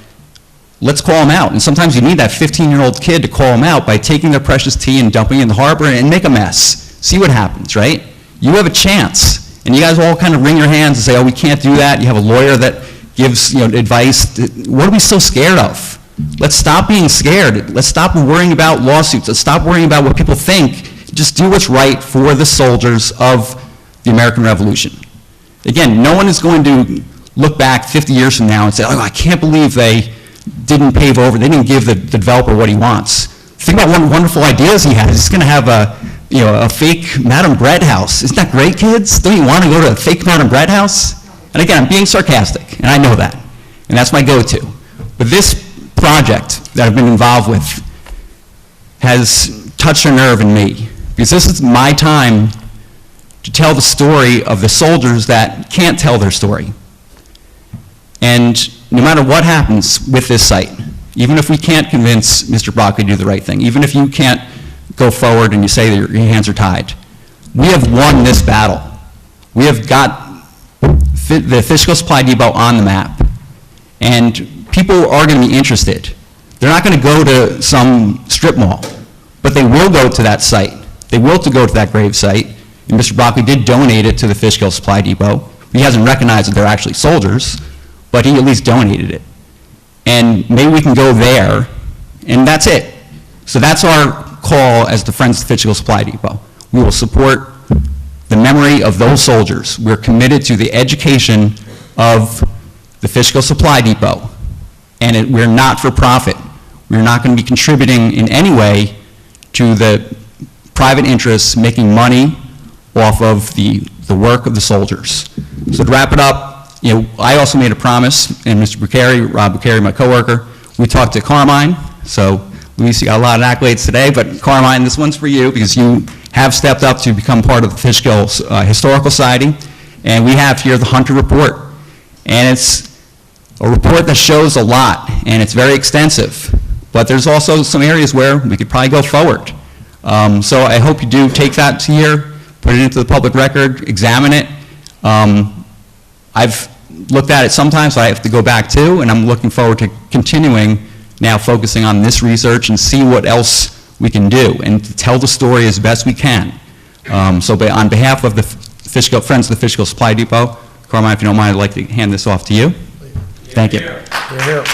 let's call them out. And sometimes you need that 15-year-old kid to call them out by taking their precious tea and dumping it in the harbor and make a mess. See what happens, right? You have a chance. And you guys all kind of wring your hands and say, oh, we can't do that. You have a lawyer that gives, you know, advice. What are we so scared of? Let's stop being scared. Let's stop worrying about lawsuits. Let's stop worrying about what people think. Just do what's right for the soldiers of the American Revolution. Again, no one is going to look back 50 years from now and say, oh, I can't believe they didn't pave over, they didn't give the developer what he wants. Think about what wonderful ideas he has. He's going to have a fake Madame Bread house. Isn't that great, kids? Don't you want to go to a fake Madame Bread house? And again, I'm being sarcastic, and I know that. And that's my go-to. But this project that I've been involved with has touched a nerve in me, because this is my time to tell the story of the soldiers that can't tell their story. And no matter what happens with this site, even if we can't convince Mr. Broccoli to do the right thing, even if you can't go forward and you say that your hands are tied, we have won this battle. We have got the Fishkill Supply Depot on the map, and people are going to be interested. They're not going to go to some strip mall, but they will go to that site. They will go to that grave site, and Mr. Broccoli did donate it to the Fishkill Supply Depot. He hasn't recognized that they're actually soldiers, but he at least donated it. And maybe we can go there, and that's it. So that's our call as the Friends of the Fishkill Supply Depot. We will support the memory of those soldiers. We're committed to the education of the Fishkill Supply Depot, and we're not for profit. We're not going to be contributing in any way to the private interests making money off of the work of the soldiers. So to wrap it up, I also made a promise, and Mr. Bucari, Rob Bucari, my coworker, we talked to Carmine. So Luis, you got a lot of accolades today, but Carmine, this one's for you because you have stepped up to become part of the Fishkill Historical Society. And we have here the Hunter Report. And it's a report that shows a lot, and it's very extensive. But there's also some areas where we could probably go forward. So I hope you do take that here, put it into the public record, examine it. I've looked at it sometimes, so I have to go back too, and I'm looking forward to continuing now focusing on this research and see what else we can do and to tell the story as best we can. So on behalf of the Fishkill, Friends of the Fishkill Supply Depot, Carmine, if you don't mind, I'd like to hand this off to you. Thank you. You're here.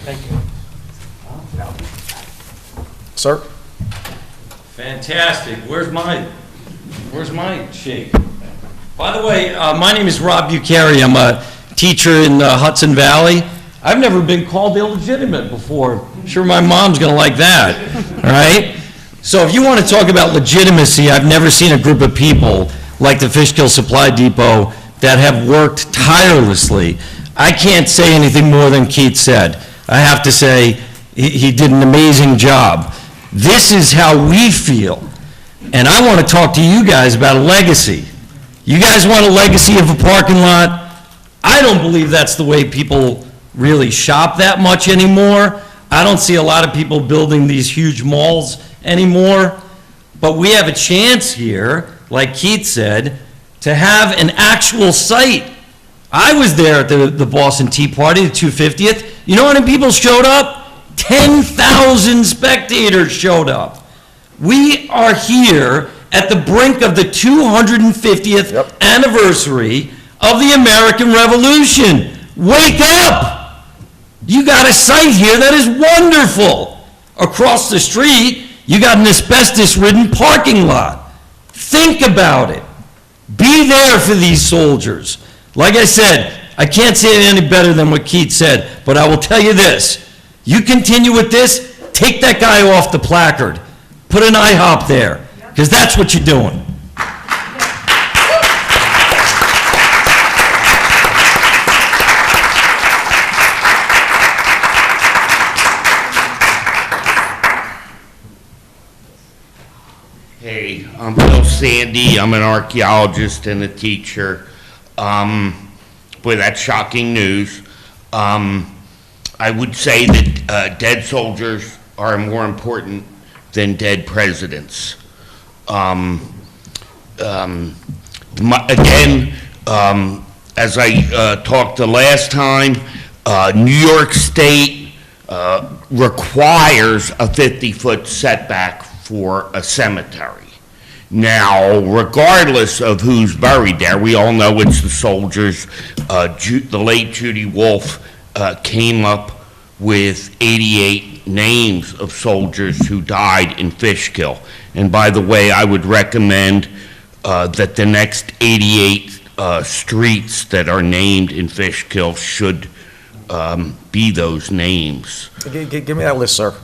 Thank you. Sir? Fantastic. Where's my shake? By the way, my name is Rob Bucari. I'm a teacher in the Hudson Valley. I've never been called illegitimate before. I'm sure my mom's gonna like that, all right? So if you want to talk about legitimacy, I've never seen a group of people like the Fishkill Supply Depot that have worked tirelessly. I can't say anything more than Keith said. I have to say, he did an amazing job. This is how we feel. And I want to talk to you guys about a legacy. You guys want a legacy of a parking lot? I don't believe that's the way people really shop that much anymore. I don't see a lot of people building these huge malls anymore. But we have a chance here, like Keith said, to have an actual site. I was there at the Boston Tea Party, the 250th. You know how many people showed up? 10,000 spectators showed up. We are here at the brink of the 250th anniversary of the American Revolution. Wake up! You got a site here that is wonderful. Across the street, you got an asbestos-ridden parking lot. Think about it. Be there for these soldiers. Like I said, I can't say it any better than what Keith said, but I will tell you this. You continue with this, take that guy off the placard. Put an IHOP there, because that's what you're doing. Hey, I'm Bill Sandy. I'm an archaeologist and a teacher. Boy, that's shocking news. I would say that dead soldiers are more important than dead presidents. Again, as I talked the last time, New York State requires a 50-foot setback for a cemetery. Now, regardless of who's buried there, we all know it's the soldiers. The late Judy Wolfe came up with 88 names of soldiers who died in Fishkill. And by the way, I would recommend that the next 88 streets that are named in Fishkill should be those names. Give me that list, sir.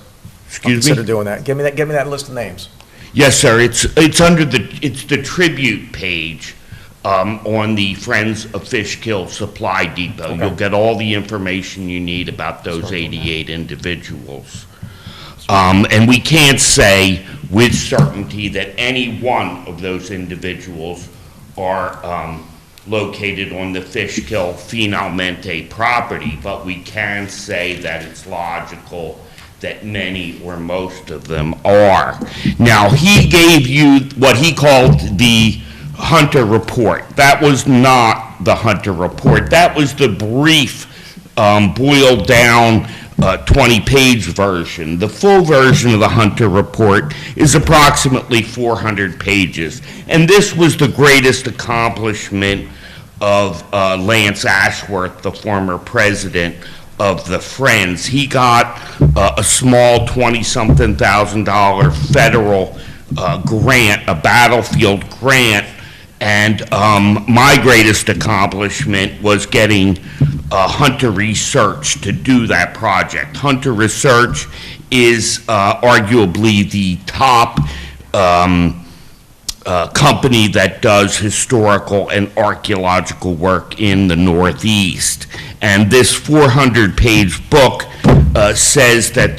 Excuse me? Consider doing that. Give me that list of names. Yes, sir. It's under the tribute page on the Friends of Fishkill Supply Depot. Okay. You'll get all the information you need about those 88 individuals. And we can't say with certainty that any one of those individuals are located on the Fishkill Finalmente property, but we can say that it's logical that many or most of them are. Now, he gave you what he called the Hunter Report. That was not the Hunter Report. That was the brief, boiled down 20-page version. The full version of the Hunter Report is approximately 400 pages. And this was the greatest accomplishment of Lance Ashworth, the former president of the Friends. He got a small $20-something thousand federal grant, a battlefield grant, And my greatest accomplishment was getting Hunter Research to do that project. Hunter Research is arguably the top company that does historical and archaeological work in the Northeast. And this 400-page book says that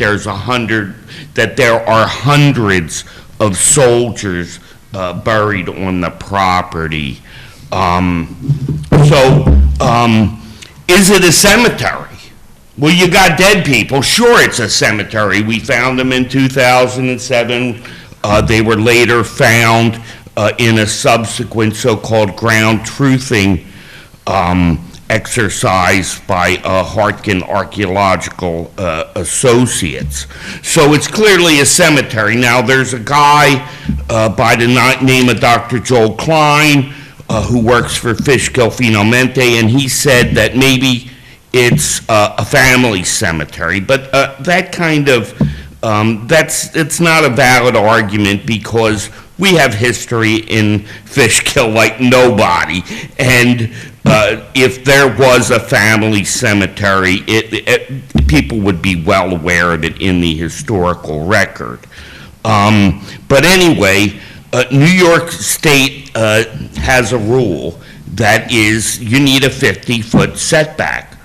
there are hundreds of soldiers buried on the property. Is it a cemetery? Well, you got dead people. Sure, it's a cemetery. We found them in 2007. They were later found in a subsequent so-called ground truthing exercise by Hartkin Archaeological Associates. So it's clearly a cemetery. Now, there's a guy by the name of Dr. Joel Klein who works for Fishkill Finalmente, and he said that maybe it's a family cemetery, but that kind of, it's not a valid argument because we have history in Fishkill like nobody, and if there was a family cemetery, people would be well aware of it in the historical record. But anyway, New York State has a rule that is you need a 50-foot setback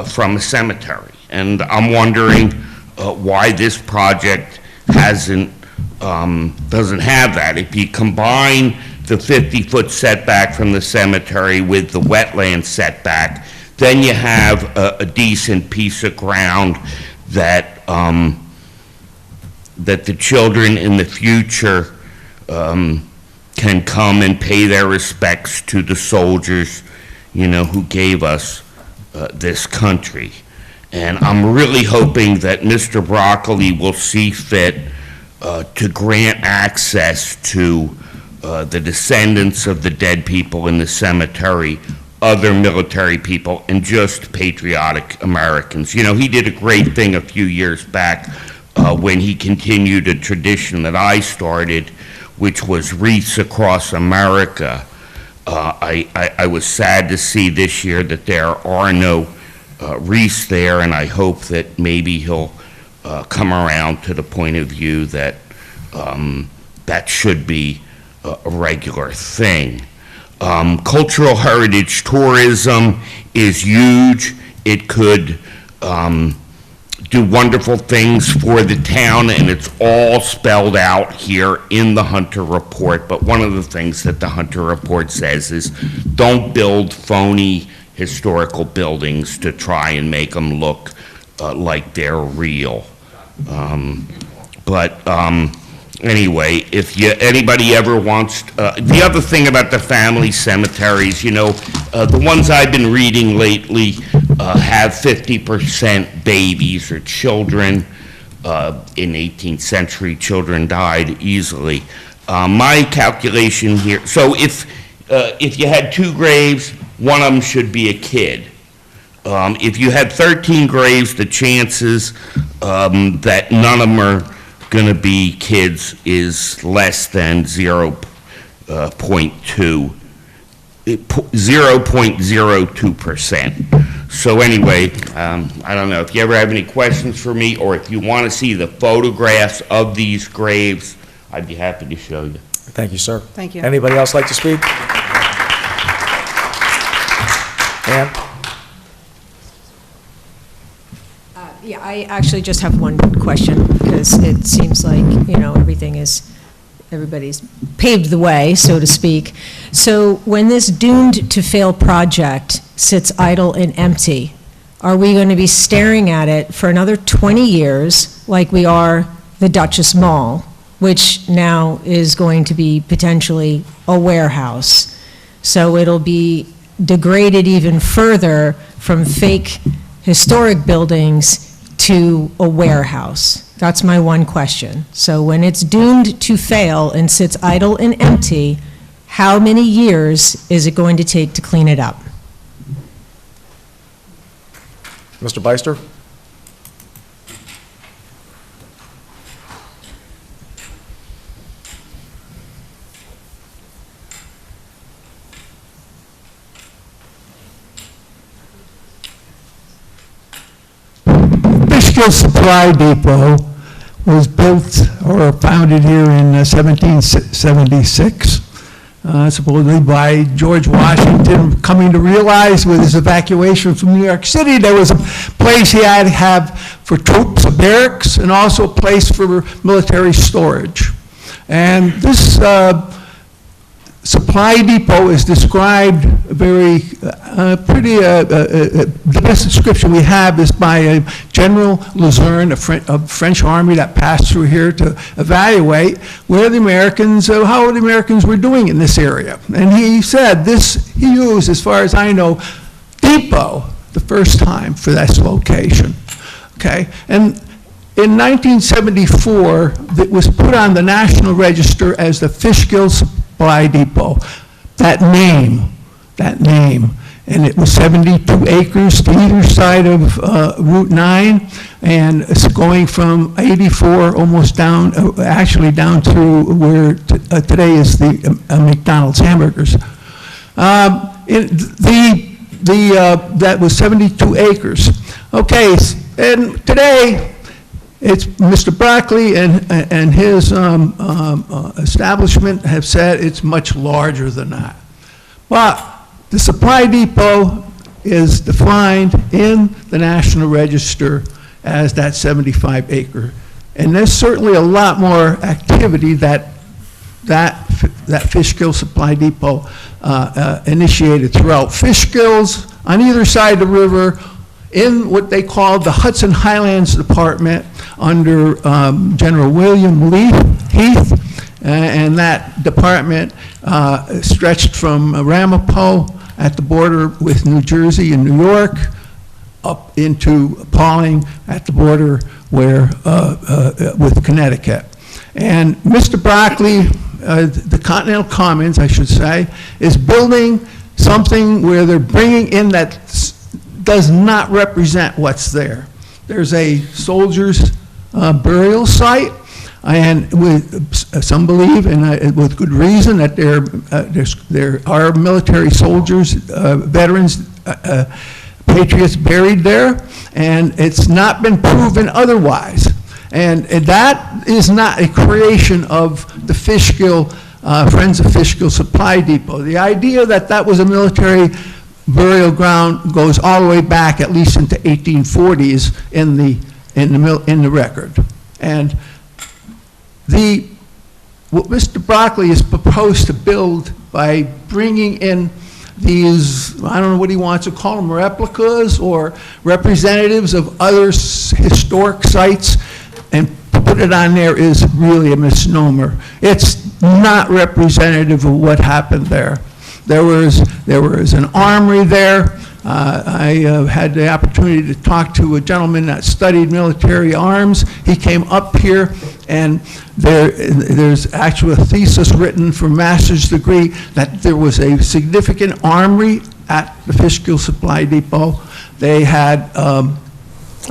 from a cemetery, and I'm wondering why this project doesn't have that. If you combine the 50-foot setback from the cemetery with the wetland setback, then you have a decent piece of ground that that the children in the future can come and pay their respects to the soldiers, who gave us this country. And I'm really hoping that Mr. Broccoli will see fit to grant access to the descendants of the dead people in the cemetery, other military people, and just patriotic Americans. He did a great thing a few years back when he continued a tradition that I started, which was wreaths across America. I was sad to see this year that there are no wreaths there, and I hope that maybe he'll come around to the point of view that that should be a regular thing. Cultural heritage tourism is huge. It could do wonderful things for the town, and it's all spelled out here in the Hunter Report. But one of the things that the Hunter Report says is don't build phony historical buildings to try and make them look like they're real. Anyway, if anybody ever wants, the other thing about the family cemeteries, the ones I've been reading lately have 50% babies or children. In 18th century, children died easily. My calculation here, so if you had 2 graves, one of them should be a kid. If you had 13 graves, the chances that none of them are going to be kids is less than 0.02%. So anyway, I don't know if you ever have any questions for me, or if you want to see the photographs of these graves, I'd be happy to show you. Thank you, sir. Thank you. Anybody else like to speak? Ann? Yeah, I actually just have one question, because it seems like, everybody's paved the way, so to speak. So when this doomed to fail project sits idle and empty, are we going to be staring at it for another 20 years like we are the Duchess Mall, which now is going to be potentially a warehouse? So it'll be degraded even further from fake historic buildings to a warehouse. That's my one question. So when it's doomed to fail and sits idle and empty, how many years is it going to take to clean it up? Mr. Beister? Fishkill Supply Depot was built or founded here in 1776, supposedly by George Washington, coming to realize with his evacuation from New York City, there was a place he had to have for troops, a barracks, and also a place for military storage. And this supply depot is described very, the best description we have is by General Luzerne, a French army that passed through here to evaluate where the Americans, how the Americans were doing in this area. And he said he used, as far as I know, depot the first time for this location, okay? And in 1974, it was put on the National Register as the Fishkill Supply Depot. That name, and it was 72 acres to either side of Route 9, and it's going from 84 almost down, actually down to where today is the McDonald's hamburgers. That was 72 acres. Okay, and today, it's Mr. Broccoli and his establishment have said it's much larger than that. But the supply depot is defined in the National Register as that 75-acre. And there's certainly a lot more activity that Fishkill Supply Depot initiated throughout. Fishkills on either side of the river in what they called the Hudson Highlands Department under General William Heath, and that department stretched from Ramapo at the border with New Jersey and New York up into Pauling at the border with Connecticut. And Mr. Broccoli, the Continental Commons, I should say, is building something where they're bringing in that does not represent what's there. There's a soldier's burial site, and some believe, and with good reason, that there are military soldiers, veterans, patriots buried there, and it's not been proven otherwise. And that is not a creation of the Fishkill, Friends of Fishkill Supply Depot. The idea that that was a military burial ground goes all the way back at least into 1840s in the record. And what Mr. Broccoli has proposed to build by bringing in these, I don't know what he wants to call them, replicas or representatives of other historic sites, and put it on there is really a misnomer. It's not representative of what happened there. There was an armory there. I had the opportunity to talk to a gentleman that studied military arms. He came up here, and there's actually a thesis written for master's degree that there was a significant armory at the Fishkill Supply Depot. They had a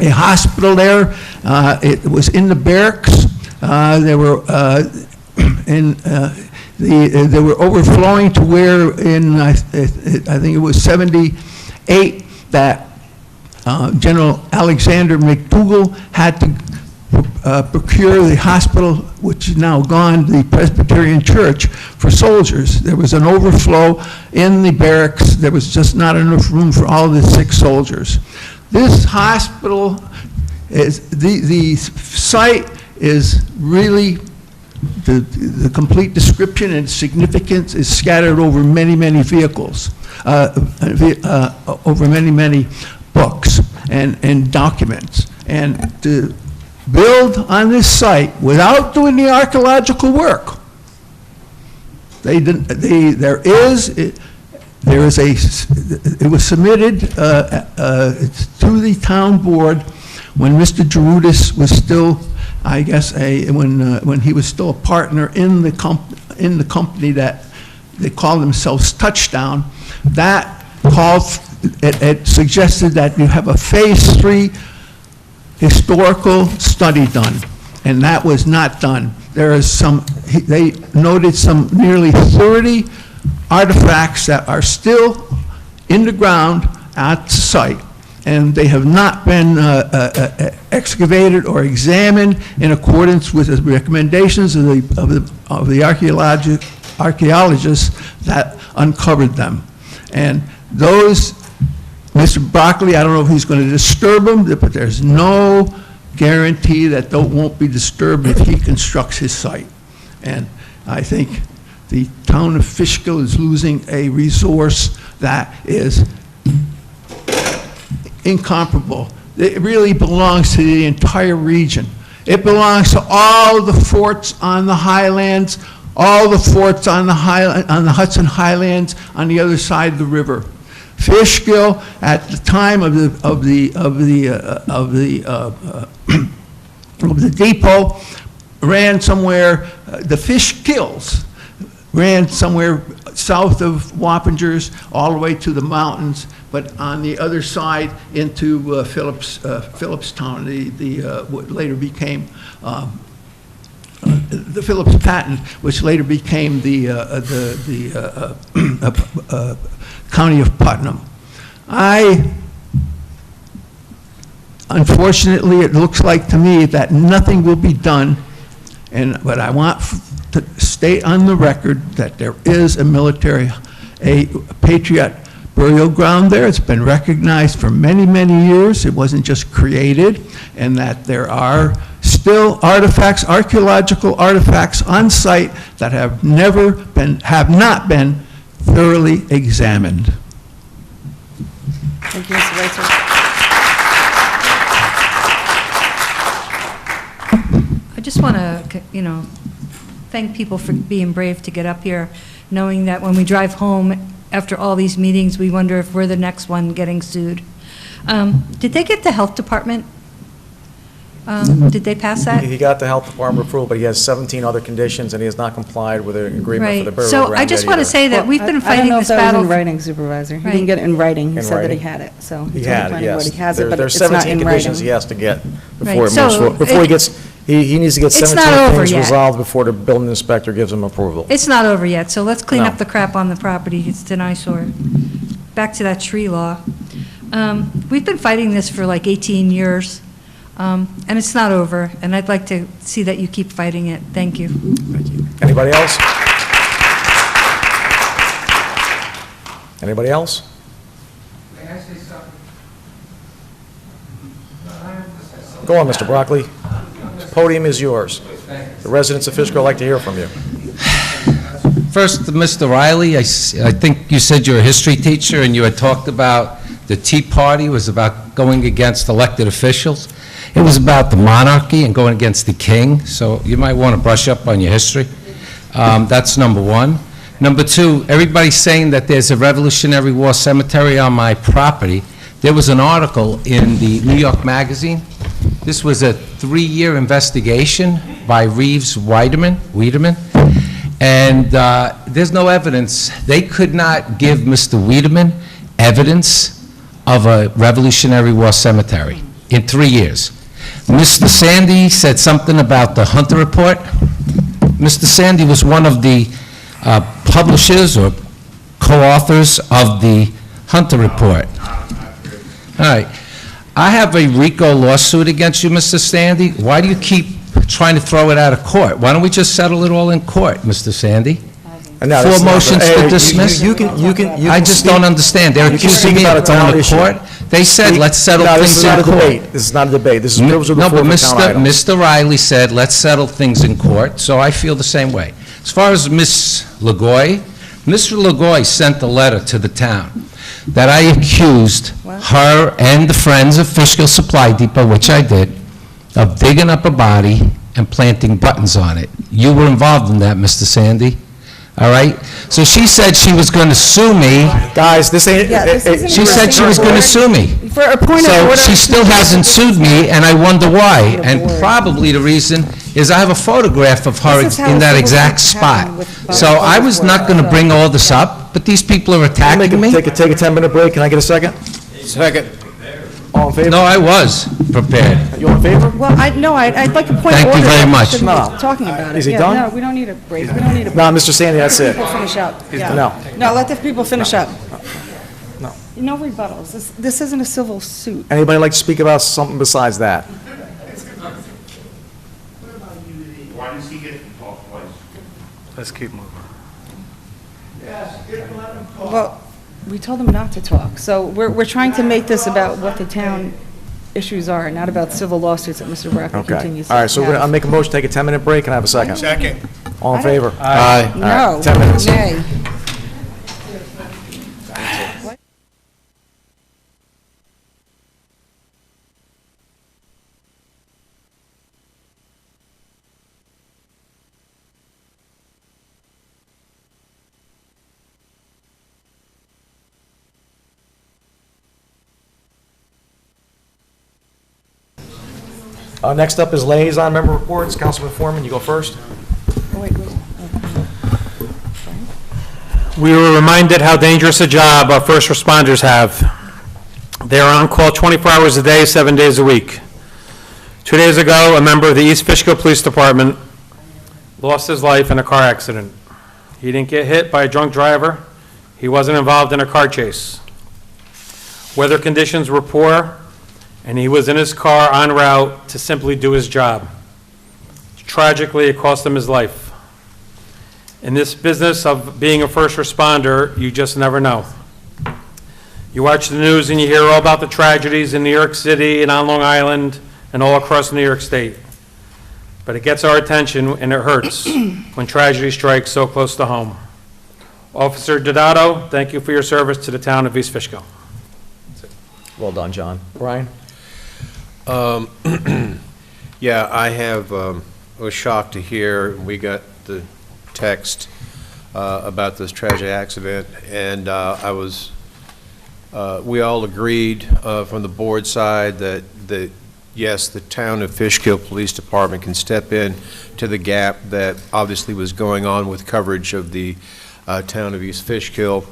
hospital there. It was in the barracks. They were overflowing to where in, I think it was 78, that General Alexander McDougall had to procure the hospital, which is now gone, the Presbyterian Church, for soldiers. There was an overflow in the barracks. There was just not enough room for all the sick soldiers. This hospital, the site is really, the complete description and significance is scattered over many, many vehicles, over many, many books and documents. And to build on this site without doing the archaeological work, it was submitted to the town board when Mr. Gerudis was still, I guess, when he was still a partner in the company that they called themselves Touchdown. That it suggested that you have a phase 3 historical study done, and that was not done. There is they noted some nearly 30 artifacts that are still in the ground at the site. and they have not been excavated or examined in accordance with the recommendations of the archaeologists that uncovered them. And those, Mr. Broccoli, I don't know if he's going to disturb them, but there's no guarantee that they won't be disturbed if he constructs his site. And I think the town of Fishkill is losing a resource that is incomparable. It really belongs to the entire region. It belongs to all the forts on the highlands, all the forts on the Hudson Highlands on the other side of the river. Fishkill, at the time of the depot, ran somewhere. The Fishkills ran somewhere south of Wappingers, all the way to the mountains, but on the other side into Phillipstown, what later became the Phillips Patent, which later became the County of Putnam. Unfortunately, it looks like to me that nothing will be done, but I want to state on the record that there is a Patriot burial ground there. It's been recognized for many, many years. It wasn't just created, and that there are still artifacts, archaeological artifacts on site that have not been thoroughly examined. Thank you, Mr. Reitzert. I just want to, thank people for being brave to get up here, knowing that when we drive home after all these meetings, we wonder if we're the next one getting sued. Did they get the health department? Did they pass that? He got the health department approval, but he has 17 other conditions, and he has not complied with an agreement for the burial ground. So I just want to say that we've been I fighting this don't know if that battle. was in writing, Supervisor. He Right. didn't get it in writing. He In said that he writing. had it, so. He told the had it, planning yes. board he has it, but There's it's not 17 in conditions writing. he has to get Right, before so he gets, he needs to get It's 17 not over things yet. resolved before the building inspector gives him approval. It's not over yet, so let's clean No. up the crap on the property. It's an eyesore. Back to that tree law. We've been fighting this for like 18 years, and it's not over, and I'd like to see that you keep fighting it. Thank you. Anybody else? Anybody else? May I say something? Go on, Mr. Broccoli. The podium is yours. The residents of Fishkill would like to hear from you. First, Mr. Riley, I think you said you're a history teacher, and you had talked about the Tea Party was about going against elected officials. It was about the monarchy and going against the king, so you might want to brush up on your history. That's number one. Number two, everybody's saying that there's a Revolutionary War cemetery on my property. There was an article in the New York Magazine. This was a 3-year investigation by Reeves Wiedemann, and there's no evidence. They could not give Mr. Wiedemann evidence of a Revolutionary War cemetery in 3 years. Mr. Sandy said something about the Hunter Report. Mr. Sandy was one of the publishers or co-authors of the Hunter Report. All right. I have a RICO lawsuit against you, Mr. Sandy. Why do you keep trying to throw it out of court? Why don't we just settle it all in court, Mr. Sandy? No, 4 that's not- motions hey, to you dismiss? can I just don't understand. They're you can accusing speak me about of a town going to issue. court. They said, let's settle No, this things is in not a court. debate. This is not a debate. This is privilege of the No, floor but for town items. Mr. Riley said, let's settle things in court, so I feel the same way. As far as Ms. Lagoy, Mr. Lagoy sent a letter to the town that I accused her and the Friends of Fishkill Supply Depot, which I did, of digging up a body and planting buttons on it. You were involved in that, Mr. Sandy, all right? So she said she was going to sue me. Guys, this ain't... Yeah, this isn't She said she was going to sue me. For a point of So order. she still hasn't sued me, and I wonder why. And probably the reason is I have a photograph of her This is how in that civil exact rights spot. happen with So I was not going to bring all this up, but these people are attacking me. Take a 10-minute break. Can I get a second? Second. All in favor? No, I was prepared. You in favor? Well, I'd like a point of Thank order. you very that we much. shouldn't be No. talking about it. Is he Yeah, done? No, we don't need a break. We don't need a break. No, Mr. Sandy, that's Let it. the people finish up. Yeah. No. No, let the people finish up. No. No rebuttals. This isn't a civil suit. Anybody like to speak about something besides that? Why does he get to talk twice? Let's keep moving. Yes, let him talk. Well, we told him not to talk, so we're trying to make this about what the town issues are, not about civil lawsuits that Mr. Brackett Okay. continues to All right, so have. I'll make a motion, take a 10-minute break, and I have a second. Second. All in favor? Aye. All right, No, 10 minutes. nay. Next up is liaison member reports. Councilman Foreman, you go first. We were reminded how dangerous a job our first responders have. They are on call 24 hours a day, 7 days a week. 2 days ago, a member of the East Fishkill Police Department lost his life in a car accident. He didn't get hit by a drunk driver. He wasn't involved in a car chase. Weather conditions were poor, and he was in his car en route to simply do his job. Tragically, it cost him his life. In this business of being a first responder, you just never know. You watch the news and you hear all about the tragedies in New York City and on Long Island and all across New York State. But it gets our attention and it hurts when tragedy strikes so close to home. Officer Donato, thank you for your service to the town of East Fishkill. Well done, John. Brian? Yeah, I was shocked to hear, we got the text about this tragic accident, and we all agreed from the board side that yes, the town of Fishkill Police Department can step in to the gap that obviously was going on with coverage of the town of East Fishkill,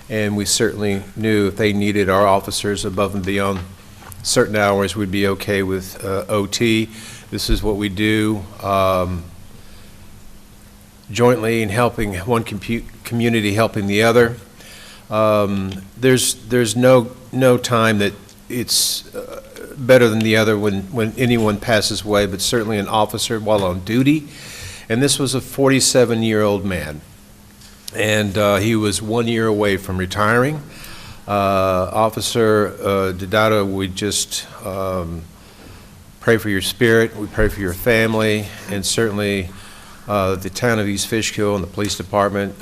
and we certainly knew if they needed our officers above and beyond certain hours, we'd be okay with OT. This is what we do jointly in helping one community helping the other. There's no time that it's better than the other when anyone passes away, but certainly an officer while on duty. And this was a 47-year-old man, and he was 1 year away from retiring. Officer Didata, we just pray for your spirit, we pray for your family, and certainly the town of East Fishkill and the police department,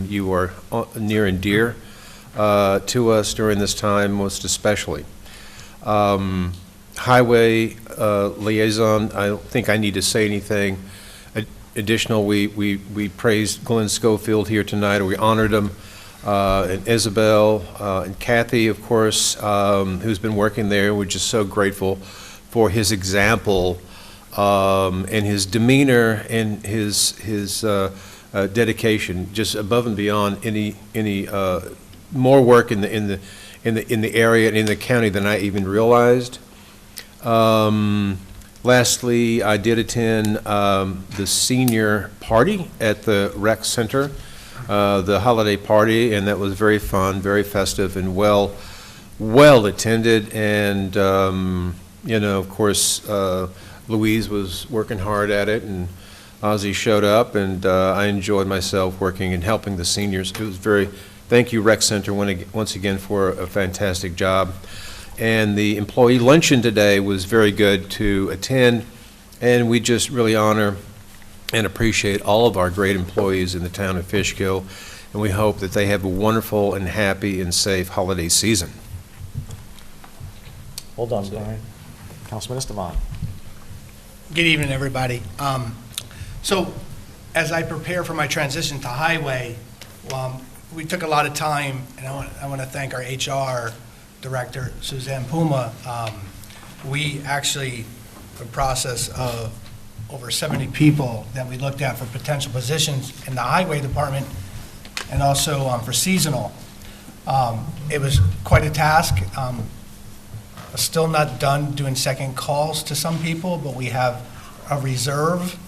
you are near and dear to us during this time, most especially. Highway liaison, I don't think I need to say anything additional. We praised Glenn Schofield here tonight, or we honored him, and Isabel, and Kathy, of course, who's been working there. We're just so grateful for his example and his demeanor and his dedication, just above and beyond any more work in the area and in the county than I even realized. Lastly, I did attend the senior party at the rec center, the holiday party, and that was very fun, very festive, and well attended. And you know, of course, Louise was working hard at it, and Ozzy showed up, and I enjoyed myself working and helping the seniors. It was thank you, Rec Center, once again for a fantastic job. And the employee luncheon today was very good to attend, and we just really honor and appreciate all of our great employees in the town of Fishkill, and we hope that they have a wonderful and happy and safe holiday season. Well done, Brian. Councilman Esteban. Good evening, everybody. So, as I prepare for my transition to highway, we took a lot of time, and I want to thank our HR director, Suzanne Puma. We actually, the process of over 70 people that we looked at for potential positions in the highway department, and also for seasonal. It was quite a task. Still not done doing second calls to some people, but we have a reserve,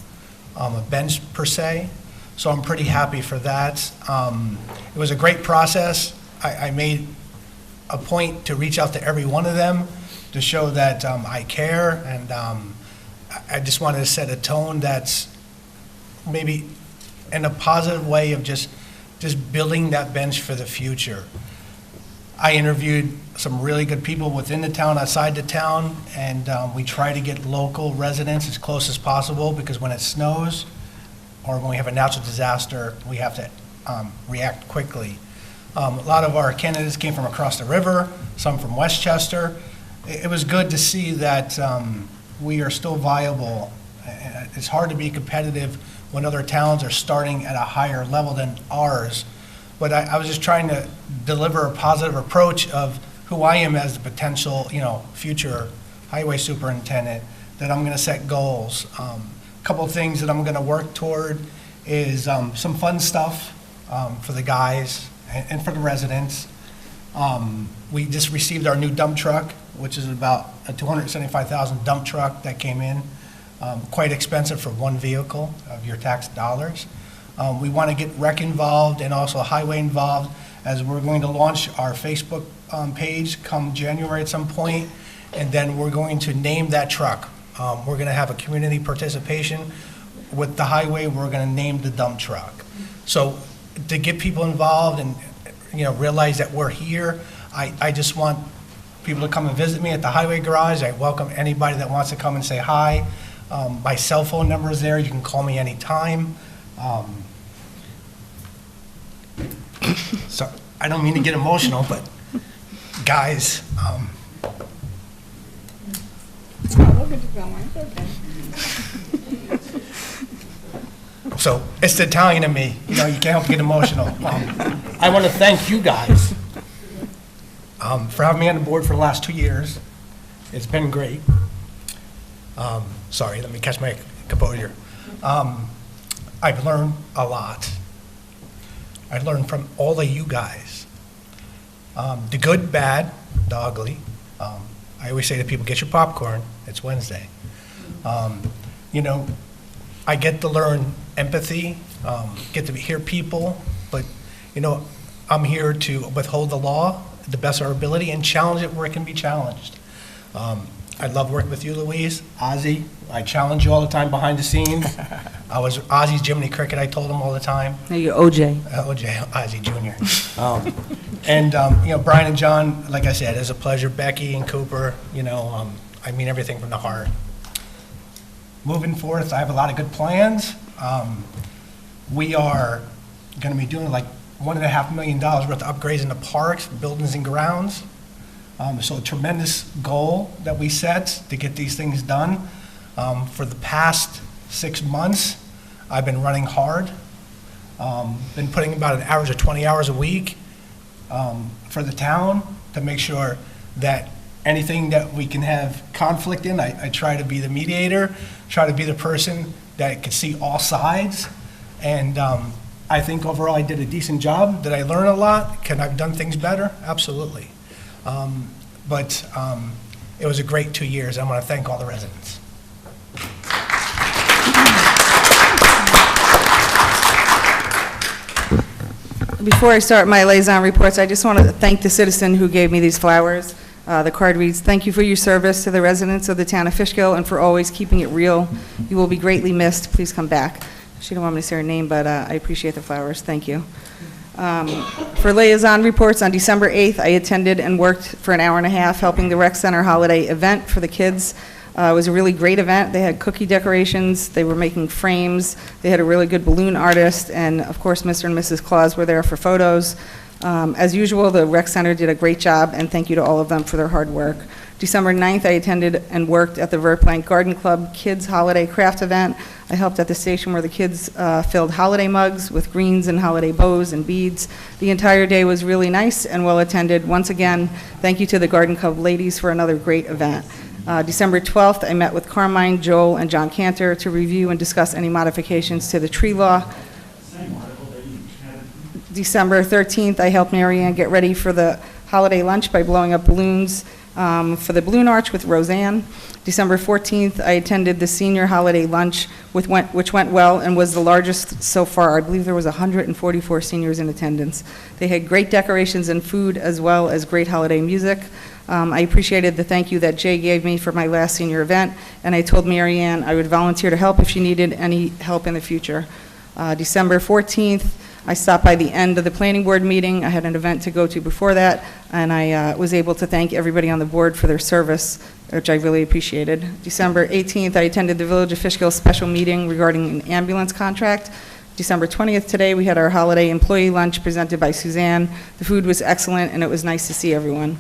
a bench per se. So I'm pretty happy for that. It was a great process. I made a point to reach out to every one of them to show that I care, and I just wanted to set a tone that's maybe in a positive way of just building that bench for the future. I interviewed some really good people within the town, outside the town, and we try to get local residents as close as possible, because when it snows or when we have a natural disaster, we have to react quickly. A lot of our candidates came from across the river, some from Westchester. It was good to see that we are still viable. It's hard to be competitive when other towns are starting at a higher level than ours. But I was just trying to deliver a positive approach of who I am as the potential, future highway superintendent, that I'm going to set goals. A couple of things that I'm going to work toward is some fun stuff for the guys and for the residents. We just received our new dump truck, which is about a $275,000 dump truck that came in. Quite expensive for one vehicle of your tax dollars. We want to get rec involved and also highway involved, as we're going to launch our Facebook page come January at some point, and then we're going to name that truck. We're going to have a community participation with the highway. We're going to name the dump truck. So to get people involved and realize that we're here, I just want people to come and visit me at the highway garage. I welcome anybody that wants to come and say hi. My cell phone number is there. You can call me anytime. So I don't mean to get emotional, but guys, so it's the Italian in me. You can't help but get emotional. I want to thank you guys for having me on the board for the last 2 years. It's been great. Sorry, let me catch my composure. I've learned a lot. I learned from all of you guys. The good, bad, the ugly. I always say to people, get your popcorn. It's Wednesday. I get to learn empathy, get to hear people, but, I'm here to withhold the law to the best of our ability and challenge it where it can be challenged. I love working with you, Louise. Ozzy, I challenge you all the time behind the scenes. I was Ozzy's Jiminy Cricket, I told him all the time. No, you're OJ. OJ, Ozzy Jr. And, Brian and John, like I said, it's a pleasure. Becky and Cooper, I mean everything from the heart. Moving forth, I have a lot of good plans. We are going to be doing like $1.5 million worth of upgrades in the parks, buildings and grounds. So a tremendous goal that we set to get these things done. For the past 6 months, I've been running hard. Been putting about an average of 20 hours a week for the town to make sure that anything that we can have conflict in, I try to be the mediator, try to be the person that can see all sides. And I think overall I did a decent job. Did I learn a lot? Can I have done things better? Absolutely. But it was a great 2 years. I want to thank all the residents. Before I start my liaison reports, I just want to thank the citizen who gave me these flowers. The card reads, "Thank you for your service to the residents of the town of Fishkill and for always keeping it real. You will be greatly missed. Please come back." She didn't want me to say her name, but I appreciate the flowers. Thank you. For liaison reports, on December 8th, I attended and worked for an hour and a half helping the Rec Center holiday event for the kids. It was a really great event. They had cookie decorations, they were making frames, they had a really good balloon artist, and of course, Mr. and Mrs. Claus were there for photos. As usual, the Rec Center did a great job, and thank you to all of them for their hard work. December 9th, I attended and worked at the Verplank Garden Club Kids Holiday Craft Event. I helped at the station where the kids filled holiday mugs with greens and holiday bows and beads. The entire day was really nice and well attended. Once again, thank you to the Garden Club ladies for another great event. December 12th, I met with Carmine, Joel, and John Cantor to review and discuss any modifications to the tree law. December 13th, I helped Mary Ann get ready for the holiday lunch by blowing up balloons For the Balloon Arch with Roseanne. December 14th, I attended the senior holiday lunch, which went well and was the largest so far. I believe there was 144 seniors in attendance. They had great decorations and food, as well as great holiday music. I appreciated the thank you that Jay gave me for my last senior event, and I told Mary Ann I would volunteer to help if she needed any help in the future. December 14th, I stopped by the end of the planning board meeting. I had an event to go to before that, and I was able to thank everybody on the board for their service, which I really appreciated. December 18th, I attended the Village of Fishkill special meeting regarding an ambulance contract. December 20th, today, we had our holiday employee lunch presented by Suzanne. The food was excellent, and it was nice to see everyone.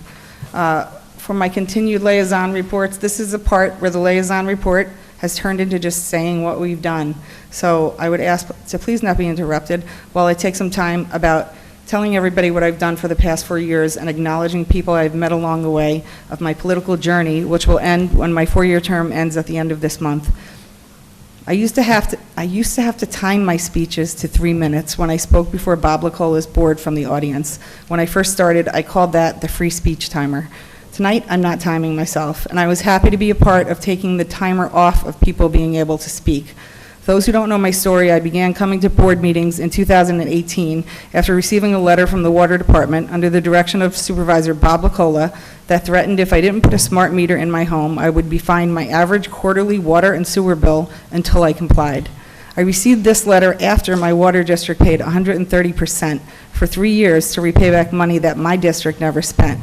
For my continued liaison reports, this is a part where the liaison report has turned into just saying what we've done. So I would ask to please not be interrupted while I take some time about telling everybody what I've done for the past 4 years and acknowledging people I've met along the way of my political journey, which will end when my 4-year term ends at the end of this month. I used to have to time my speeches to 3 minutes when I spoke before Bob Lacola's board from the audience. When I first started, I called that the free speech timer. Tonight, I'm not timing myself, and I was happy to be a part of taking the timer off of people being able to speak. Those who don't know my story, I began coming to board meetings in 2018 after receiving a letter from the Water Department under the direction of Supervisor Bob Lacola that threatened if I didn't put a smart meter in my home, I would be fined my average quarterly water and sewer bill until I complied. I received this letter after my water district paid 130% for 3 years to repay back money that my district never spent.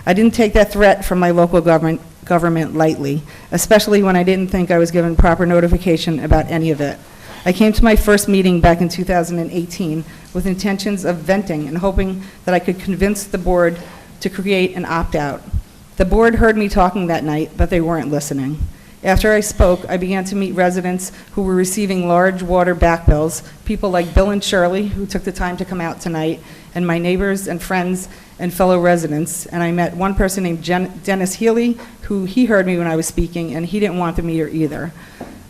I didn't take that threat from my local government lightly, especially when I didn't think I was given proper notification about any of it. I came to my first meeting back in 2018 with intentions of venting and hoping that I could convince the board to create an opt-out. The board heard me talking that night, but they weren't listening. After I spoke, I began to meet residents who were receiving large water back bills, people like Bill and Shirley, who took the time to come out tonight, and my neighbors and friends and fellow residents. And I met one person named Dennis Healy, who he heard me when I was speaking, and he didn't want the meter either.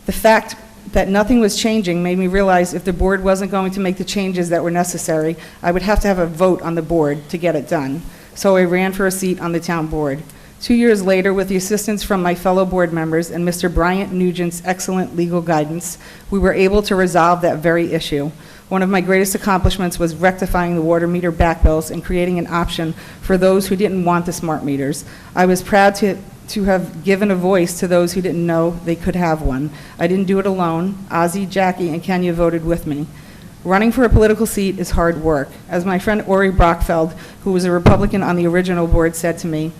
The fact that nothing was changing made me realize if the board wasn't going to make the changes that were necessary, I would have to have a vote on the board to get it done. So I ran for a seat on the town board. 2 years later, with the assistance from my fellow board members and Mr. Bryant Nugent's excellent legal guidance, we were able to resolve that very issue. One of my greatest accomplishments was rectifying the water meter back bills and creating an option for those who didn't want the smart meters. I was proud to have given a voice to those who didn't know they could have one. I didn't do it alone. Ozzie, Jackie, and Kenya voted with me. Running for a political seat is hard work. As my friend Ori Brockfeld, who was a Republican on the original board, said to me,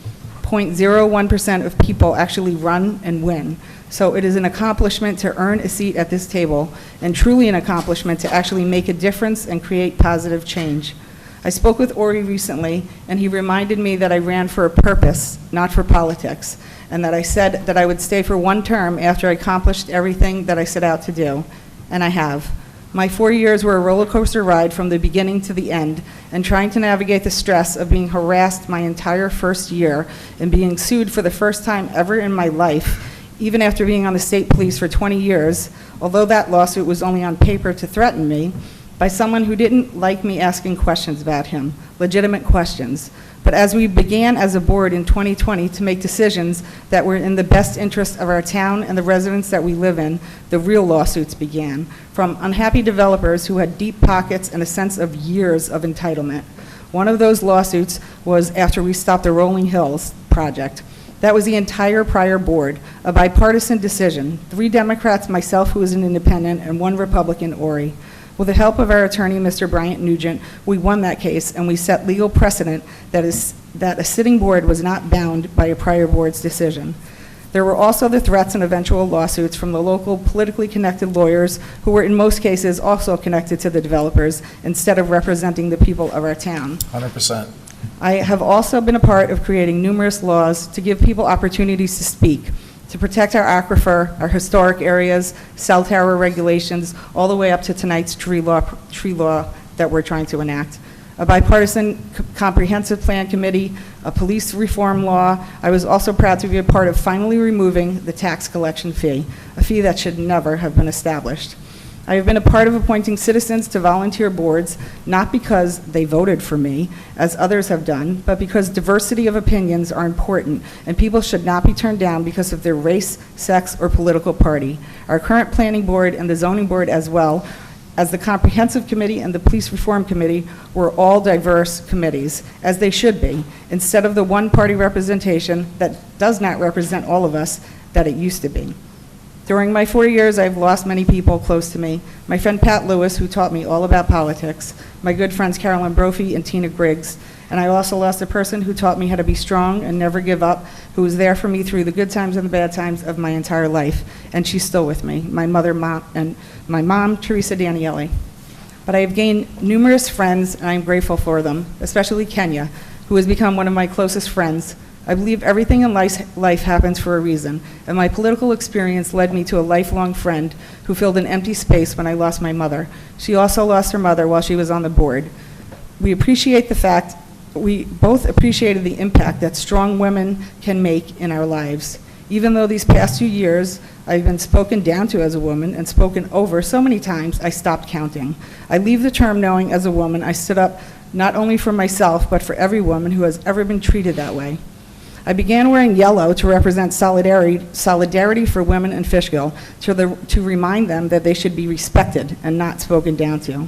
0.01% of people actually run and win. So it is an accomplishment to earn a seat at this table, and truly an accomplishment to actually make a difference and create positive change. I spoke with Ori recently, and he reminded me that I ran for a purpose, not for politics, and that I said that I would stay for 1 term after I accomplished everything that I set out to do, and I have. My 4 years were a roller coaster ride from the beginning to the end, and trying to navigate the stress of being harassed my entire first year and being sued for the first time ever in my life, even after being on the state police for 20 years, although that lawsuit was only on paper to threaten me, by someone who didn't like me asking questions about him, legitimate questions. But as we began as a board in 2020 to make decisions that were in the best interest of our town and the residents that we live in, the real lawsuits began, from unhappy developers who had deep pockets and a sense of years of entitlement. One of those lawsuits was after we stopped the Rolling Hills project. That was the entire prior board, a bipartisan decision. 3 Democrats, myself who was an independent, and 1 Republican, Ori. With the help of our attorney, Mr. Bryant Nugent, we won that case, and we set legal precedent that a sitting board was not bound by a prior board's decision. There were also the threats and eventual lawsuits from the local politically connected lawyers who were in most cases also connected to the developers instead of representing the people of our town. 100%. I have also been a part of creating numerous laws to give people opportunities to speak, to protect our aquifer, our historic areas, cell tower regulations, all the way up to tonight's tree law that we're trying to enact. A bipartisan comprehensive plan committee, a police reform law. I was also proud to be a part of finally removing the tax collection fee, a fee that should never have been established. I have been a part of appointing citizens to volunteer boards, not because they voted for me, as others have done, but because diversity of opinions are important, and people should not be turned down because of their race, sex, or political party. Our current planning board and the zoning board, as well as the comprehensive committee and the police reform committee, were all diverse committees, as they should be, instead of the one-party representation that does not represent all of us that it used to be. During my 4 years, I've lost many people close to me. My friend Pat Lewis, who taught me all about politics, my good friends Carolyn Brophy and Tina Griggs, and I also lost a person who taught me how to be strong and never give up, who was there for me through the good times and the bad times of my entire life, and she's still with me, my mom, Teresa Daniele. But I have gained numerous friends, and I'm grateful for them, especially Kenya, who has become one of my closest friends. I believe everything in life happens for a reason, and my political experience led me to a lifelong friend who filled an empty space when I lost my mother. She also lost her mother while she was on the board. We both appreciated the impact that strong women can make in our lives. Even though these past 2 years I've been spoken down to as a woman and spoken over so many times, I stopped counting. I leave the term knowing as a woman I stood up not only for myself, but for every woman who has ever been treated that way. I began wearing yellow to represent solidarity for women in Fishkill, to remind them that they should be respected and not spoken down to.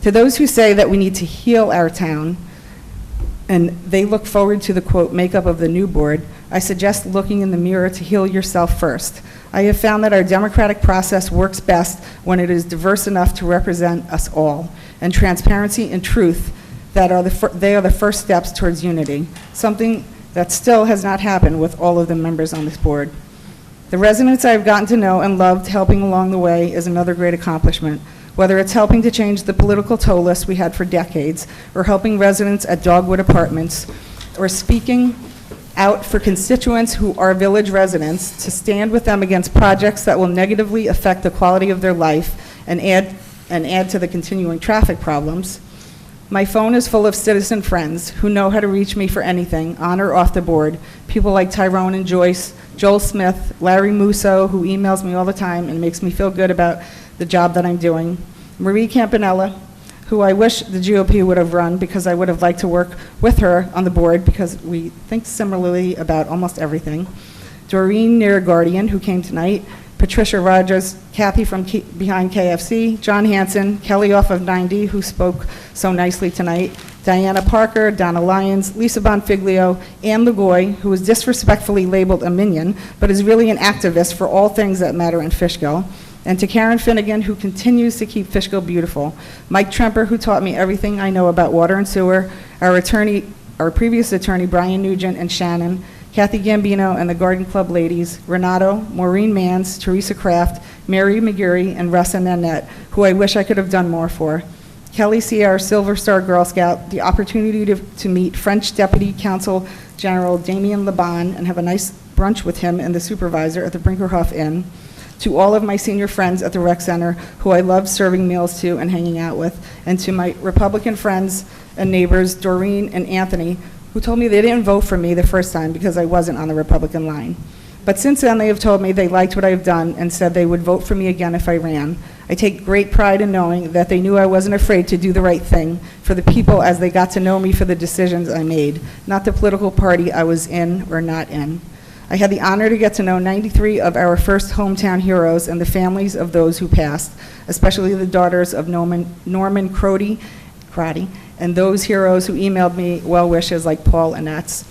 To those who say that we need to heal our town, and they look forward to the, quote, makeup of the new board, I suggest looking in the mirror to heal yourself first. I have found that our democratic process works best when it is diverse enough to represent us all, and transparency and truth, they are the first steps towards unity, something that still has not happened with all of the members on this board. The residents I have gotten to know and loved helping along the way is another great accomplishment. Whether it's helping to change the political toll list we had for decades, or helping residents at Dogwood Apartments, or speaking out for constituents who are village residents to stand with them against projects that will negatively affect the quality of their life and add to the continuing traffic problems. My phone is full of citizen friends who know how to reach me for anything, on or off the board. People like Tyrone and Joyce, Joel Smith, Larry Musso, who emails me all the time and makes me feel good about the job that I'm doing. Marie Campanella, who I wish the GOP would have run because I would have liked to work with her on the board because we think similarly about almost everything. Doreen Niragardian, who came tonight, Patricia Rogers, Kathy from behind KFC, John Hanson, Kelly off of 90, who spoke so nicely tonight, Diana Parker, Donna Lyons, Lisa Bonfiglio, Ann Lugoy, who was disrespectfully labeled a minion, but is really an activist for all things that matter in Fishkill, and to Karen Finnegan, who continues to keep Fishkill beautiful, Mike Tremper, who taught me everything I know about water and sewer, our previous attorney, Brian Nugent, and Shannon, Kathy Gambino and the Garden Club ladies, Renato, Maureen Mans, Teresa Kraft, Mary McGurry, and Russa Nanette, who I wish I could have done more for. Kelly Sierra, Silver Star Girl Scout, the opportunity to meet French Deputy Counsel General Damien Laban and have a nice brunch with him and the supervisor at the Brinkerhoff Inn. To all of my senior friends at the rec center, who I love serving meals to and hanging out with, and to my Republican friends and neighbors, Doreen and Anthony, who told me they didn't vote for me the first time because I wasn't on the Republican line. But since then, they have told me they liked what I've done and said they would vote for me again if I ran. I take great pride in knowing that they knew I wasn't afraid to do the right thing for the people as they got to know me for the decisions I made, not the political party I was in or not in. I had the honor to get to know 93 of our first hometown heroes and the families of those who passed, especially the daughters of Norman Crotty, and those heroes who emailed me well wishes like Paul Annette's.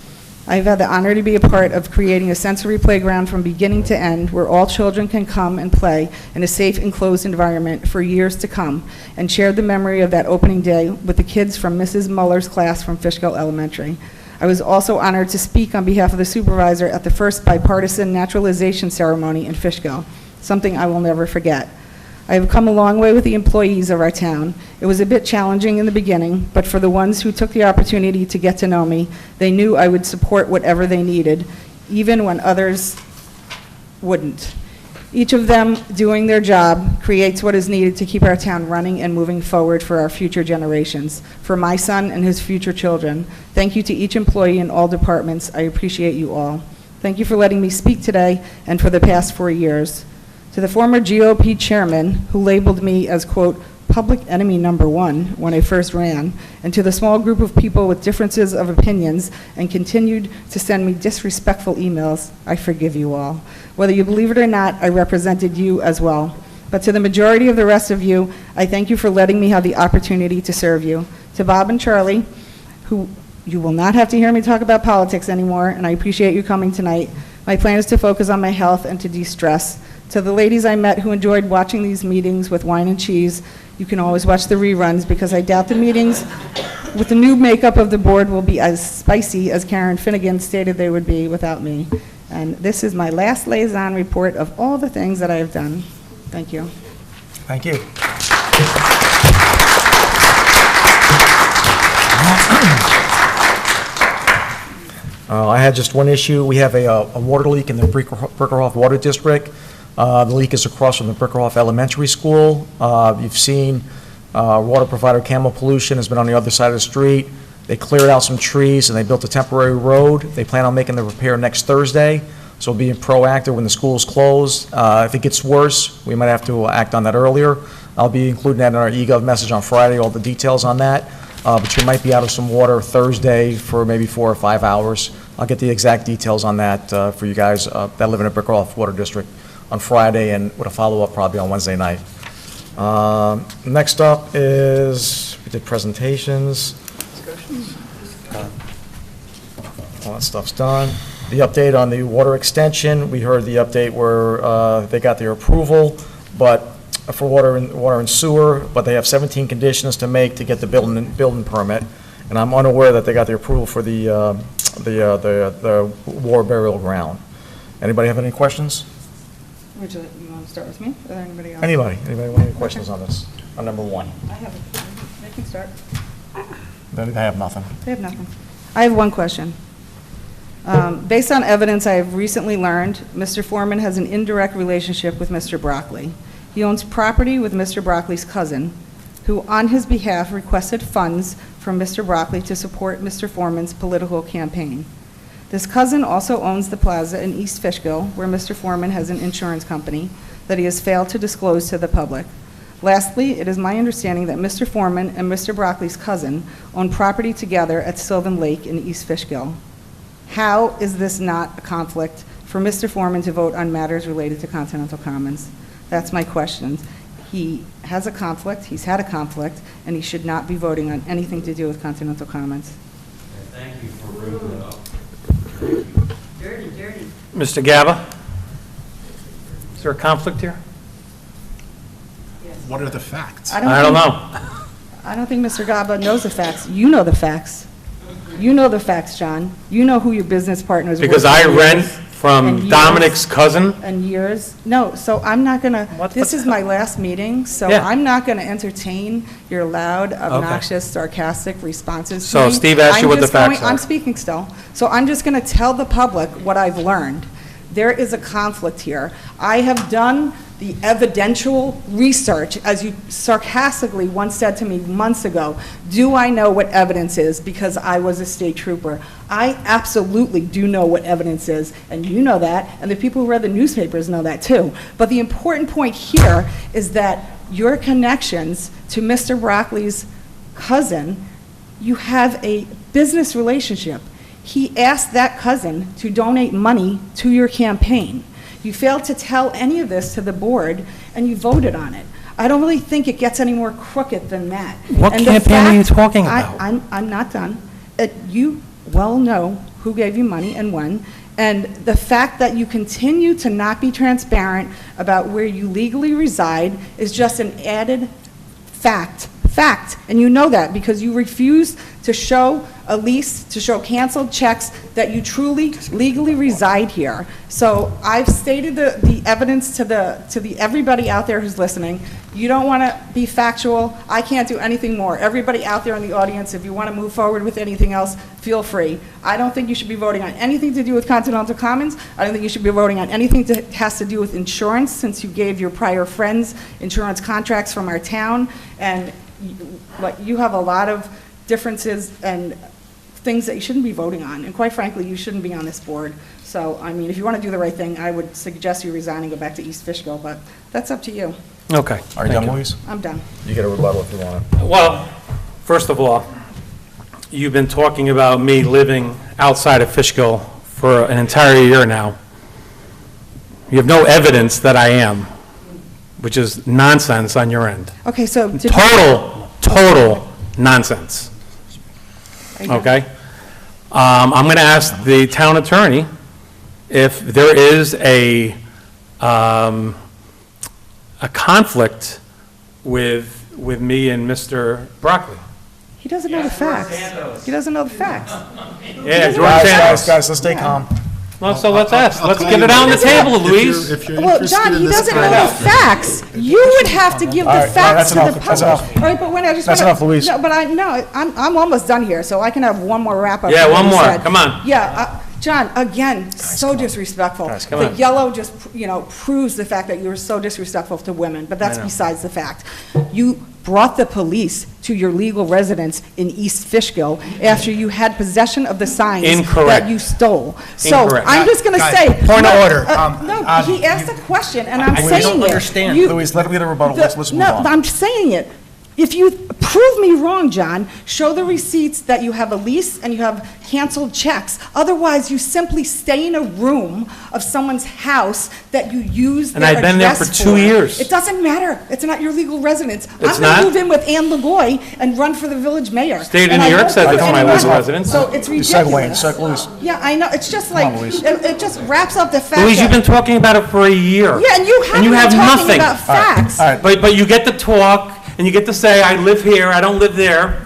I've had the honor to be a part of creating a sensory playground from beginning to end where all children can come and play in a safe, enclosed environment for years to come, and shared the memory of that opening day with the kids from Mrs. Muller's class from Fishkill Elementary. I was also honored to speak on behalf of the supervisor at the first bipartisan naturalization ceremony in Fishkill, something I will never forget. I have come a long way with the employees of our town. It was a bit challenging in the beginning, but for the ones who took the opportunity to get to know me, they knew I would support whatever they needed, even when others wouldn't. Each of them doing their job creates what is needed to keep our town running and moving forward for our future generations, for my son and his future children. Thank you to each employee in all departments. I appreciate you all. Thank you for letting me speak today and for the past 4 years. To the former GOP chairman who labeled me as, quote, public enemy number one when I first ran, and to the small group of people with differences of opinions and continued to send me disrespectful emails, I forgive you all. Whether you believe it or not, I represented you as well. But to the majority of the rest of you, I thank you for letting me have the opportunity to serve you. To Bob and Charlie, who you will not have to hear me talk about politics anymore, and I appreciate you coming tonight. My plan is to focus on my health and to de-stress. To the ladies I met who enjoyed watching these meetings with wine and cheese, you can always watch the reruns because I doubt the meetings with the new makeup of the board will be as spicy as Karen Finnegan stated they would be without me. And this is my last liaison report of all the things that I have done. Thank you. Thank you. I had just one issue. We have a water leak in the Brickerhoff Water District. The leak is across from the Brickerhoff Elementary School. You've seen water provider Camel Pollution has been on the other side of the street. They cleared out some trees and they built a temporary road. They plan on making the repair next Thursday, so being proactive when the school's closed. If it gets worse, we might have to act on that earlier. I'll be including that in our eGov message on Friday, all the details on that. But you might be out of some water Thursday for maybe 4 or 5 hours. I'll get the exact details on that for you guys that live in a Brickerhoff Water District on Friday, and with a follow-up probably on Wednesday night. Next up is, we did presentations. All that stuff's done. The update on the water extension, we heard the update where they got their approval, but for water and sewer, but they have 17 conditions to make to get the building permit, and I'm unaware that they got the approval for the war burial ground. Anybody have any questions? Would you want to start with me? Or there anybody else? Anybody want any questions on this, on number one? I have a, they can start. They have nothing. They have nothing. I have one question. Based on evidence I have recently learned, Mr. Foreman has an indirect relationship with Mr. Broccoli. He owns property with Mr. Broccoli's cousin, who on his behalf requested funds from Mr. Broccoli to support Mr. Foreman's political campaign. This cousin also owns the plaza in East Fishkill, where Mr. Foreman has an insurance company that he has failed to disclose to the public. Lastly, it is my understanding that Mr. Foreman and Mr. Broccoli's cousin own property together at Sylvan Lake in East Fishkill. How is this not a conflict for Mr. Foreman to vote on matters related to Continental Commons? That's my question. He has a conflict, he's had a conflict, and he should not be voting on anything to do with Continental Commons. Thank you for bringing that up. Dirty, dirty. Mr. Gaba? Is there a conflict here? What are the facts? I don't know. I don't think Mr. Gaba knows the facts. You know the facts. You know the facts, John. You know who your business partners were. Because I for rent years from and years Dominic's cousin. And years. No, so I'm not gonna, this is my last meeting, so Yeah. I'm not gonna entertain your loud, obnoxious, sarcastic responses to So me. Steve asked you I'm what the just facts going- I'm are. speaking still. So I'm just gonna tell the public what I've learned. There is a conflict here. I have done the evidential research, as you sarcastically once said to me months ago. Do I know what evidence is because I was a state trooper? I absolutely do know what evidence is, and you know that, and the people who read the newspapers know that too. But the important point here is that your connections to Mr. Broccoli's cousin, you have a business relationship. He asked that cousin to donate money to your campaign. You failed to tell any of this to the board, and you voted on it. I don't really think it gets any more crooked than that. What And the campaign are you fact- talking about? I'm not done. You well know who gave you money and when, and the fact that you continue to not be transparent about where you legally reside is just an added fact, and you know that because you refuse to show a lease, to show canceled checks that you truly legally reside here. So I've stated the evidence to everybody out there who's listening. You don't want to be factual. I can't do anything more. Everybody out there in the audience, if you want to move forward with anything else, feel free. I don't think you should be voting on anything to do with Continental Commons. I don't think you should be voting on anything that has to do with insurance, since you gave your prior friends insurance contracts from our town, and you have a lot of differences and things that you shouldn't be voting on, and quite frankly, you shouldn't be on this board. So, I mean, if you want to do the right thing, I would suggest you resign and go back to East Fishkill, but that's up to you. Okay. Are you done, Louise? I'm done. You get a rebuttal if you want. Well, first of all, you've been talking about me living outside of Fishkill for an entire year now. You have no evidence that I am, which is nonsense on your end. Okay, so... Total nonsense. Okay? I'm going to ask the town attorney if there is a conflict with me and Mr. Broccoli. He doesn't know the facts. He doesn't know the facts. Yeah, George Guys, let's stay calm. Well, so let's ask. Let's get it on the table, Louise. Well, John, he doesn't know the facts. You would have to give the facts to the public. That's enough. All right, but when I just That's wanna- enough, Louise. No, but I'm almost done here, so I can have one more wrap up. Yeah, for what one you more. said. Come on. Yeah, John, again, so disrespectful. Guys, come The on. yellow just, proves the fact that you were so disrespectful to women, but that's I know. besides the fact. You brought the police to your legal residence in East Fishkill after you had possession of the signs Incorrect. that you stole. So Incorrect. I'm just going to Guys, say. point of No, order. No, he asked a question, and I'm We saying don't it. understand. You- Louise, let him get a rebuttal. Let's move No, on. I'm saying it. If you prove me wrong, John, show the receipts that you have a lease and you have canceled checks. Otherwise, you simply stay in a room of someone's house that you use And their I've been there for address 2 years. It doesn't matter. It's not your legal residence. It's I'm going not? to move in with Ann LaGoy and run for the village mayor. State of And New I York won't says put it's my anyone- legal residence. So it's You're segueing. ridiculous. Louise. Yeah, I know. It's just like, on, Louise. it just wraps up the fact Louise, you've that- been talking about it for a year. Yeah, and you haven't been have talking nothing. about facts. All right. But you get to talk, and you get to say, I live here, I don't live there,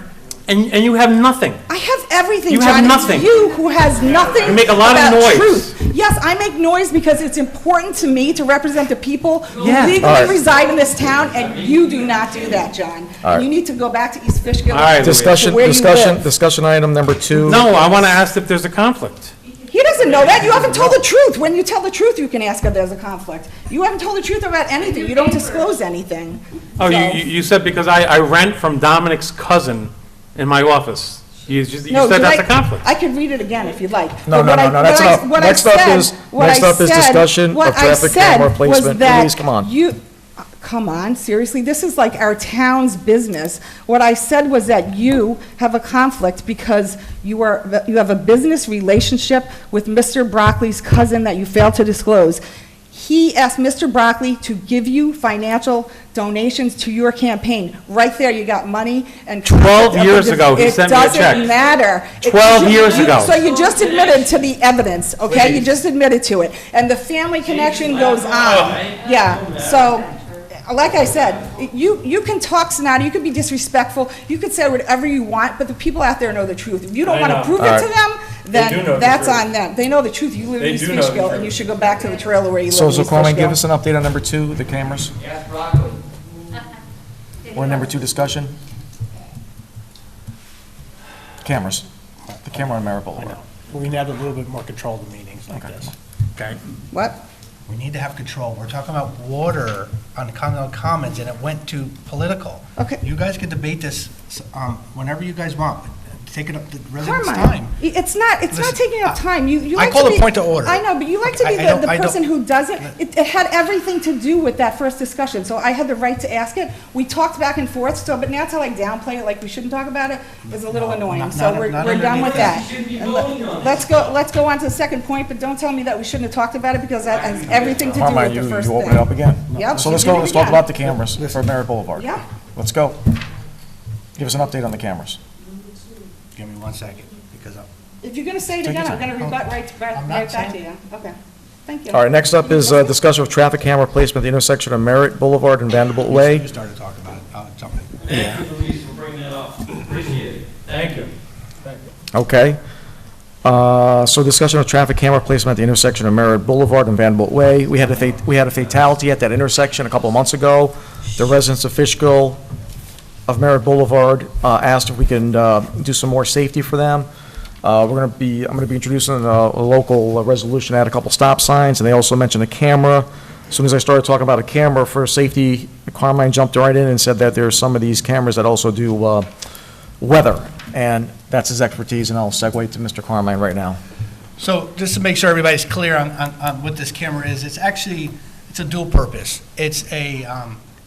and you have nothing. I have everything, You John. have nothing. It's you who has nothing You make a lot of about noise. truth. Yes, I make noise because it's important to me to represent the people who Yeah. legally All right. reside in this town, and you do not do that, John. All right. And you need to go back to East Fishkill. All right, Discussion, to where you live. discussion item number 2. No, I want to ask if there's a conflict. He doesn't know that. You haven't told the truth. When you tell the truth, you can ask if there's a conflict. You haven't told the truth about anything. You don't disclose anything. Oh, So- you said because I rent from Dominic's cousin in my office. You No, said that's I- a conflict. I could read it again if you'd like. No, But no, what no, I- no, that's what I- enough. what I Next up said- is what I said- discussion what of I traffic said camera was placement. that Louise, come on. Come on, seriously, this is like our town's business. What I said was that you have a conflict because you have a business relationship with Mr. Broccoli's cousin that you failed to disclose. He asked Mr. Broccoli to give you financial donations to your campaign. Right there, you got money and... 12 years ago, he sent me a check. It doesn't matter. 12 years ago. So you just admitted to the evidence, okay? You just admitted to it. And the family connection goes on. Yeah, so... Like I said, you can talk snotty, you can be disrespectful, you can say whatever you want, but the people out there know the truth. If you don't I want to know. prove All it to right. them, They do know then the that's truth. on them. They know the truth. You live in They East do know the Fishkill, and truth. you should go back to the trailer where you So, live in East Corman, Fishkill. give us an update on number 2, the cameras. We're in number 2 discussion. Cameras. The camera on Merritt Boulevard. We need to have a little bit more control of the meetings like this, okay? What? We need to have control. We're talking about water on Continental Commons, and it went to political. Okay. You guys can debate this whenever you guys want. Take it up the residents' Carmine, time. it's not Listen, taking up time. You I like call to a be- point of order. I know, but you like to be I don't- the I don't- person who does it. It had everything to do with that first discussion, so I had the right to ask it. We talked back and forth, so, but now to like downplay it like we shouldn't talk about it is a little annoying. not- So not- we're not done with that. underneath And let's go on to the second point, but don't tell me that we shouldn't have talked about it because that has everything to do Carmine, with the you first open it up thing. again. Yep. So you let's did go, it let's talk again. about the cameras for Merritt Boulevard. Yeah. Let's go. Give us an update on the cameras. Give me 1 second, because If you're gonna say it Take your again, I'm time. gonna rebut right I'm not back to saying- you. Okay, thank you. All right, next up is discussion of traffic camera placement at the intersection of Merritt Boulevard and Vanderbilt Way. you started talking about it, something. Thank you, Louise, for bringing that up. Appreciate it. Thank you. Okay. So discussion of traffic camera placement at the intersection of Merritt Boulevard and Vanderbilt Way. We had a fatality at that intersection a couple of months ago. The residents of Fishkill of Merritt Boulevard asked if we can do some more safety for them. I'm going to be introducing a local resolution to add a couple stop signs, and they also mentioned a camera. As soon as I started talking about a camera for safety, Carmine jumped right in and said that there's some of these cameras that also do weather. and that's his expertise, and I'll segue to Mr. Carmine right now. So just to make sure everybody's clear on what this camera is, it's a dual purpose. It's a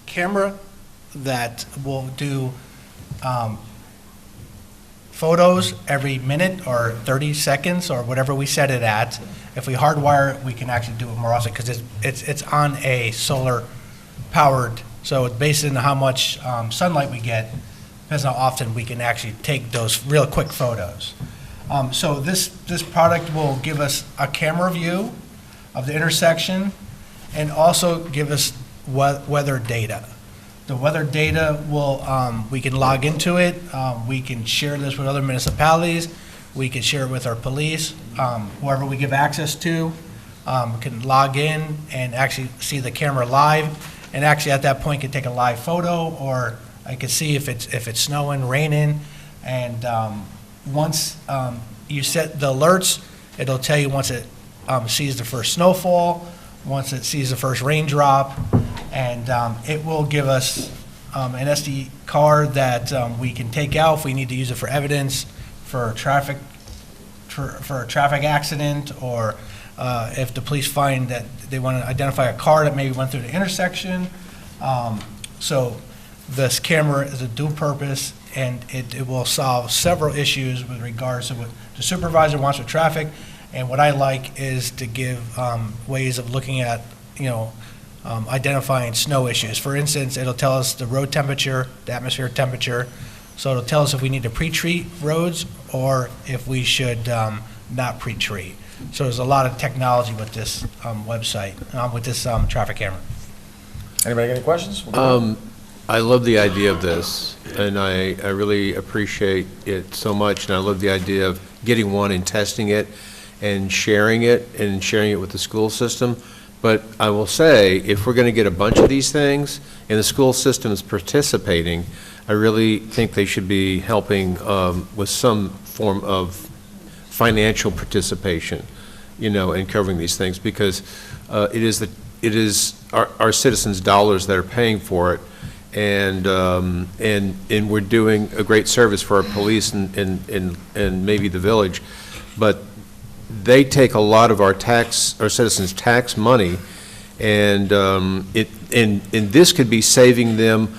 camera that will do photos every minute or 30 seconds or whatever we set it at. If we hardwire it, we can actually do it more often because it's on a solar powered, so it's based on how much sunlight we get, depends on how often we can actually take those real quick photos. So this product will give us a camera view of the intersection and also give us weather data. The weather data will, we can log into it, we can share this with other municipalities, we can share it with our police, whoever we give access to can log in and actually see the camera live, and actually at that point can take a live photo, or I can see if it's snowing, raining, and once you set the alerts, it'll tell you once it sees the first snowfall, once it sees the first raindrop, and it will give us an SD card that we can take out if we need to use it for evidence, for a traffic accident, or if the police find that they want to identify a car that maybe went through the intersection. So this camera is a dual purpose, and it will solve several issues with regards to what the supervisor wants with traffic. And what I like is to give ways of looking at, identifying snow issues. For instance, it'll tell us the road temperature, the atmospheric temperature. So it'll tell us if we need to pre-treat roads or if we should not pre-treat. So there's a lot of technology with this website, with this traffic camera. Anybody got any questions? I love the idea of this, and I really appreciate it so much, and I love the idea of getting one and testing it and sharing it with the school system. But I will say, if we're going to get a bunch of these things and the school system is participating, I really think they should be helping with some form of financial participation, in covering these things, because it is our citizens' dollars that are paying for it, and we're doing a great service for our police and maybe the village, but they take a lot of our citizens' tax money, and this could be saving them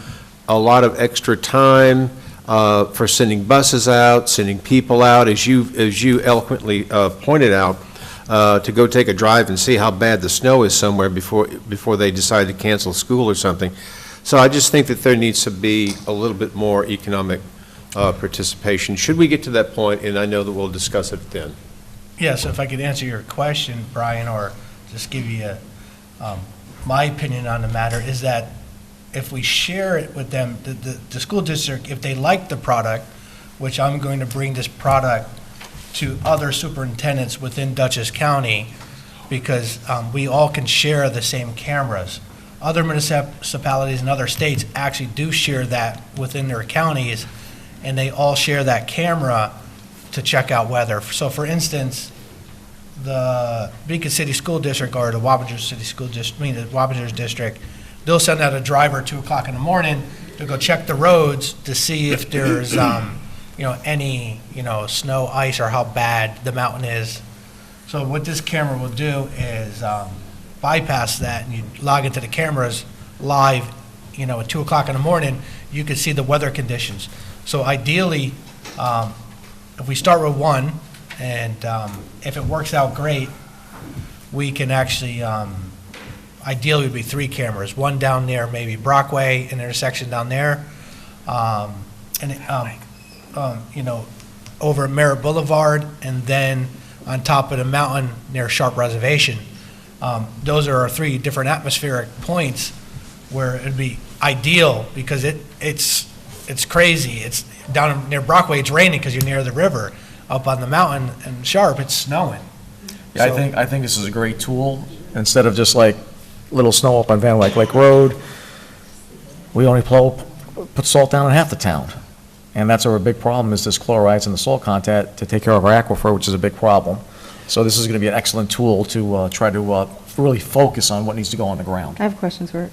a lot of extra time for sending buses out, sending people out, as you eloquently pointed out, to go take a drive and see how bad the snow is somewhere before they decide to cancel school or something. So I just think that there needs to be a little bit more economic participation. Should we get to that point, and I know that we'll discuss it then. Yeah, so if I could answer your question, Brian, or just give you my opinion on the matter, is that if we share it with them, the school district, if they like the product, which I'm going to bring this product to other superintendents within Dutchess County, because we all can share the same cameras. Other municipalities in other states actually do share that within their counties, and they all share that camera to check out weather. So for instance, the Beacon City School District or the Wappinger City School District, the Wappingers District, they'll send out a driver at 2 o'clock in the morning to go check the roads to see if there's, any, snow, ice, or how bad the mountain is. So what this camera will do is bypass that, and you log into the cameras live, at 2 o'clock in the morning, you can see the weather conditions. So ideally, if we start with one, and if it works out great, we can actually, ideally would be 3 cameras, one down there, maybe Brockway, an intersection down there, over Merritt Boulevard, and then on top of the mountain near Sharp Reservation. Those are our 3 different atmospheric points where it'd be ideal, because it's crazy. It's down near Brockway, it's raining because you're near the river. Up on the mountain and Sharp, it's snowing. Yeah, So- I think this is a great tool. Instead of just like little snow up on Van Wyck Lake Road, we only put salt down in half the town. And that's our big problem, is this chlorides and the salt content to take care of our aquifer, which is a big problem. So this is going to be an excellent tool to try to really focus on what needs to go on the ground. I have questions for it.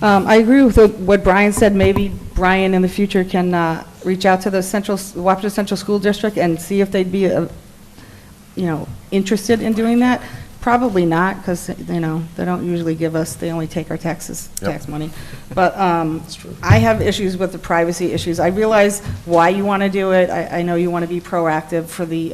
I agree with what Brian said, maybe Brian in the future can reach out to the Wapito Central School District and see if they'd be, interested in doing that. Probably not, because, they don't usually give us, they only take our tax money. But I have issues with the privacy issues. I realize why you want to do it. I know you want to be proactive for the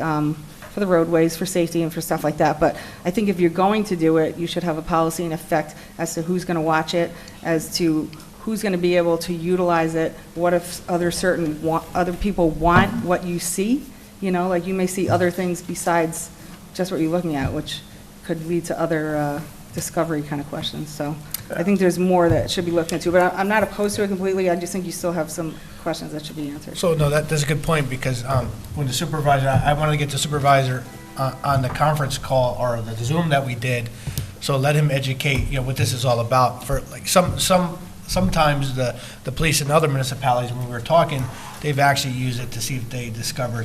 roadways, for safety and for stuff like that. But I think if you're going to do it, you should have a policy in effect as to who's going to watch it, as to who's going to be able to utilize it. What if other people want what you see? Like you may see other things besides just what you're looking at, which could lead to other discovery kind of questions. So I think there's more that should be looked into, but I'm not opposed to it completely. I just think you still have some questions that should be answered. So, no, that's a good point, because when the supervisor, I wanted to get the supervisor on the conference call or the Zoom that we did, so let him educate, what this is all about. For like sometimes the police in other municipalities, when we were talking, they've actually used it to see if they discover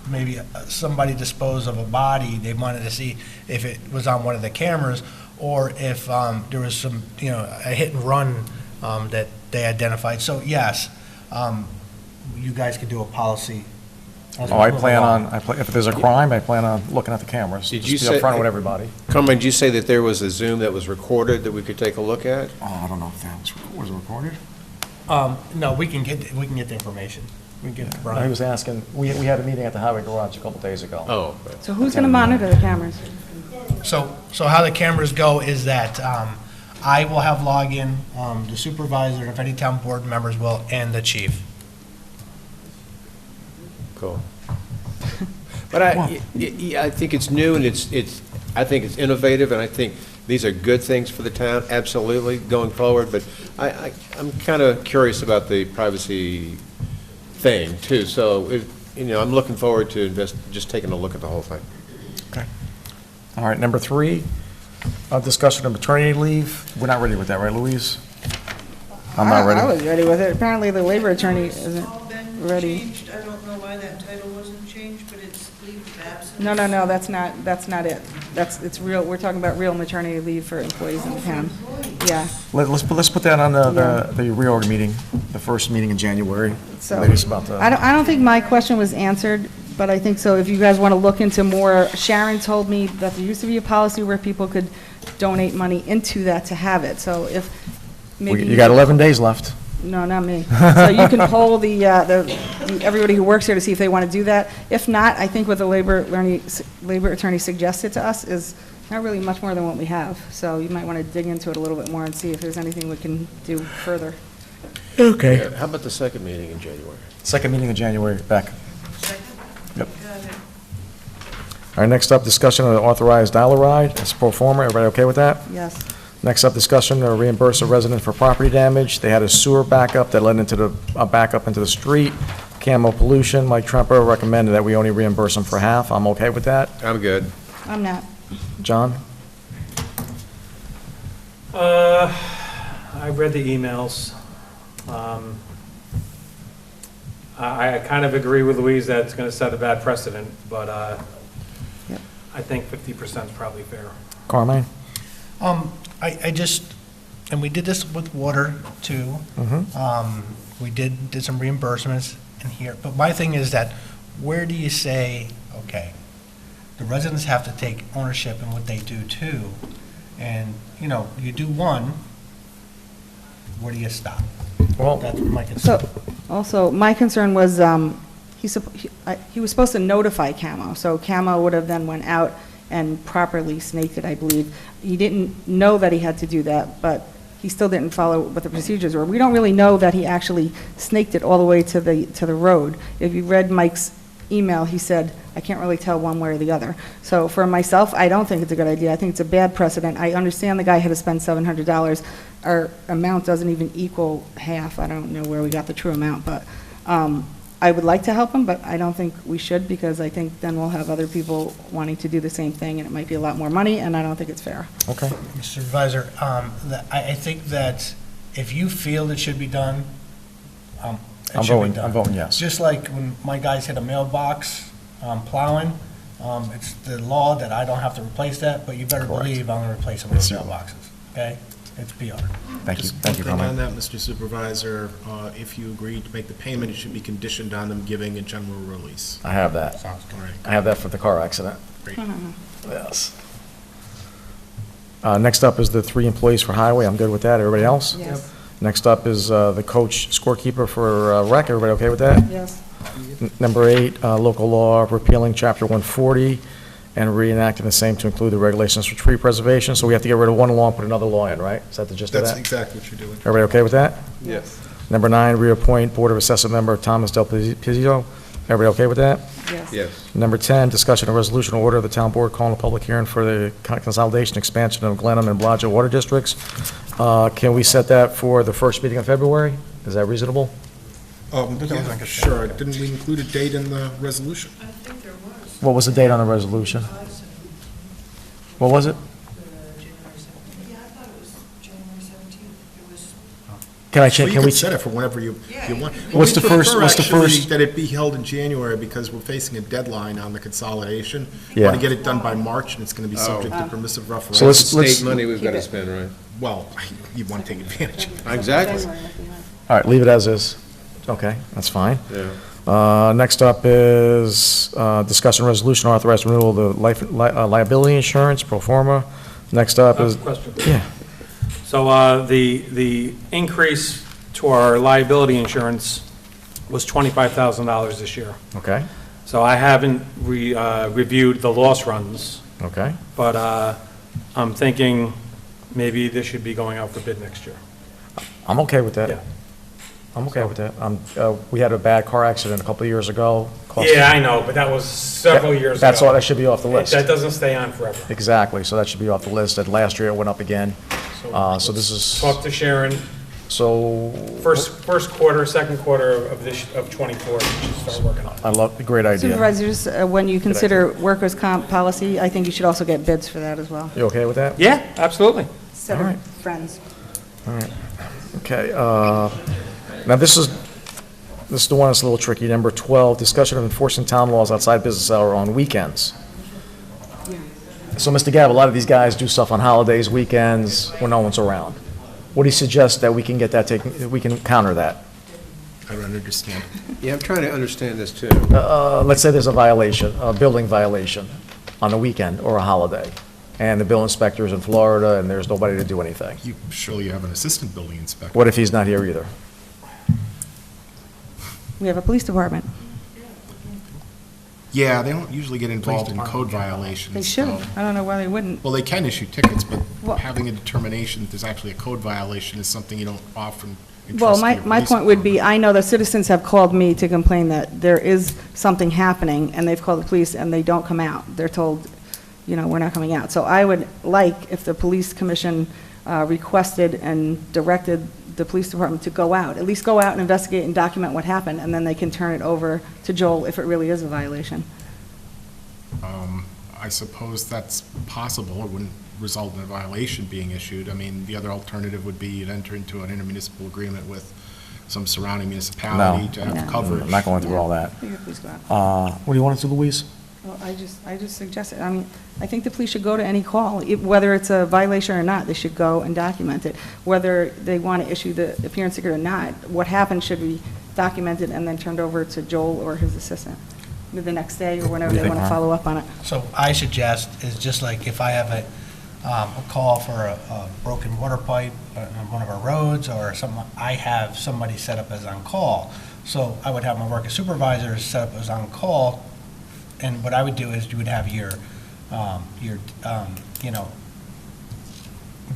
maybe somebody disposed of a body. They wanted to see if it was on one of the cameras, or if there was some, a hit and run that they identified. So yes, you guys could do a policy. If there's a crime, I plan on looking at the cameras. Did Just you be say, upfront with everybody. Carmen, did you say that there was a Zoom that was recorded that we could take a look at? Oh, I don't know if that was it recorded? No, we can get the information. We can get it to He Brian. was asking, we had a meeting at the highway garage a couple days ago. Oh. So who's going to monitor the cameras? So how the cameras go is that I will have login, the supervisor, and if any town board members will, and the chief. Cool. But I think it's new, and I think it's innovative, and I think these are good things for the town, absolutely, going forward. But I'm kind of curious about the privacy thing, too. So, I'm looking forward to just taking a look at the whole thing. Okay. All right, number 3, discussion of maternity leave. We're not ready with that, right, Louise? I'm not ready. I was ready with it. Apparently, the labor attorney isn't ready. I don't know why that title wasn't changed, but it's leave of absence. No, that's not it. It's real, we're talking about real maternity leave for employees in the town. Yeah. Let's put that on the reorg meeting, the first meeting in January. So, Ladies, about the. I don't think my question was answered, but I think so. If you guys want to look into more, Sharon told me that there used to be a policy where people could donate money into that to have it. So if maybe. You got 11 days left. No, not me. So you can poll everybody who works here to see if they want to do that. If not, I think what the labor attorney suggested to us is not really much more than what we have. So you might want to dig into it a little bit more and see if there's anything we can do further. Okay. Yeah, how about the second meeting in January? Second meeting in January, back. Yep. All right, next up, discussion of the authorized dollar ride. It's pro forma. Everybody okay with that? Yes. Next up, discussion to reimburse a resident for property damage. They had a sewer backup that led into a backup into the street. Camo pollution. Mike Tremper recommended that we only reimburse them for half. I'm okay with that. I'm good. I'm not. John? I read the emails. I kind of agree with Louise that it's going to set a bad precedent, but I think 50% is probably fair. Carmine? I just, and we did this with water too. We did some reimbursements in here, but my thing is that where do you say, okay, the residents have to take ownership in what they do too, and you do one, where do you stop? Well, that's my concern. So, also, my concern was he was supposed to notify Camo, so Camo would have then went out and properly snaked it, I believe. He didn't know that he had to do that, but he still didn't follow what the procedures were. We don't really know that he actually snaked it all the way to the road. If you read Mike's email, he said, I can't really tell one way or the other. So for myself, I don't think it's a good idea. I think it's a bad precedent. I understand the guy had to spend $700. Our amount doesn't even equal half. I don't know where we got the true amount, but I would like to help him, but I don't think we should, because I think then we'll have other people wanting to do the same thing, and it might be a lot more money, and I don't think it's fair. Okay. Mr. Supervisor, I think that if you feel it should be done, it should be done. I'm voting yes. Just like when my guys hit a mailbox plowing, it's the law that I don't have to replace that, but you better believe I'm going to replace some of those mailboxes, okay? it's PR. Thank you, Just thank you for one thing on coming. that, Mr. Supervisor, if you agree to make the payment, it should be conditioned on them giving a general release. I have that. Sounds good. I have that for the car accident. Great. Yes. Next up is the 3 employees for highway. I'm good with that. Everybody else? Yes. Next up is the coach scorekeeper for rec. Everybody okay with that? Yes. Number 8, local law repealing Chapter 140 and reenacting the same to include the regulations for tree preservation. So we have to get rid of one law and put another law in, right? Is that the gist of That's that? exactly what you're doing. Everybody okay with that? Yes. Number 9, reappoint Board of Assessment member Thomas Del Pizzo. Everybody okay with that? Yes. Yes. Number 10, discussion of resolution order of the town board calling a public hearing for the consolidation expansion of Glenham and Blodgett water districts. Can we set that for the first meeting in February? Is that reasonable? Yeah, sure. Didn't we include a date in the resolution? I think there was. What was the date on the resolution? What was it? Yeah, I thought it was January 17th. It was. Can I Well, check, you can we? could set it for whenever you want. What's the first- what's the Actually, first- that it be held in January because we're facing a deadline on the consolidation. Yeah. Want to get it done by March, and it's going to be subject to permissive referendum. So let's- State money we've got to spend, right? Well, you want to take advantage of it. Exactly. All right, leave it as is. Okay, that's fine. Yeah. Next up is discussion resolution authorized renewal of the liability insurance pro forma. Next up is, Question. yeah, So the increase to our liability insurance was $25,000 this year. okay, So I haven't reviewed the loss runs, okay. but I'm thinking maybe this should be going out for bid next year. I'm okay with that. Yeah. I'm okay with that. We had a bad car accident a couple of years ago. Cost- Yeah, I know, but that was several years ago. That's all, that should be off the list. That doesn't stay on forever. Exactly, so that should be off the list. That last year it went up again. So this is, Talk to Sharon, so, first quarter, second quarter of '24, we should start working on it. I love, great idea. Supervisors, when you consider workers' comp policy, I think you should also get bids for that as well. You okay with that? Yeah, absolutely. Set All of right. friends. All right. Okay, now this is the one that's a little tricky. Number 12, discussion of enforcing town laws outside business hour on weekends. So, Mr. Gabb, a lot of these guys do stuff on holidays, weekends, when no one's around. What do you suggest that we can get that taken, we can counter that? I don't understand. Yeah, I'm trying to understand this too. Let's say there's a violation, a building violation on a weekend or a holiday, and the bill inspector's in Florida and there's nobody to do anything. You surely have an assistant building inspector. What if he's not here either? We have a police department. Yeah, they don't usually get involved in code violations. They should. though. I don't know why they wouldn't. Well, they can issue tickets, but Well- having a determination that there's actually a code violation is something you don't often Well, entrust to your my police point would be, I know the citizens have called me to complain that there is something happening, and they've called the police, and they don't come out. They're told, we're not coming out. So I would like if the police commission requested and directed the police department to go out, at least go out and investigate and document what happened, and then they can turn it over to Joel if it really is a violation. I suppose that's possible. It wouldn't result in a violation being issued. I mean, the other alternative would be you'd enter into an intermunicipal agreement with some surrounding municipality to have coverage. I'm not going through all that. Figure please go out. What do you want to do, Louise? Well, I just suggested, I think the police should go to any call, whether it's a violation or not, they should go and document it. Whether they want to issue the appearance ticket or not, what happened should be documented and then turned over to Joel or his assistant the next day or whenever they want to follow up on it. So I suggest is just like if I have a call for a broken water pipe on one of our roads or something, I have somebody set up as on call. So I would have my worker supervisors set up as on call, and what I would do is you would have your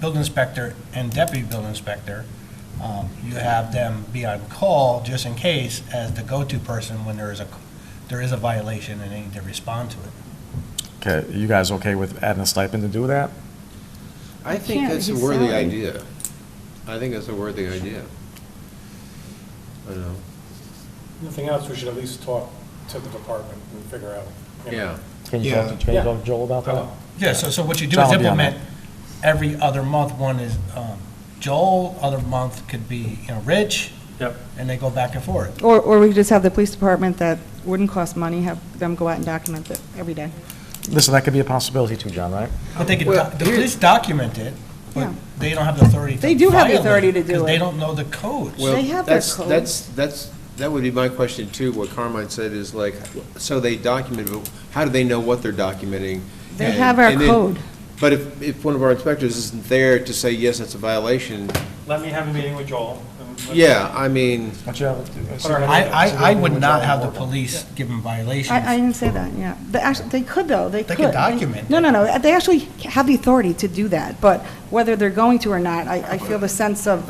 building inspector and deputy building inspector. You have them be on call just in case as the go-to person when there is a violation and they need to respond to it. Okay, you guys okay with adding a stipend to do that? I think that's a worthy idea. I think that's a worthy idea. I know. Nothing else, we should at least talk to the department and figure out. Yeah. Can you talk to Joel about that? Yeah, so what you do John is will be on implement every other month. One is Joel, other month could be, Rich. Yep. And they go back and forth. Or we could just have the police department that wouldn't cost money, have them go out and document it every day. Listen, that could be a possibility too, John, right? But they could, the police document it, But they don't have the authority to They do have the violate authority to do because it. they don't know the codes. Well, They have their that's, that would be my question too. What Carmine said is like, so they document, but how do they know what they're documenting? They have our And then- code. But if one of our inspectors isn't there to say, yes, that's a violation, Let me have a meeting with Joel. yeah, I mean. I would not have the police give them violations. I didn't say that, yeah. They could, though, they could. could document No, they actually have the authority to do that, but whether they're going to or not, I feel the sense of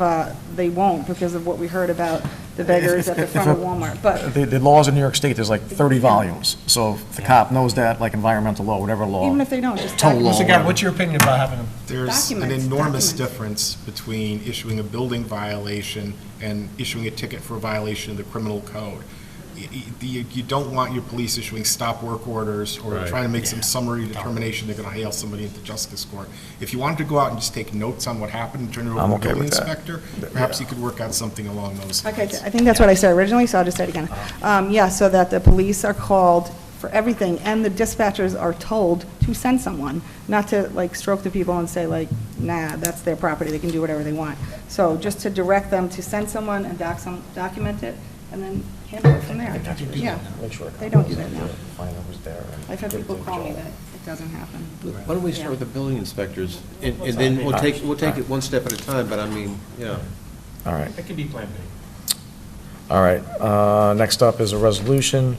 they won't because of what we heard about the beggars at the front of Walmart, but The laws in New York State, there's like 30 volumes. So if the cop knows that, like environmental law, whatever law. even if they don't, just total law, Mr. Gavin, what's your opinion about having them? There's an Documents, enormous documents. difference between issuing a building violation and issuing a ticket for a violation of the criminal code. You don't want your police issuing stop work orders or Right. trying to make some summary determination they're going to hail somebody into justice court. If you wanted to go out and just take notes on what happened and turn it over I'm to the okay building with that. inspector, perhaps you could work out something along those lines. Okay, I think that's what I said originally, so I'll just say it again. Yeah, so that the police are called for everything, and the dispatchers are told to send someone, not to like stroke the people and say like, nah, that's their property, they can do whatever they want. So just to direct them to send someone and document it, and then handle it from there. Yeah, Make sure. they don't do that now. Find out who's there. and I've had give it people to call me Joel. that it doesn't happen. Why don't we start with the building inspectors? And then we'll take it one step at a time, but I mean, yeah. All right. It could be Plan B. All right, next up is a resolution.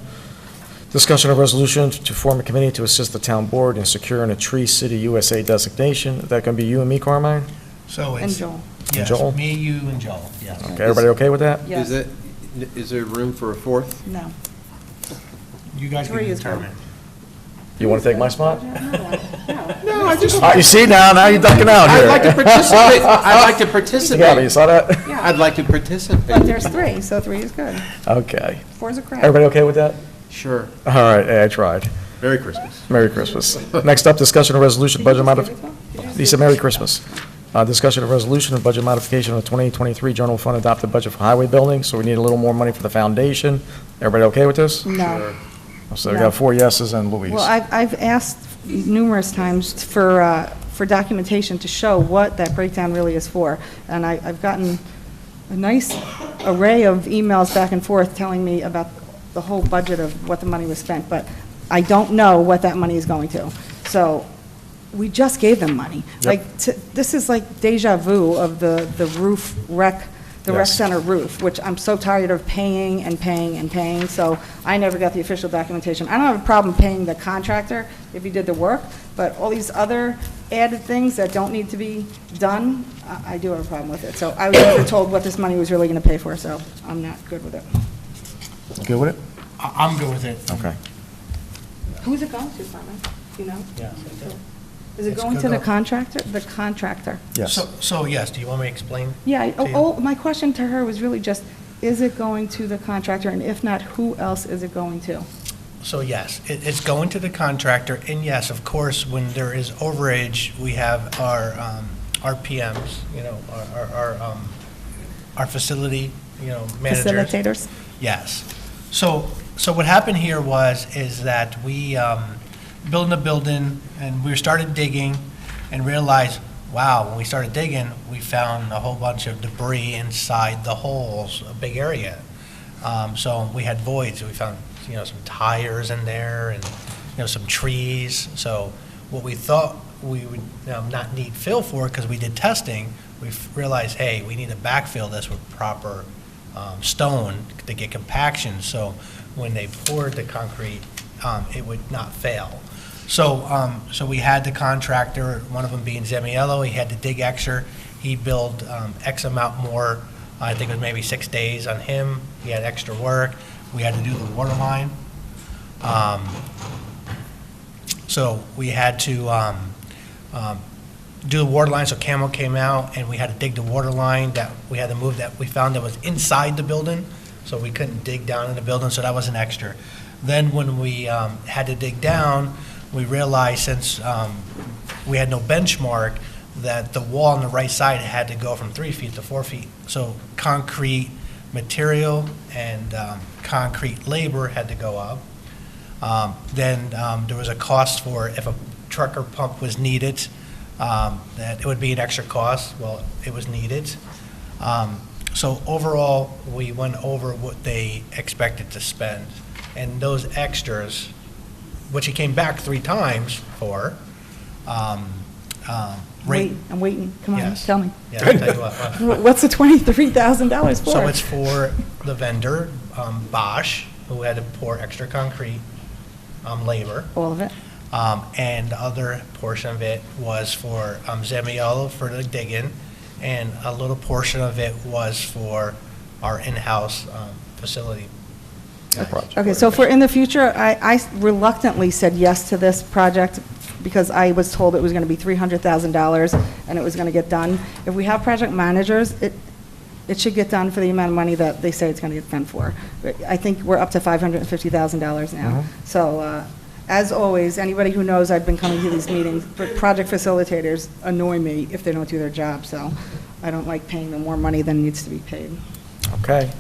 Discussion of resolution to form a committee to assist the town board in securing a Tree City USA designation. Is that going to be you and me, Carmine? So And it's, Joel. yes, Joel? me, you, and Joel, yes. Okay, everybody okay with that? Yes. Is there room for a fourth? No. You guys can Three is determine. You want to take my spot? No, I just. You see now you're ducking out here. I'd like to participate. I'd like to You got me, participate. you saw that? Yeah. I'd like to participate. But there's three, so three is good. Okay. Four's a crap. Everybody okay with that? Sure. All right, yeah, I tried. Merry Christmas. Merry Christmas. Next up, discussion of resolution, budget modification. Lisa, Merry Christmas. Discussion of resolution of budget modification of the 2023 general fund adopted budget for highway building, so we need a little more money for the foundation. Everybody okay with this? No. So we No. got 4 yeses and Louise. Well, I've asked numerous times for documentation to show what that breakdown really is for, and I've gotten a nice array of emails back and forth telling me about the whole budget of what the money was spent, but I don't know what that money is going to. So we just gave them money. Like, this is like deja vu of the roof rec, the rec Yes. center roof, which I'm so tired of paying and paying and paying, so I never got the official documentation. I don't have a problem paying the contractor if he did the work, but all these other added things that don't need to be done, I do have a problem with it. So I was never told what this money was really gonna pay for, so I'm not good with it. Good with it? I'm good with it. Okay. Who's it going to, Simon? Do you know? Yes. Is it It's going good to the go- contractor? The contractor. Yes. So yes, do you want me to explain? Yeah, to you? my question to her was really just, is it going to the contractor, and if not, who else is it going to? So yes, it's going to the contractor, and yes, of course, when there is overage, we have our PMs, you know, our facility, you know, managers. Facilitators? Yes. So what happened here is that we building a building, and we started digging, and realized, wow, when we started digging, we found a whole bunch of debris inside the holes, a big area. So we had voids. We found, you know, some tires in there, and you know, some trees. So what we thought we would not need fill for, because we did testing, we realized, hey, we need to backfill this with proper stone to get compaction, so when they poured the concrete, it would not fail. So we had the contractor, one of them being Zemiello, he had to dig extra. He billed X amount more, I think it was maybe 6 days on him. He had extra work. We had to do the water line. So we had to do the water line, so Camo came out, and we had to dig the water line that we had to move, that we found that was inside the building, so we couldn't dig down in the building, so that was an extra. Then when we had to dig down, we realized since we had no benchmark, that the wall on the right side had to go from 3 feet to 4 feet. So concrete material and concrete labor had to go up. Then there was a cost for if a trucker pump was needed. that it would be an extra cost. Well, it was needed. So overall, we went over what they expected to spend. And those extras, which he came back 3 times for, Wait, I'm waiting. Come on, Yes. tell me. Yeah, I'll tell you what. What's the $23,000 for? So it's for the vendor, Bosch, who had to pour extra concrete, labor. All of it? And the other portion of it was for Zemiello for the digging, and a little portion of it was for our in-house facility. Okay, so for in the future, I reluctantly said yes to this project because I was told it was going to be $300,000 and it was going to get done. If we have project managers, it should get done for the amount of money that they say it's going to get done for. I think we're up to $550,000 now. So, as always, anybody who knows I've been coming to these meetings, but project facilitators annoy me if they don't do their job, so I don't like paying them more money than needs to be paid. Okay.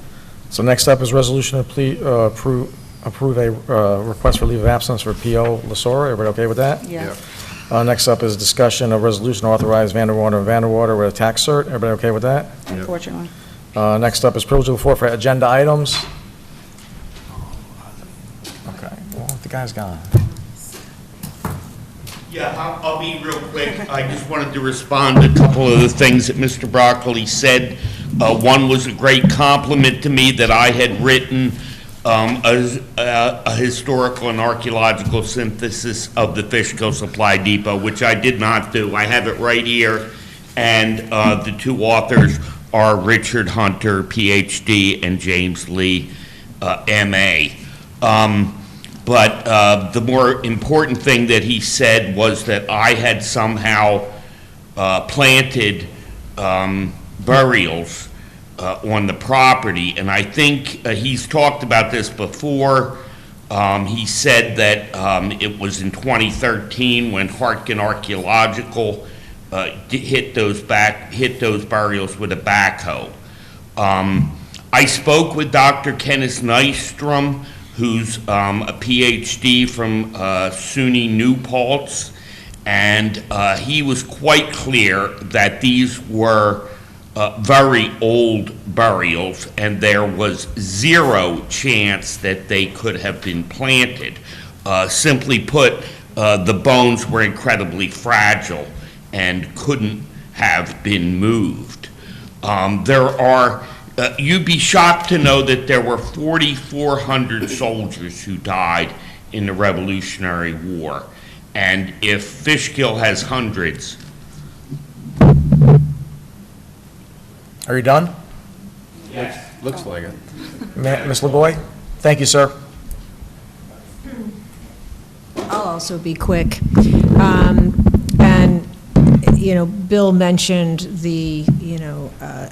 So next up is resolution to approve a request for leave of absence for P.O. Lasora. Everybody okay with that? Yes. Next up is discussion of resolution to authorize Vanderwater with a tax cert. Everybody okay with that? Unfortunately. Next up is privilege of the floor for agenda items. Okay, well, the guy's gone. Yeah, I'll be real quick. I just wanted to respond to a couple of the things that Mr. Broccoli said. One was a great compliment to me that I had written a historical and archaeological synthesis of the Fishkill Supply Depot, which I did not do. I have it right here, and the 2 authors are Richard Hunter, Ph.D., and James Lee, M.A. But the more important thing that he said was that I had somehow planted burials on the property, and I think he's talked about this before. He said that it was in 2013 when Hartkin Archaeological hit those burials with a backhoe. I spoke with Dr. Kenneth Nystrom, who's a PhD from SUNY New Paltz, and he was quite clear that these were very old burials, and there was 0 chance that they could have been planted. Simply put, the bones were incredibly fragile and couldn't have been moved. You'd be shocked to know that there were 4,400 soldiers who died in the Revolutionary War. And if Fishkill has hundreds. Are you done? Yes. Looks like it. Ms. LeBoy? Thank you, sir. I'll also be quick. And, Bill mentioned the,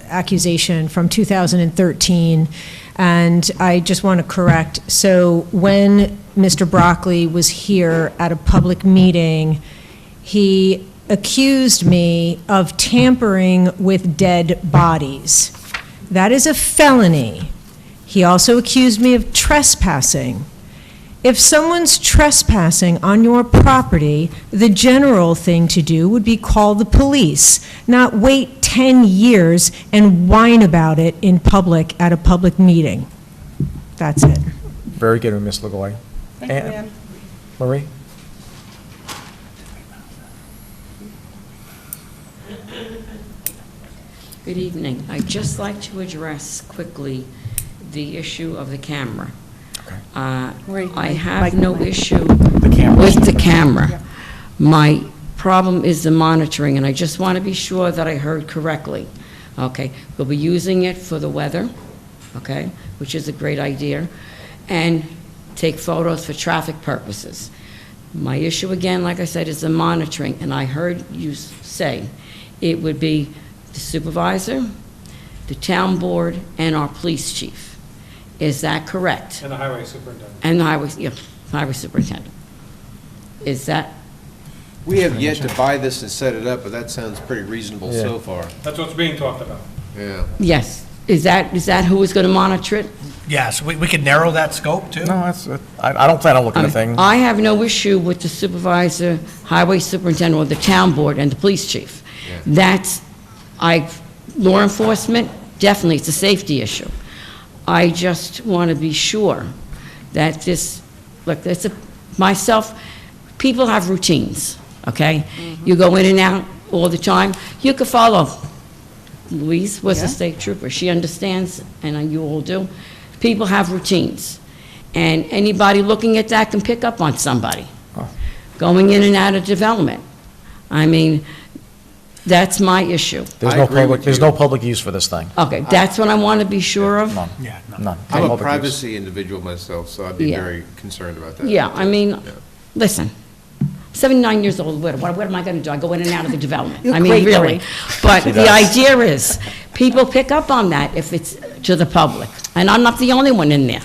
accusation from 2013, and I just want to correct. So when Mr. Broccoli was here at a public meeting, he accused me of tampering with dead bodies. That is a felony. He also accused me of trespassing. If someone's trespassing on your property, the general thing to do would be call the police, not wait 10 years and whine about it in public at a public meeting. That's it. Very good, Ms. LeGoy. Thank you, ma'am. Marie? Good evening. I'd just like to address quickly the issue of the camera. I have no issue with the camera. My problem is the monitoring, and I just want to be sure that I heard correctly. Okay, we'll be using it for the weather, okay, which is a great idea, and take photos for traffic purposes. My issue, again, like I said, is the monitoring, and I heard you say it would be the supervisor, the town board, and our police chief. Is that correct? And the highway superintendent. And the highway superintendent. Is that? We have yet to buy this and set it up, but that sounds pretty reasonable so far. That's what's being talked about. Yeah. Yes, Is that who is going to monitor it? Yes, we could narrow that scope, too? No, I don't plan on looking at things. I have no issue with the supervisor, highway superintendent, or the town board and the police chief. Law enforcement, definitely, it's a safety issue. I just want to be sure that people have routines, okay? You go in and out all the time. You could follow. Louise was a state trooper. She understands, and you all do. People have routines. And anybody looking at that can pick up on somebody. Going in and out of development. I mean, that's my issue. There's no public use for this thing. Okay, that's what I want to be sure of. None. Yeah, None. I'm a Public use. privacy individual myself, so I'd be Yeah. very concerned about that. Yeah, I mean, listen, 79 years old, what am I going to do? I go in and out of the development. I mean, Great, really. Kelly. But She the does. idea is, people pick up on that if it's to the public. And I'm not the only one in there.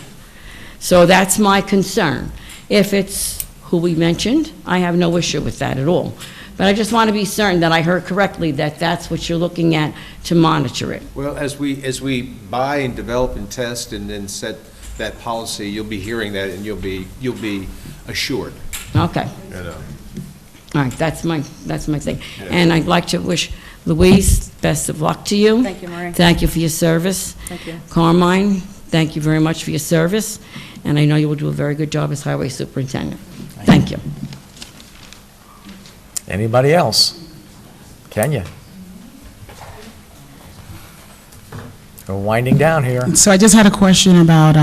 So that's my concern. If it's who we mentioned, I have no issue with that at all. But I just want to be certain that I heard correctly, that that's what you're looking at to monitor it. Well, as we buy and develop and test and then set that policy, you'll be hearing that and you'll be assured, Okay. you know. All right, that's my thing. And I'd like to wish Louise, best of luck to you. Thank you, Marie. Thank you for your service. Thank you. Carmine, thank you very much for your service, and I know you will do a very good job as highway superintendent. Thank you. Anybody else? Kenya? We're winding down here. So I just had a question about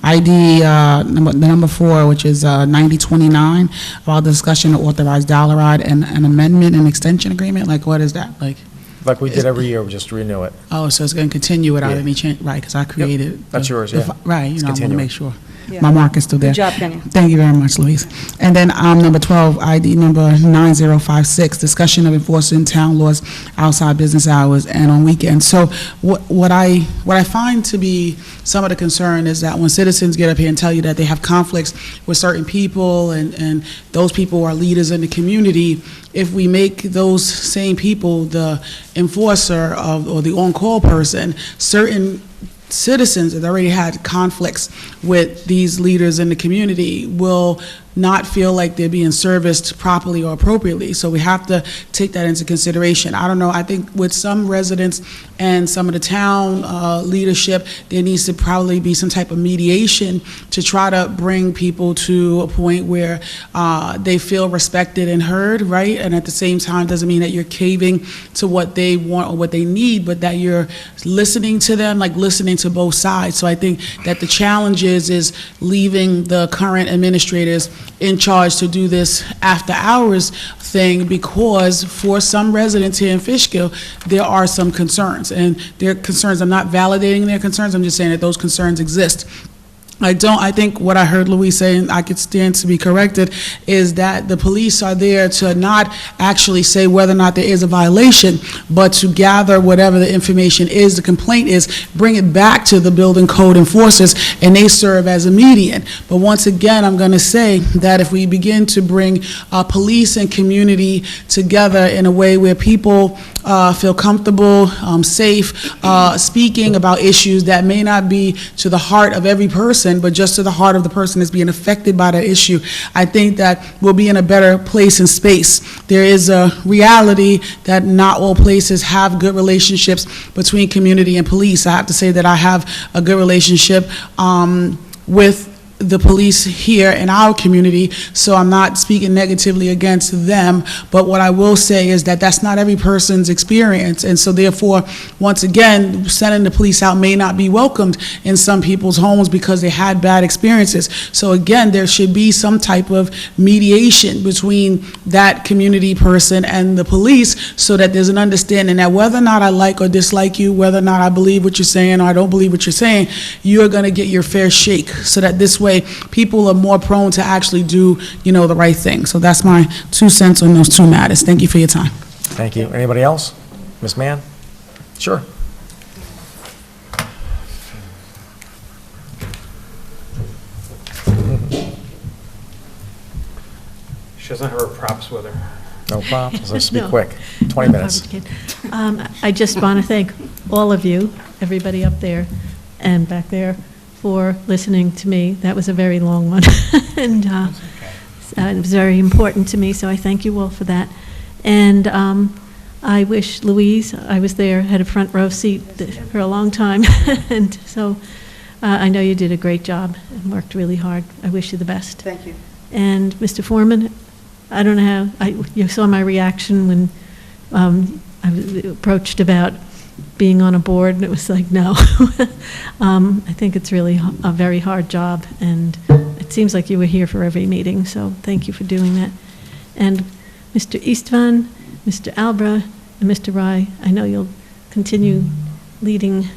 ID, the number 4, which is 9029, about the discussion of authorized Dollaride and an amendment and extension agreement. Like, what is that? Like we did every year, we just renew it. Oh, so it's going to continue without Yeah. any change, right, because I created. That's yours, yeah. Right, It's I want to continuing. make sure. Yeah. My mark is still there. Good job, Kenya. Thank you very much, Louise. And then number 12, ID number 9056, discussion of enforcing town laws outside business hours and on weekends. So what I find to be some of the concern is that when citizens get up here and tell you that they have conflicts with certain people and those people are leaders in the community, if we make those same people the enforcer or the on-call person, certain citizens that already had conflicts with these leaders in the community will not feel like they're being serviced properly or appropriately. So we have to take that into consideration. I don't know, I think with some residents and some of the town leadership, there needs to probably be some type of mediation to try to bring people to a point where they feel respected and heard, right? And at the same time, doesn't mean that you're caving to what they want or what they need, but that you're listening to them, like listening to both sides. So I think that the challenge is leaving the current administrators in charge to do this after hours thing, because for some residents here in Fishkill, there are some concerns, and their concerns, I'm not validating their concerns, I'm just saying that those concerns exist. I think what I heard Louise say, and I could stand to be corrected, is that the police are there to not actually say whether or not there is a violation, but to gather whatever the information is, the complaint is, bring it back to the building code enforcers, and they serve as a median. But once again, I'm going to say that if we begin to bring police and community together in a way where people feel comfortable, safe, speaking about issues that may not be to the heart of every person, but just to the heart of the person that's being affected by that issue, I think that we'll be in a better place and space. There is a reality that not all places have good relationships between community and police. I have to say that I have a good relationship with the police here in our community, so I'm not speaking negatively against them, but what I will say is that that's not every person's experience, and so therefore, once again, sending the police out may not be welcomed in some people's homes because they had bad experiences. So again, there should be some type of mediation between that community person and the police, so that there's an understanding that whether or not I like or dislike you, whether or not I believe what you're saying or I don't believe what you're saying, you're going to get your fair shake, so that this way people are more prone to actually do, the right thing. So that's my 2 cents on those 2 matters. Thank you for your time. Thank you. Anybody else? Ms. Mann? Sure. She doesn't have her props with her. No props? Let's be No. quick. 20 minutes. I just want to thank all of you everybody up there and back there for listening to me. That was a very long one. And it was very important to me, so I thank you all for that. And I wish Louise, I was there, had a front row seat for a long time, and so I know you did a great job and worked really hard. I wish you the best. Thank you. And Mr. Foreman, I don't know how, you saw my reaction when I was approached about being on a board, and it was like, no. I think it's really a very hard job, and it seems like you were here for every meeting, so thank you for doing that. And Mr. Istvan, Mr. Albra, and Mr. Rai, I know you'll continue leading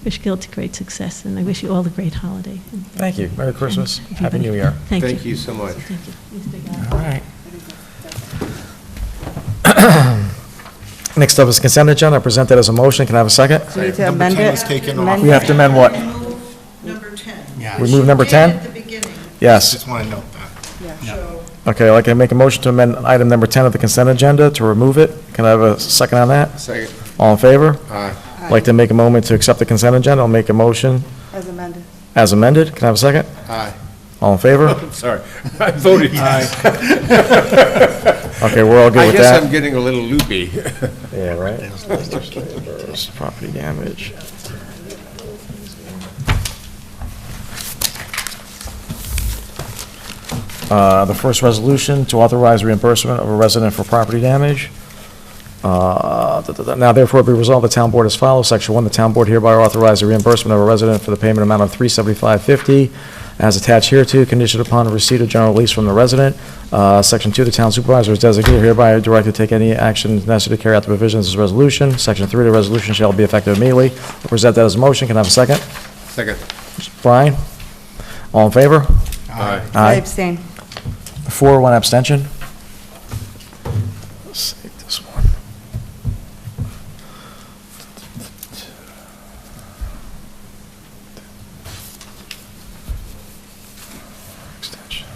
Fishkill to great success, and I wish you all a great holiday. Thank you. Merry Christmas. And Happy New Year. Thank you. Thank you so much. Thank you. All right. Next up is consent agenda. I present that as a motion. Can I have a second? We need to amend it. We have to amend what? Number 10. Yeah. We move number 10? At the beginning. Yes. Just want to note that. So, Okay, I'd like to make a motion to amend item number 10 of the consent agenda to remove it. Can I have a second on that? Second. All in favor? Aye. I'd like to make a moment to accept the consent agenda. I'll make a motion As amended. as amended. Can I have a second? Aye. All in favor? I'm sorry. I voted aye. Okay, we're all good I with guess that? I'm getting a little loopy. Yeah, right? Property damage. The first resolution to authorize reimbursement of a resident for property damage. Now therefore be resolved, the town board as follows. Section 1, the town board hereby authorizes the reimbursement of a resident for the payment amount of $375.50 as attached hereto, conditioned upon the receipt of general release from the resident. Section 2, the town supervisor is designated hereby directed to take any action necessary to carry out the provisions of this resolution. Section 3, the resolution shall be effective immediately. I present that as a motion. Can I have a second? Second. Brian? All in favor? Aye. I abstain. 4, 1 abstention. Let's save this one. Extension.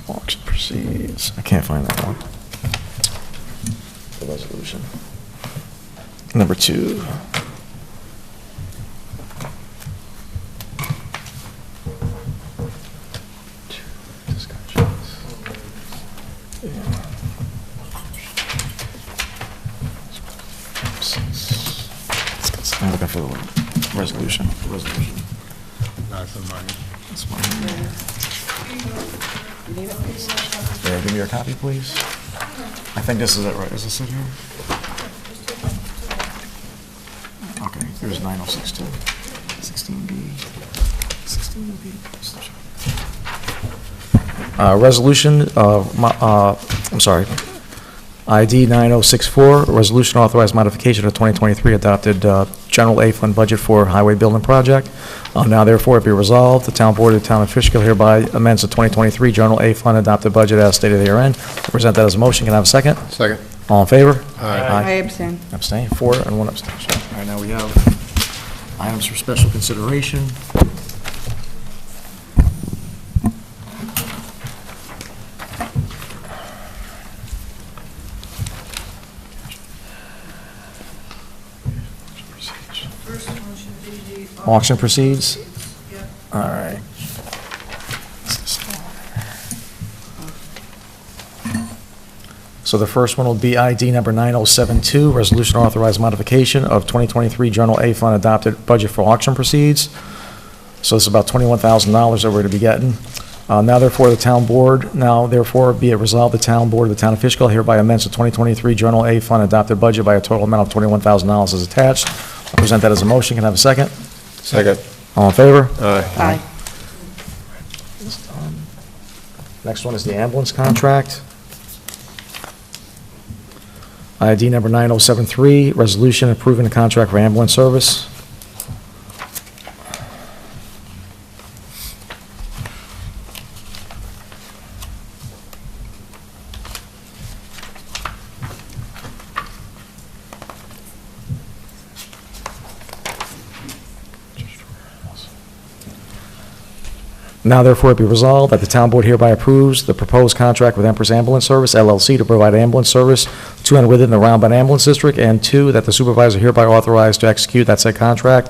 Auction proceeds. I can't find that one. The resolution. Number 2. I'm looking for the resolution. That's mine. That's mine. Yeah, give me your copy, please. I think this is it, right? Is this it here? Okay, there's 9062. 16B. 16B. Resolution, I'm sorry. ID 9064, resolution authorized modification of 2023 adopted General A Fund budget for highway building project. Now therefore be resolved, the town board of the town of Fishkill hereby amends the 2023 General A Fund adopted budget as stated herein. I present that as a motion. Can I have a second? Second. All in favor? I abstain. Abstain, 4 and 1 abstention. All right, now we have items for special consideration. first one should be the. Auction proceeds? Yep. All right. So the first one will be ID number 9072, resolution authorized modification of 2023 General A Fund adopted budget for auction proceeds. So this is about $21,000 that we're going to be getting. Now therefore the town board, now therefore be it resolved, the town board of the town of Fishkill hereby amends the 2023 General A Fund adopted budget by a total amount of $21,000 as attached. I'll present that as a motion. Can I have a second? Second. All in favor? Aye. Next one is the ambulance contract. ID number 9073, resolution approving the contract for ambulance service. Now therefore it be resolved that the town board hereby approves the proposed contract with Empress Ambulance Service LLC to provide ambulance service to and within the Round Ambulance District, and 2, that the supervisor hereby authorized to execute that said contract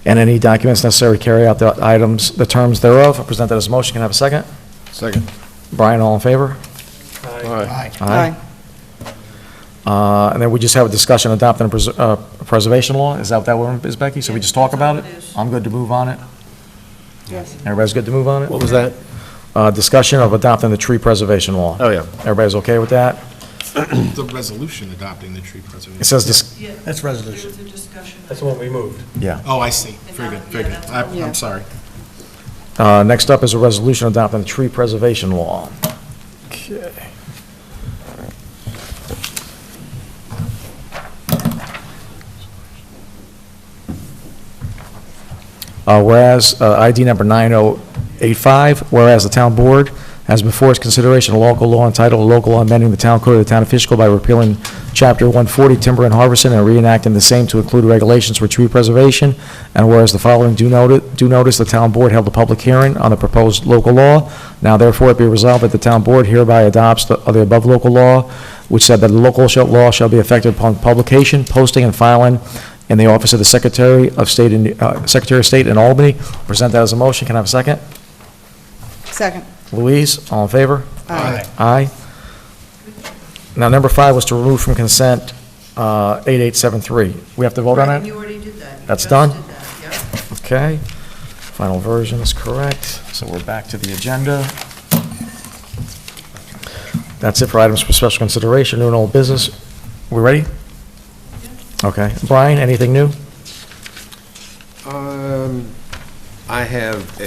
and any documents necessary to carry out the terms thereof. I present that as a motion. Can I have a second? Second. Brian, all in favor? Aye. Aye. And then we just have a discussion adopting a preservation law. Is that what that one is, Becky? So we just talk about it? I'm good to move on it? Yes. Everybody's good to move on it? What was that? Discussion of adopting the tree preservation law. Oh, yeah. Everybody's okay with that? The resolution adopting the tree preservation. It says That's resolution. That's the one we moved. Yeah. Oh, I see. Very good, very good. I'm sorry. Next up is a resolution adopting the tree preservation law. Okay. Whereas ID number 9085, whereas the town board has before its consideration a local law entitled "A Local Law Amending the Town Code of the Town of Fishkill by repealing Chapter 140 Timber and Harvesting and reenacting the same to include regulations for tree preservation, and whereas the following do notice the town board held a public hearing on the proposed local law. Now therefore it be resolved that the town board hereby adopts the above local law, which said that the local law shall be effective upon publication, posting, and filing in the office of the Secretary of State in Albany. Present that as a motion. Can I have a second? Second. Louise, all in favor? Aye. Aye. Now, number 5 was to remove from consent 8873. We have to vote on that? You already did that. You That's just done? did that, yeah. Okay. Final version is correct. So we're back to the agenda. That's it for items for special consideration, new and old business. We ready? Okay. Brian, anything new? I have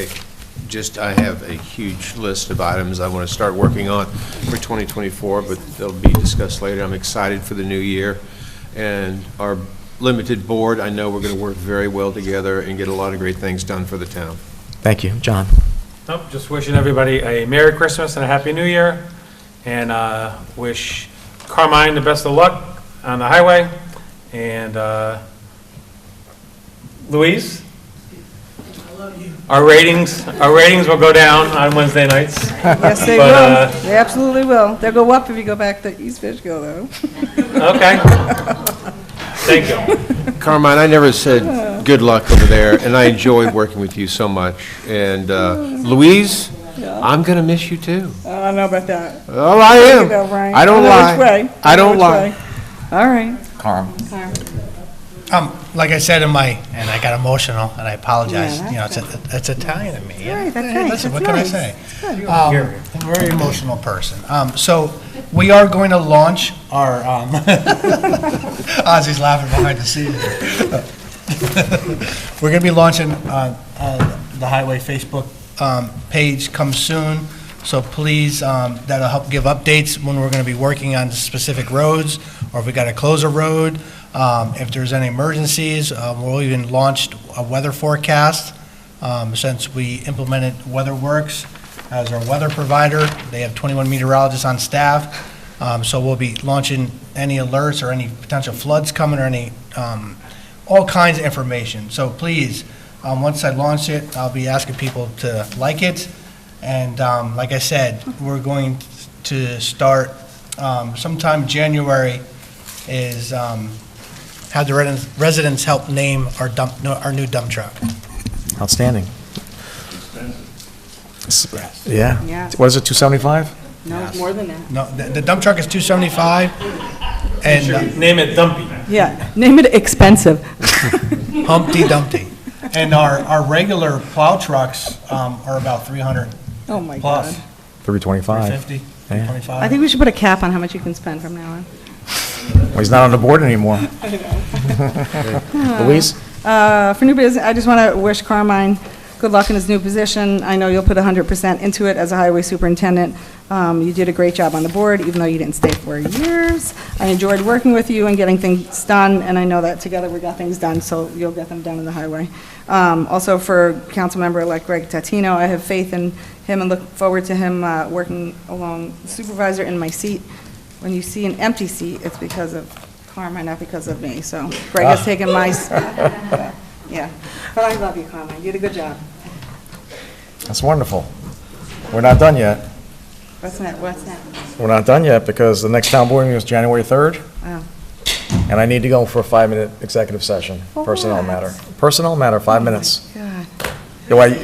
a huge list of items I want to start working on for 2024, but they'll be discussed later. I'm excited for the new year, and our limited board, I know we're going to work very well together and get a lot of great things done for the town. Thank you. John? Nope, just wishing everybody a Merry Christmas and a Happy New Year, and wish Carmine the best of luck on the highway, and Louise? Our ratings will go down on Wednesday nights. Yes, they But, will. They absolutely will. They'll go up if you go back to East Fishkill, though. Okay. Thank you. Carmine, I never said good luck over there, and I enjoyed working with you so much. And Louise, I'm going to miss you too. I don't know about that. Oh, I am. You go, Brian. I don't know lie. which way. I don't know which lie. way. All right. Carm. Like I said and I got emotional, and I apologize. Yeah, You know, it's Italian in me. That's right, that's Hey, right, listen, that's what can I right. say? It's good. I'm a very emotional person. So we are going to launch our, Ozzy's laughing behind the scenes. We're going to be launching the Highway Facebook page come soon. So please, that'll help give updates when we're going to be working on specific roads, or if we got to close a road. If there's any emergencies, we'll even launch a weather forecast, since we implemented WeatherWorks as our weather provider. They have 21 meteorologists on staff, so we'll be launching any alerts or any potential floods coming, or any, all kinds of information. So please, once I launch it, I'll be asking people to like it, and like I said, we're going to start sometime January is have the residents help name our new dump truck. Outstanding. Yeah. Yeah. What is it, 275? No, it's more than that. No, the dump truck is $275, and Name it Dumpy. Yeah, name it expensive. Humpty Dumpty. And our regular plow trucks are about 300 Oh, my plus. God. 325. 350, Yeah. 325. I think we should put a cap on how much you can spend from now on. Well, he's not on the board anymore. Louise? For new business, I just want to wish Carmine good luck in his new position. I know you'll put 100% into it as a highway superintendent. You did a great job on the board, even though you didn't stay for years. I enjoyed working with you and getting things done, and I know that together we got things done, so you'll get them done in the highway. Also, for Councilmember-elect Greg Tatino, I have faith in him and look forward to him working along the supervisor in my seat. When you see an empty seat, it's because of Carmine, not because of me. So Greg has taken my, yeah. But I love you, Carmine. You did a good job. That's wonderful. We're not done yet. What's next? We're not done yet, because the next town board meeting is January 3rd, Oh. and I need to go for a 5-minute executive session, personnel matter. Personnel matter, 5 minutes. God.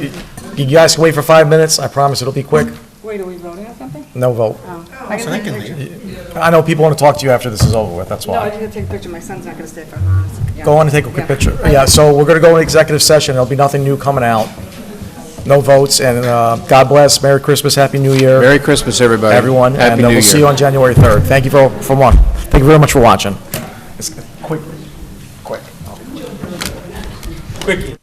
You guys can wait for 5 minutes, I promise it'll be quick. Wait, are we voting on something? No vote. Oh. So they can leave. I know people want to talk to you after this is over with, that's No, I why. just gotta take a picture. My son's not gonna stay for long. Yeah. Go on and take a quick Yeah. picture. Yeah, so we're going to go in executive session, there'll be nothing new coming out. No votes, and God bless, Merry Christmas, Happy New Year. Merry Christmas, everybody. Everyone, Happy and New we'll Year. see you on January 3rd. Thank you thank you very much for watching. Quick. Quick.